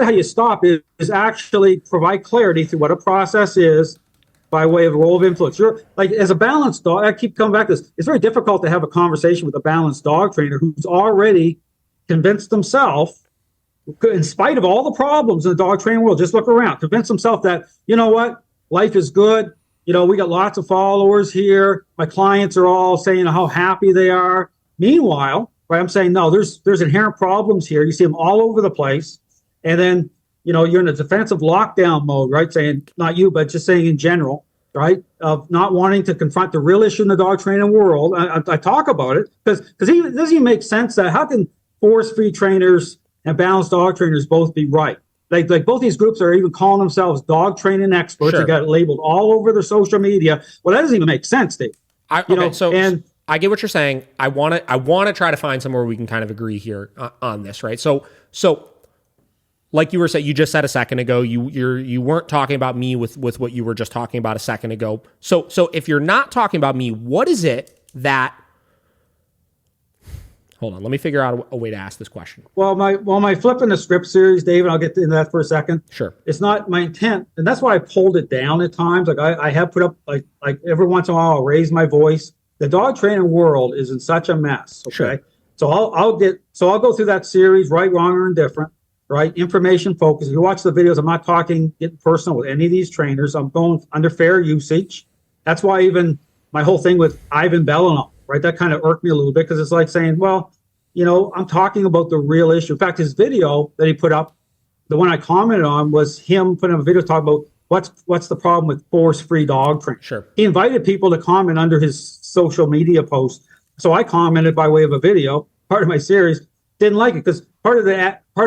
how you stop is actually provide clarity through what a process is, by way of role of influence. You're like, as a balanced dog, I keep coming back to this. It's very difficult to have a conversation with a balanced dog trainer who's already convinced himself, in spite of all the problems in the dog training world, just look around, convince himself that, you know what, life is good. We got lots of followers here. My clients are all saying how happy they are. Meanwhile, right, I'm saying, no, there's inherent problems here. You see them all over the place. And then, you're in a defensive lockdown mode, right? Saying, not you, but just saying in general, right? Of not wanting to confront the real issue in the dog training world. I talk about it because it doesn't even make sense that how can force-free trainers and balanced dog trainers both be right? Like both these groups are even calling themselves dog training experts. Sure. They got it labeled all over their social media. Well, that doesn't even make sense, Dave. I get what you're saying. I want to try to find somewhere we can kind of agree here on this, right? So like you were saying, you just said a second ago, you weren't talking about me with what you were just talking about a second ago. So if you're not talking about me, what is it that? Hold on. Let me figure out a way to ask this question. Well, my flipping the script series, David, I'll get into that for a second. Sure. It's not my intent, and that's why I pulled it down at times. Like I have put up like every once in a while I'll raise my voice. The dog training world is in such a mess. Okay. Sure. So I'll go through that series, right, wrong, or indifferent, right? Information focus. If you watch the videos, I'm not getting personal with any of these trainers. I'm going under fair usage. That's why even my whole thing with Ivan Bellinol, right? That kind of irked me a little bit because it's like saying, well, I'm talking about the real issue. In fact, his video that he put up, the one I commented on, was him putting up a video talking about what's the problem with force-free dog training. Sure. He invited people to comment under his social media post. So I commented by way of a video, part of my series, didn't like it because part of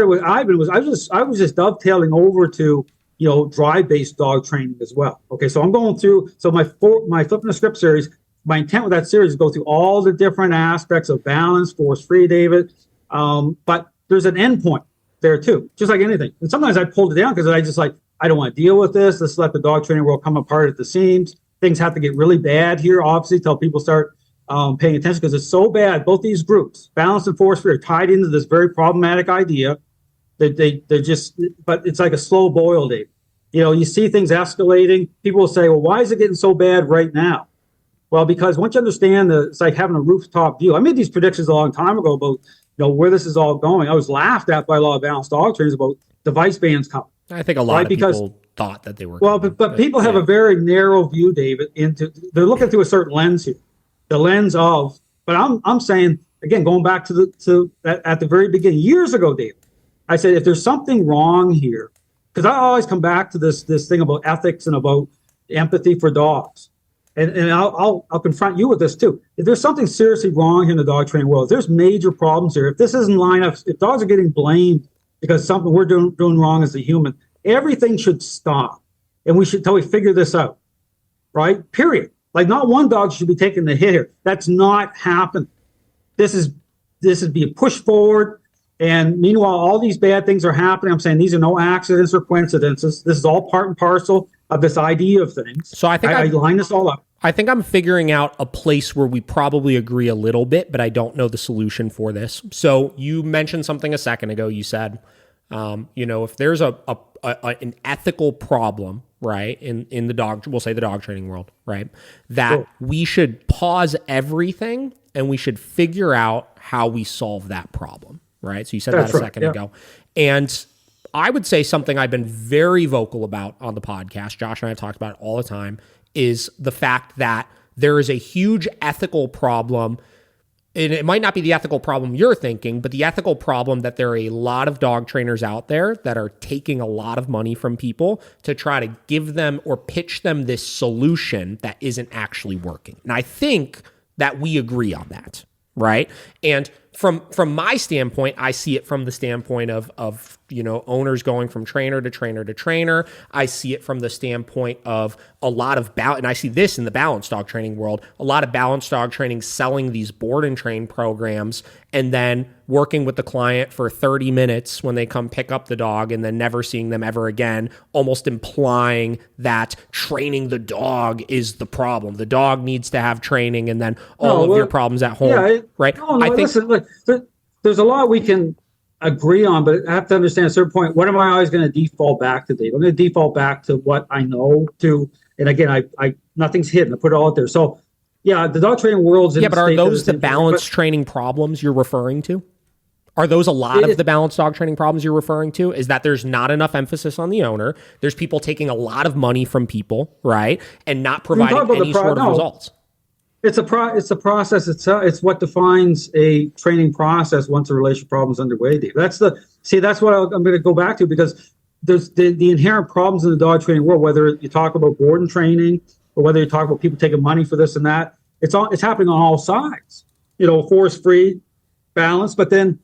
what Ivan was, I was just dovetailing over to, drive-based dog training as well. Okay, so I'm going through, so my flipping the script series, my intent with that series is go through all the different aspects of balance, force-free, David. But there's an end point there too, just like anything. And sometimes I pulled it down because I don't want to deal with this. Let's let the dog training world come apart at the seams. Things have to get really bad here, obviously, till people start paying attention because it's so bad. Both these groups, balance and force-free, are tied into this very problematic idea that they're just, but it's like a slow boil, Dave. You see things escalating. People will say, well, why is it getting so bad right now? Well, because once you understand it's like having a rooftop view. I made these predictions a long time ago about, where this is all going. I was laughed at by a lot of balanced dog trainers about device bans coming. I think a lot of people thought that they were. Well, but people have a very narrow view, David, they're looking through a certain lens here. The lens of, but I'm saying, again, going back to at the very beginning, years ago, David, I said, if there's something wrong here, because I always come back to this thing about ethics and about empathy for dogs. And I'll confront you with this too. If there's something seriously wrong here in the dog training world, if there's major problems here, if this isn't line up, if dogs are getting blamed because something we're doing wrong as a human, everything should stop. And we should, until we figure this out, right? Period. Like not one dog should be taking the hit here. That's not happening. This is being pushed forward. And meanwhile, all these bad things are happening. I'm saying these are no accidents or coincidences. This is all part and parcel of this idea of things. So I think I line this all up. I think I'm figuring out a place where we probably agree a little bit, but I don't know the solution for this. So you mentioned something a second ago. You said, if there's an ethical problem, right, in the dog, we'll say the dog training world, right, that Sure. we should pause everything and we should figure out how we solve that problem, right? So you said That's that a right, second yeah. ago. And I would say something I've been very vocal about on the podcast, Josh and I have talked about it all the time, is the fact that there is a huge ethical problem. And it might not be the ethical problem you're thinking, but the ethical problem that there are a lot of dog trainers out there that are taking a lot of money from people to try to give them or pitch them this solution that isn't actually working. And I think that we agree on that, right? And from my standpoint, I see it from the standpoint of owners going from trainer to trainer to trainer. I see it from the standpoint of a lot of and I see this in the balanced dog training world, a lot of balanced dog training selling these board and train programs and then working with the client for 30 minutes when they come pick up the dog and then never seeing them ever again, almost implying that training the dog is the problem. The dog needs to have training and then all of your problems at home, right? No, I think, listen, look, there's a lot we can agree on, but I have to understand at a certain point, what am I always going to default back to, Dave? I'm going to default back to what I know to, and again, I nothing's hidden. I put it all out there. So, yeah, the dog training world's in but are those the balanced training problems you're referring to? Are those a lot of the balanced dog training problems you're referring to? Is that there's not enough emphasis on the owner? There's people taking a lot of money from people, right, and not providing any sort of results. It's a process. It's what defines a training process once a relationship problem is underway, Dave. That's what I'm going to go back to, because there's the inherent problems in the dog training world, whether you talk about board and training or whether you talk about people taking money for this and that. It's happening on all sides. Force-free, balance, but then,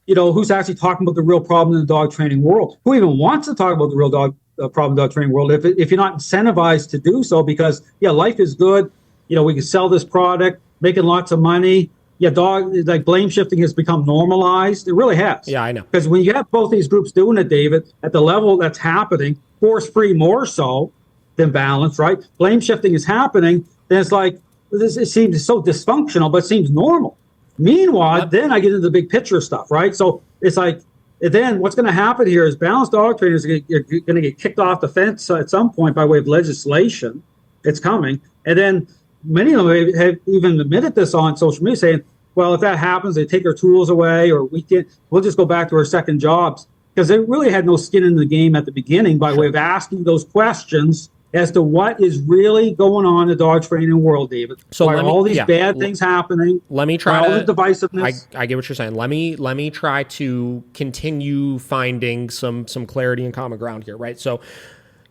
who's actually talking about the real problem in the dog training world? Who even wants to talk about the real problem in the dog training world if you're not incentivized to do so? Because, life is good. We can sell this product, making lots of money. Blame shifting has become normalized. It really has. Yeah, I know. Because when you have both these groups doing it, David, at the level that's happening, force-free more so than balance, right? Blame shifting is happening. Then it's like, it seems so dysfunctional, but it seems normal. Meanwhile, then I get into the big picture stuff, right? So it's like, then what's going to happen here is balanced dog trainers are going to get kicked off the fence at some point by way of legislation. It's coming. And then many of them have even admitted this on social media, saying, well, if that happens, they take our tools away, or we'll just go back to our second jobs. Because they really had no skin in the game at the beginning by way of asking those questions as to what is really going on in the dog training world, David. So why are all these bad things happening? Let me try all the divisiveness. I get what you're saying. Let me try to continue finding some clarity and common ground here, right? So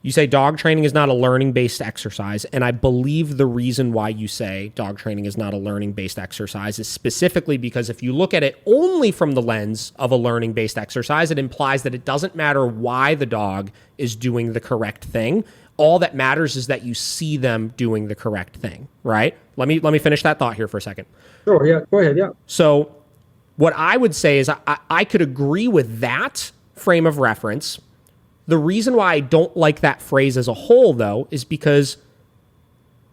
you say dog training is not a learning-based exercise, and I believe the reason why you say dog training is not a learning-based exercise is specifically because if you look at it only from the lens of a learning-based exercise, it implies that it doesn't matter why the dog is doing the correct thing. All that matters is that you see them doing the correct thing, right? Let me finish that thought here for a second. Sure, yeah, go ahead, yeah. So what I would say is I could agree with that frame of reference. The reason why I don't like that phrase as a whole, though, is because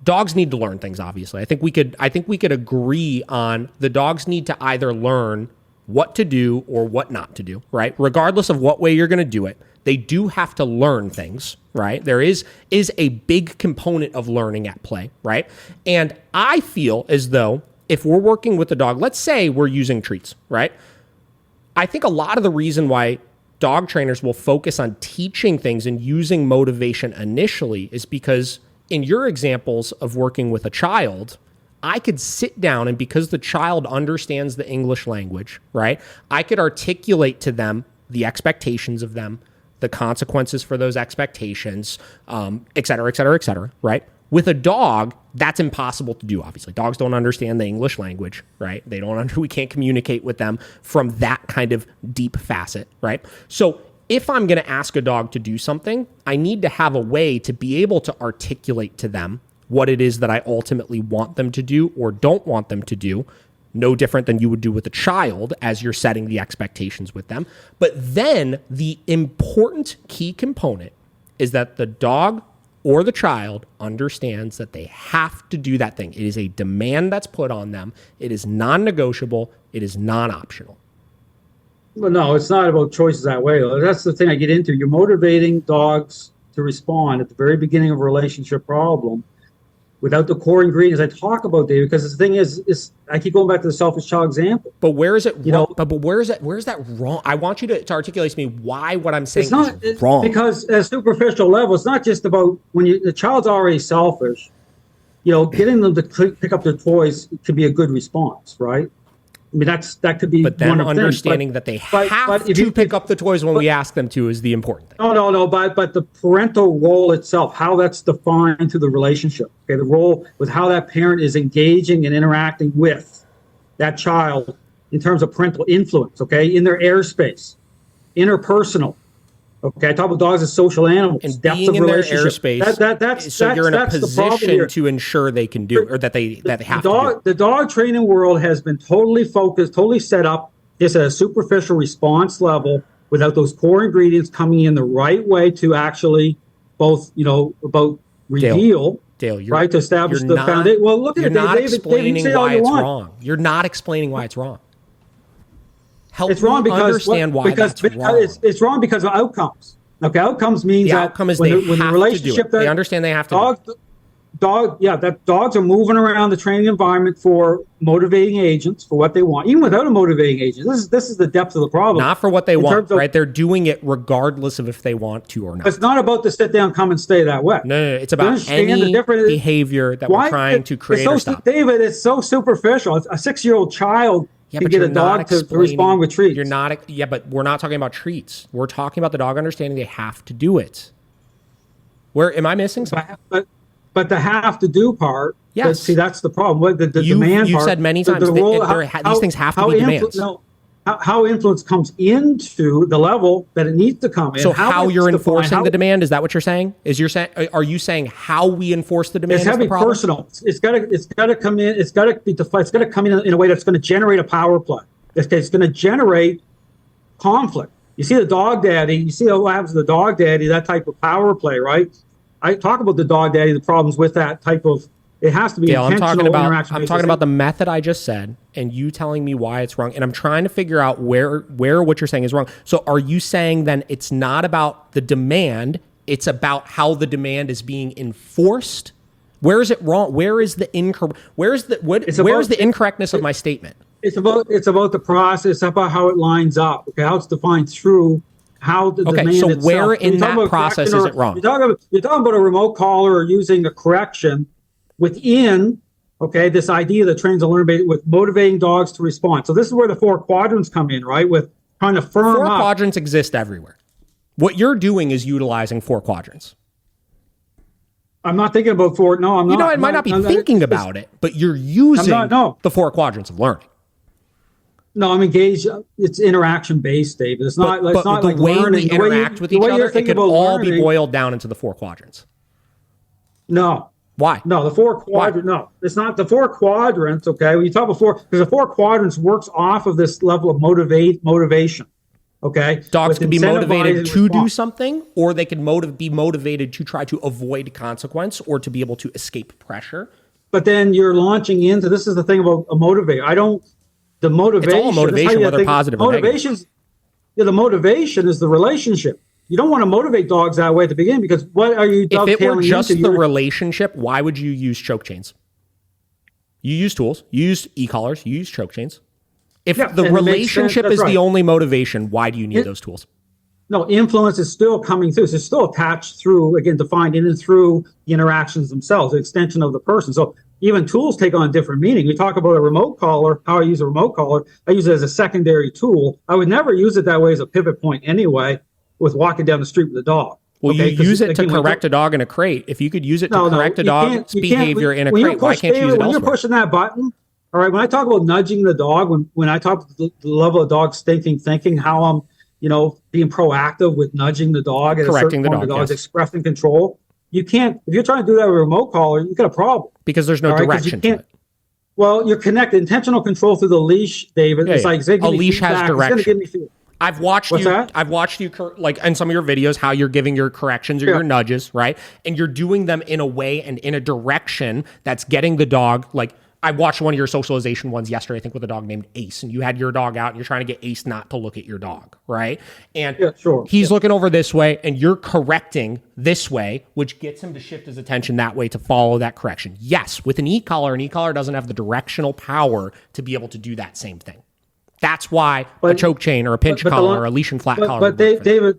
dogs need to learn things, obviously. I think we could agree on the dogs need to either learn what to do or what not to do, right? Regardless of what way you're going to do it, they do have to learn things, right? There is a big component of learning at play, right? And I feel as though if we're working with a dog, let's say we're using treats, right? I think a lot of the reason why dog trainers will focus on teaching things and using motivation initially is because in your examples of working with a child, I could sit down and because the child understands the English language, right? I could articulate to them the expectations of them, the consequences for those expectations, et cetera, et cetera, et cetera, right? With a dog, that's impossible to do, obviously. Dogs don't understand the English language, right? We can't communicate with them from that kind of deep facet, right? So if I'm going to ask a dog to do something, I need to have a way to be able to articulate to them what it is that I ultimately want them to do or don't want them to do. No different than you would do with a child as you're setting the expectations with them. But then the important key component is that the dog or the child understands that they have to do that thing. It is a demand that's put on them. It is non-negotiable. It is non-optional. Well, no, it's not about choices that way. That's the thing I get into. You're motivating dogs to respond at the very beginning of a relationship problem without the core ingredients I talk about, David, because the thing is I keep going back to the selfish child example. But where is it wrong? But where is that wrong? I want you to articulate to me why what I'm saying is wrong. Because at a superficial level, it's not just about when the child's already selfish, getting them to pick up their toys could be a good response, right? I mean, that could be but then one of understanding things. that they have to pick up the toys when we ask them to is the important thing. No. But the parental role itself, how that's defined to the relationship. Okay, the role with how that parent is engaging and interacting with that child in terms of parental influence. Okay, in their airspace, interpersonal. Okay, I talk about dogs as social animals. And depth being of in their relationship. airspace, so you're in a position to ensure they can do, or that they have to do. The dog training world has been totally focused, totally set up just at a superficial response level without those core ingredients coming in the right way to actually both, about reveal, Dale, right, to establish the foundation. Well, look at it, David. Explaining why it's wrong. You're not explaining why it's wrong. It's wrong because understand why that's wrong. It's wrong because of outcomes. Okay, outcomes means the outcome is when the relationship they understand they have to that dogs are moving around the training environment for motivating agents for what they want, even without a motivating agent. This is the depth of the problem. Not for what they want, right? They're doing it regardless of if they want to or not. It's not about the sit down, come and stay that way. No. It's about any behavior that we're trying to create or stop. David, it's so superficial. A 6-year-old child can get a dog to respond with treats. But we're not talking about treats. We're talking about the dog understanding they have to do it. Where am I missing something? But the have to do part, yes. See, that's the problem. The demand part. You've said many times these things have to be demands. How influence comes into the level that it needs to come in. So how you're enforcing the demand, is that what you're saying? Are you saying how we enforce the demand? It's got to be personal. It's got to come in. It's got to be defined. It's got to come in a way that's going to generate a power play. It's going to generate conflict. You see the dog daddy. You see what happens to the dog daddy. That type of power play, right? I talk about the dog daddy, the problems with that type of It has to be Gail, intentional interaction. I'm talking about the method I just said, and you telling me why it's wrong. And I'm trying to figure out where what you're saying is wrong. So are you saying then it's not about the demand, it's about how the demand is being enforced? Where is it wrong? Where is the incorrectness of my statement? It's about the process, about how it lines up, okay, how it's defined through how the demand so itself. where in that process is it wrong? You're talking about a remote collar or using a correction within, okay, this idea that trains are learning with motivating dogs to respond. So this is where the 4 quadrants come in, right? With trying to firm up. 4 quadrants exist everywhere. What you're doing is utilizing 4 quadrants. I'm not thinking about 4. No, I'm not. I might not be thinking about it, but you're using the 4 quadrants of learning. No, I'm engaged. It's interaction based, David. It's not. It's not the like way learning. we interact with each other, it could all be boiled down into the 4 quadrants. No. Why? No, the 4 quadrants. No, it's not the 4 quadrants. Okay, when you talk about 4, because the 4 quadrants works off of this level of motivation. Okay, dogs can be motivated to do something, or they can be motivated to try to avoid consequence or to be able to escape pressure. But then you're launching into this is the thing about a motivator. The motivation. It's all motivation, whether positive or negative. The motivation is the relationship. You don't want to motivate dogs that way at the beginning because what are you dovetailing into? If it were just the relationship, why would you use choke chains? You use tools. You use e-collars. You use choke chains. If the relationship is the only motivation, why do you need those tools? No, influence is still coming through. So it's still attached through, again, defined in and through the interactions themselves, the extension of the person. So even tools take on different meaning. We talk about a remote collar, how I use a remote collar. I use it as a secondary tool. I would never use it that way as a pivot point anyway with walking down the street with a dog. Well, you use it to correct a dog in a crate. If you could use it to correct a dog's behavior in a crate, why can't you use it elsewhere? When you're pushing that button, all right, when I talk about nudging the dog, when I talk about the level of dog's thinking, how I'm, being proactive with nudging the dog at correcting a certain point, the dog's expressing control. You can't, if you're trying to do that with a remote collar, you got a problem. Because there's no direction to it. Well, you're connected, intentional control through the leash, David. Yeah, it's like, a leash has direction. I've watched you like in some of your videos, how you're giving your corrections or your nudges, right? And you're doing them in a way and in a direction that's getting the dog, like, I watched one of your socialization ones yesterday, I think with a dog named Ace, and you had your dog out and you're trying to get Ace not to look at your dog, right? And he's looking over this way and you're correcting this way, which gets him to shift his attention that way to follow that correction. Yes, with an e-collar doesn't have the directional power to be able to do that same thing. That's why a choke chain or a pinch collar or a leash and flat collar. But David,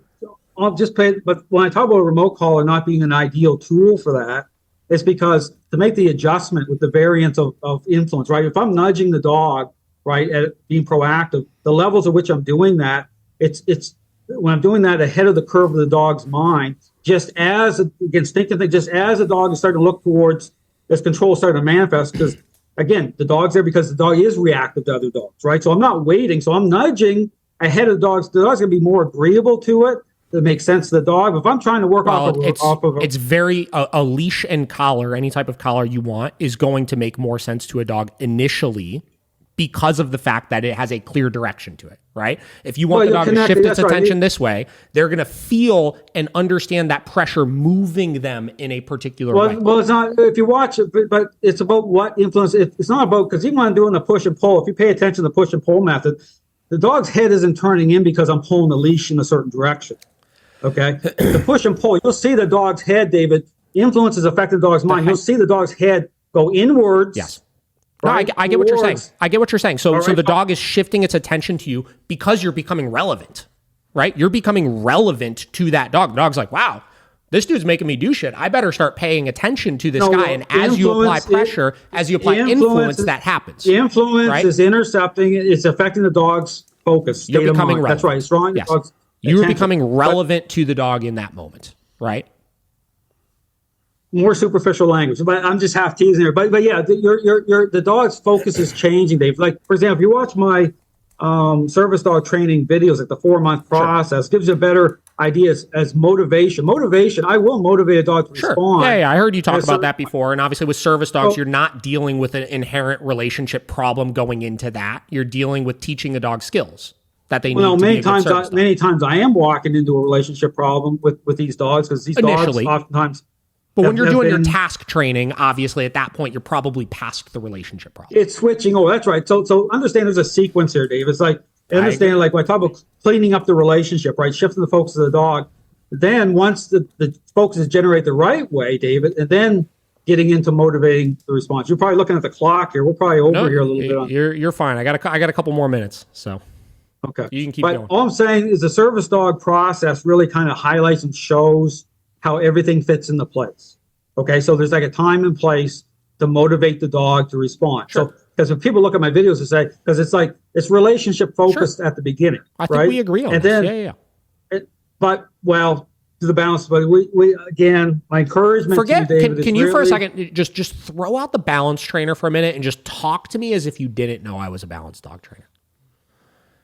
but when I talk about a remote collar not being an ideal tool for that, it's because to make the adjustment with the variance of influence, right? If I'm nudging the dog, right, at being proactive, the levels at which I'm doing that, it's when I'm doing that ahead of the curve of the dog's mind, just as instinctively, just as the dog is starting to look towards as control starting to manifest, because again, the dog's there because the dog is reactive to other dogs, right? So I'm not waiting, so I'm nudging ahead of the dogs. The dog's gonna be more agreeable to it. That makes sense to the dog. If I'm trying to work it's very a leash and collar, any type of collar you want, is going to make more sense to a dog initially because of the fact that it has a clear direction to it, right? If you want the dog to shift its attention this way, they're going to feel and understand that pressure moving them in a particular way. Well, it's not, if you watch it, but it's about what influence. It's not about, because even when I'm doing the push and pull, if you pay attention to the push and pull method, the dog's head isn't turning in because I'm pulling the leash in a certain direction. Okay, the push and pull, you'll see the dog's head, David, influence is affecting the dog's mind. You'll see the dog's head go inwards. Yes. Right? No, I get what you're saying. I get what you're saying. So the dog is shifting its attention to you because you're becoming relevant, right? You're becoming relevant to that dog. The dog's like, wow, this dude's making me do shit. I better start paying attention to this guy. And as you apply pressure, as you apply influence, that happens. The influence is intercepting. It's affecting the dog's focus. You're becoming relevant. That's right. It's drawing the dog's You're becoming relevant to the dog in that moment, right? More superficial language, but I'm just half teasing here. But yeah, the dog's focus is changing, Dave. Like, for example, if you watch my service dog training videos, like the 4-month process, gives you a better idea as motivation. Motivation, I will motivate a dog to respond. Yeah, I heard you talk about that before. And obviously with service dogs, you're not dealing with an inherent relationship problem going into that. You're dealing with teaching a dog skills that they need to be a good service dog. Many times I am walking into a relationship problem with these dogs, because these dogs oftentimes, But when you're doing your task training, obviously at that point, you're probably past the relationship problem. It's switching. Oh, that's right. So understand there's a sequence here, Dave. It's like, I understand, like when I talk about cleaning up the relationship, right? Shifting the focus of the dog. Then once the focus is generated the right way, David, and then getting into motivating the response. You're probably looking at the clock here. We're probably over here a little bit. You're fine. I got a couple more minutes, so okay. You can keep going. All I'm saying is the service dog process really kind of highlights and shows how everything fits into place. Okay, so there's like a time and place to motivate the dog to respond. Sure. So because when people look at my videos and say, because it's like it's relationship focused at the beginning. I think we agree on and this. Then, to the balance, but we again, my encouragement. Forget. To you, David, can you really, for a second just throw out the balance trainer for a minute and just talk to me as if you didn't know I was a balanced dog trainer?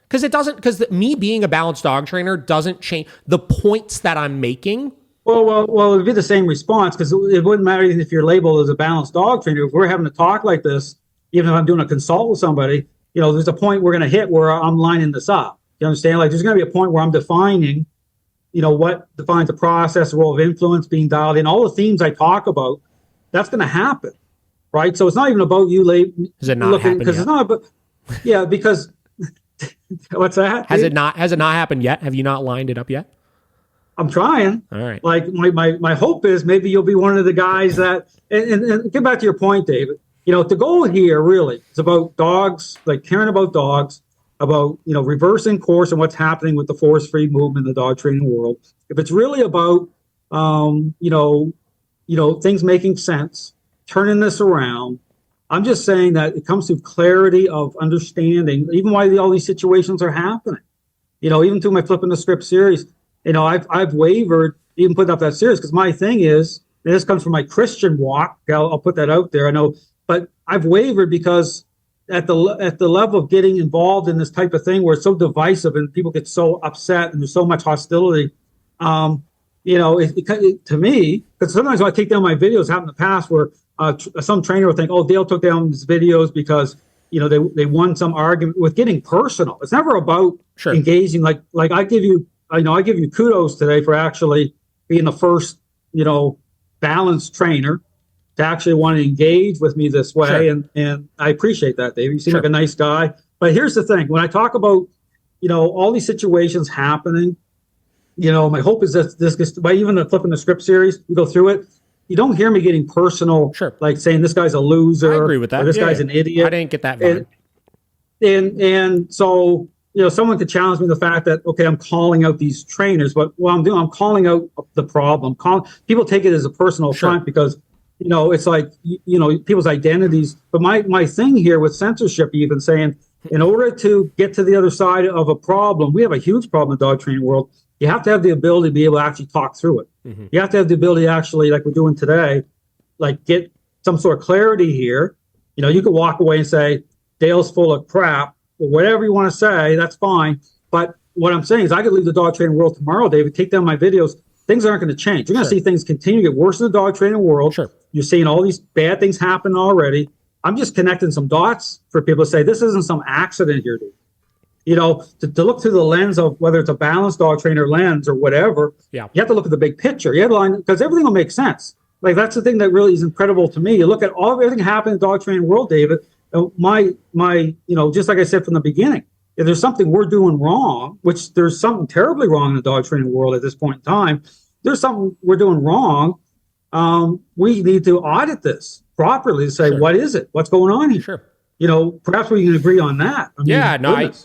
Because me being a balanced dog trainer doesn't change the points that I'm making. Well, it'd be the same response because it wouldn't matter if you're labeled as a balanced dog trainer. If we're having a talk like this, even if I'm doing a consult with somebody, there's a point we're going to hit where I'm lining this up. You understand? Like there's going to be a point where I'm defining, what defines the process, the role of influence being dialed in, all the themes I talk about. That's going to happen, right? So it's not even about you. Has it not happened yet? It's not about, yeah, because what's that? Has it not happened yet? Have you not lined it up yet? I'm trying. All right. Like my hope is maybe you'll be one of the guys that, and get back to your point, David. The goal here really is about dogs, like caring about dogs, about, reversing course and what's happening with the force-free movement in the dog training world. If it's really about, things making sense, turning this around, I'm just saying that it comes through clarity of understanding, even why all these situations are happening. Even through my Flipping the Script series, I've wavered even putting up that series because my thing is, and this comes from my Christian walk. I'll put that out there. I know, but I've wavered because at the level of getting involved in this type of thing where it's so divisive and people get so upset and there's so much hostility, to me, because sometimes when I take down my videos, happened in the past where some trainer will think, oh, Dale took down his videos because they won some argument with getting personal. It's never about engaging. Like I give you kudos today for actually being the first, balanced trainer to actually want to engage with me this way. Sure. And I appreciate that, Dave. You seem like a nice guy. But here's the thing. When I talk about, all these situations happening, my hope is that this gets, by even the Flipping the Script series, you go through it, you don't hear me getting personal, like saying this guy's a loser. I agree with that. Or this guy's an idiot. I didn't get that vibe. And so, someone could challenge me the fact that, okay, I'm calling out these trainers, but what I'm doing, I'm calling out the problem. People take it as a personal affront because, it's like, people's identities. But my thing here with censorship, even saying, in order to get to the other side of a problem, we have a huge problem in the dog training world. You have to have the ability to be able to actually talk through it. Mm-hmm. You have to have the ability to actually, like we're doing today, like get some sort of clarity here. You could walk away and say, Dale's full of crap, or whatever you want to say, that's fine. But what I'm saying is I could leave the dog training world tomorrow, David, take down my videos. Things aren't going to change. You're going to see things continue to get worse in the dog training world. Sure. You're seeing all these bad things happen already. I'm just connecting some dots for people to say, this isn't some accident here, dude. To look through the lens of whether it's a balanced dog trainer lens or whatever, you have to look at the big picture. You have to because everything will make sense. Like that's the thing that really is incredible to me. You look at everything happening in the dog training world, David. My, just like I said from the beginning, if there's something we're doing wrong, which there's something terribly wrong in the dog training world at this point in time, there's something we're doing wrong. We need to audit this properly to say, what is it? What's going on here? Sure. Perhaps we can agree on that.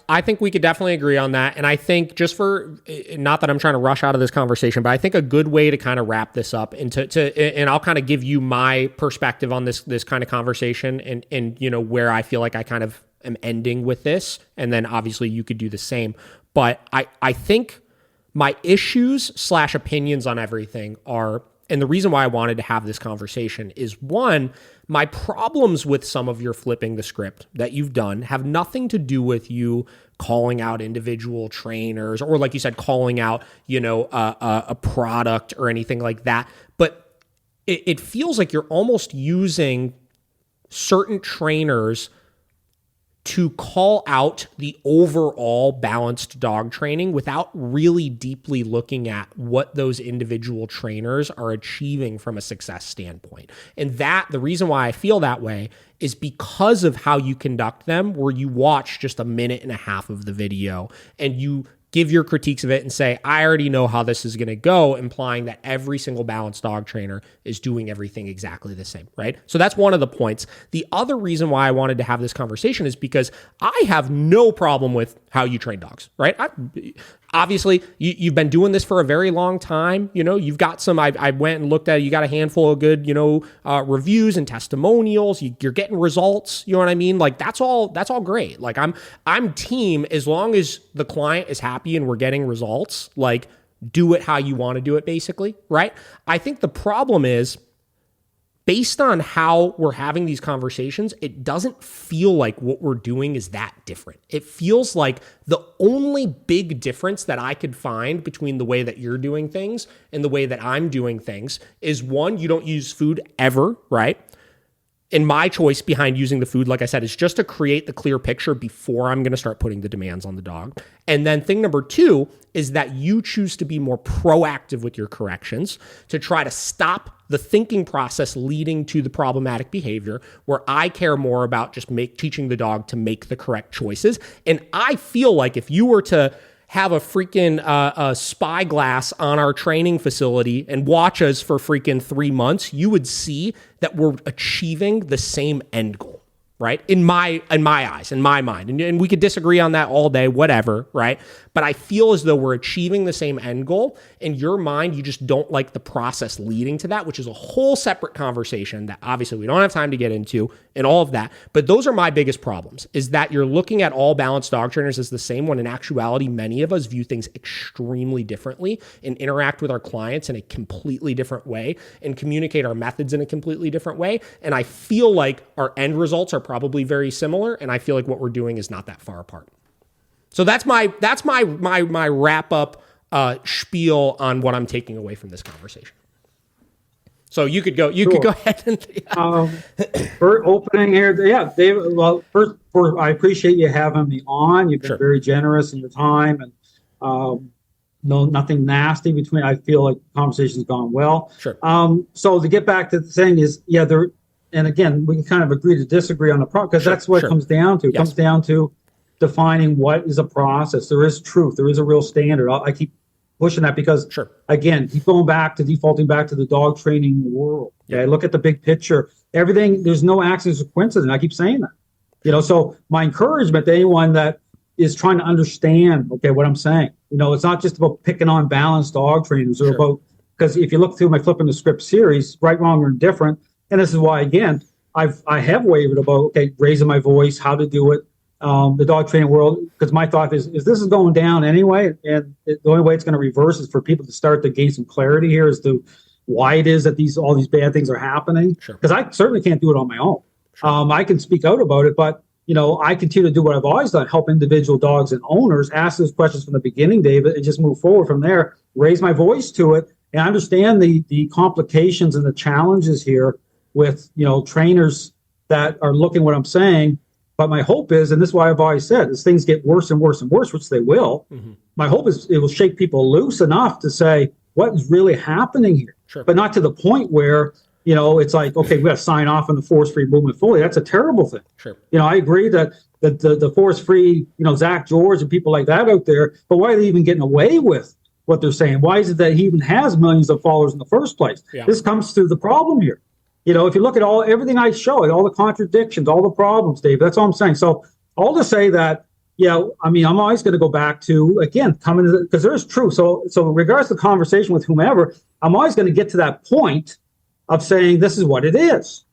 I think we could definitely agree on that. And I think just for, not that I'm trying to rush out of this conversation, but I think a good way to kind of wrap this up and and I'll kind of give you my perspective on this kind of conversation and where I feel like I kind of am ending with this. And then obviously you could do the same. But I think my issues/opinions on everything are, and the reason why I wanted to have this conversation is, one, my problems with some of your flipping the script that you've done have nothing to do with you calling out individual trainers or, like you said, calling out, a product or anything like that. But it feels like you're almost using certain trainers to call out the overall balanced dog training without really deeply looking at what those individual trainers are achieving from a success standpoint. And the reason why I feel that way is because of how you conduct them, where you watch just a minute and a half of the video and you give your critiques of it and say, I already know how this is going to go, implying that every single balanced dog trainer is doing everything exactly the same, right? So that's one of the points. The other reason why I wanted to have this conversation is because I have no problem with how you train dogs, right? Obviously, you've been doing this for a very long time. You've got some, I went and looked at it. You got a handful of good, reviews and testimonials. You're getting results. You know what I mean? Like that's all great. Like I'm team, as long as the client is happy and we're getting results, like do it how you want to do it basically, right? I think the problem is, based on how we're having these conversations, it doesn't feel like what we're doing is that different. It feels like the only big difference that I could find between the way that you're doing things and the way that I'm doing things is, one, you don't use food ever, right? And my choice behind using the food, like I said, is just to create the clear picture before I'm going to start putting the demands on the dog. And then thing number two is that you choose to be more proactive with your corrections to try to stop the thinking process leading to the problematic behavior, where I care more about just teaching the dog to make the correct choices. And I feel like if you were to have a freaking spyglass on our training facility and watch us for freaking 3 months, you would see that we're achieving the same end goal, right? In my eyes, in my mind. And we could disagree on that all day, whatever, right? But I feel as though we're achieving the same end goal. In your mind, you just don't like the process leading to that, which is a whole separate conversation that obviously we don't have time to get into and all of that. But those are my biggest problems, is that you're looking at all balanced dog trainers as the same, when in actuality, many of us view things extremely differently and interact with our clients in a completely different way and communicate our methods in a completely different way. And I feel like our end results are probably very similar. And I feel like what we're doing is not that far apart. So that's my wrap up spiel on what I'm taking away from this conversation. So you could go ahead and for opening here, yeah, David. Well, first, I appreciate you having me on. You've been very generous in your time, and nothing nasty between. I feel like the conversation's gone well. Sure. So to get back to the thing is, and again, we can kind of agree to disagree on the problem, because that's what it comes down to. It comes down to defining what is a process. There is truth. There is a real standard. I keep pushing that because, again, keep defaulting back to the dog training world. Okay, look at the big picture. Everything, there's no accidents or coincidence. I keep saying that. So my encouragement to anyone that is trying to understand, what I'm saying, it's not just about picking on balanced dog trainers or about, because if you look through my Flipping the Script series, right, wrong, or indifferent, and this is why, again, I have wavered about, raising my voice, how to do it. The dog training world, because my thought is this is going down anyway, and the only way it's going to reverse is for people to start to gain some clarity here as to why it is that all these bad things are happening. Because I certainly can't do it on my own. I can speak out about it, but I continue to do what I've always done: help individual dogs and owners ask those questions from the beginning, David, and just move forward from there. Raise my voice to it and understand the complications and the challenges here with trainers that are looking at what I'm saying. But my hope is, and this is why I've always said, as things get worse and worse and worse, which they will, my hope is it will shake people loose enough to say, what is really happening here? But not to the point where, it's like, okay, we got to sign off on the force-free movement fully. That's a terrible thing. I agree that the force-free, Zach George and people like that out there, but why are they even getting away with what they're saying? Why is it that he even has millions of followers in the first place? This comes through the problem here. If you look at everything I show, all the contradictions, all the problems, Dave, that's all I'm saying. So all to say that, I'm always going to go back to, again, because there is truth. So in regards to the conversation with whomever, I'm always going to get to that point of saying, this is what it is.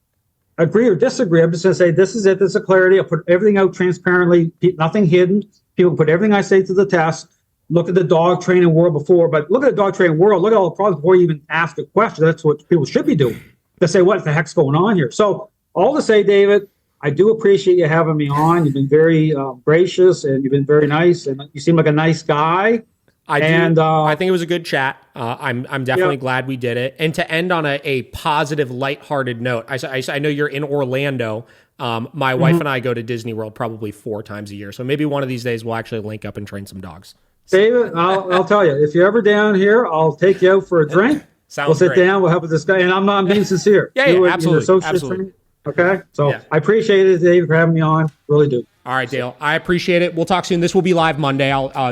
Agree or disagree, I'm just going to say, this is it. This is a clarity. I'll put everything out transparently, nothing hidden. People put everything I say to the test. Look at the dog training world before, but look at the dog training world. Look at all the problems before you even ask a question. That's what people should be doing. To say, what the heck's going on here? So all to say, David, I do appreciate you having me on. You've been very gracious, and you've been very nice, and you seem like a nice guy. I do. And I think it was a good chat. I'm definitely glad we did it. And to end on a positive, lighthearted note, I know you're in Orlando. My wife and I go to Disney World probably 4 times a year. So maybe one of these days we'll actually link up and train some dogs. David, I'll tell you, if you're ever down here, I'll take you out for a drink. We'll sit down. We'll have a discussion. And I'm not being sincere. Absolutely. Okay. So I appreciate it, David, for having me on. Really do. All right, Dale. I appreciate it. We'll talk soon. This will be live Monday.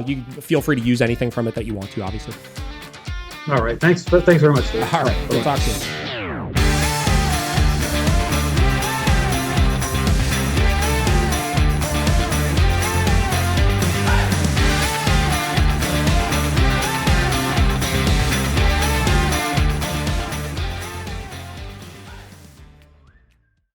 You feel free to use anything from it that you want to, obviously. All right. Thanks very much, David. All right. We'll talk soon.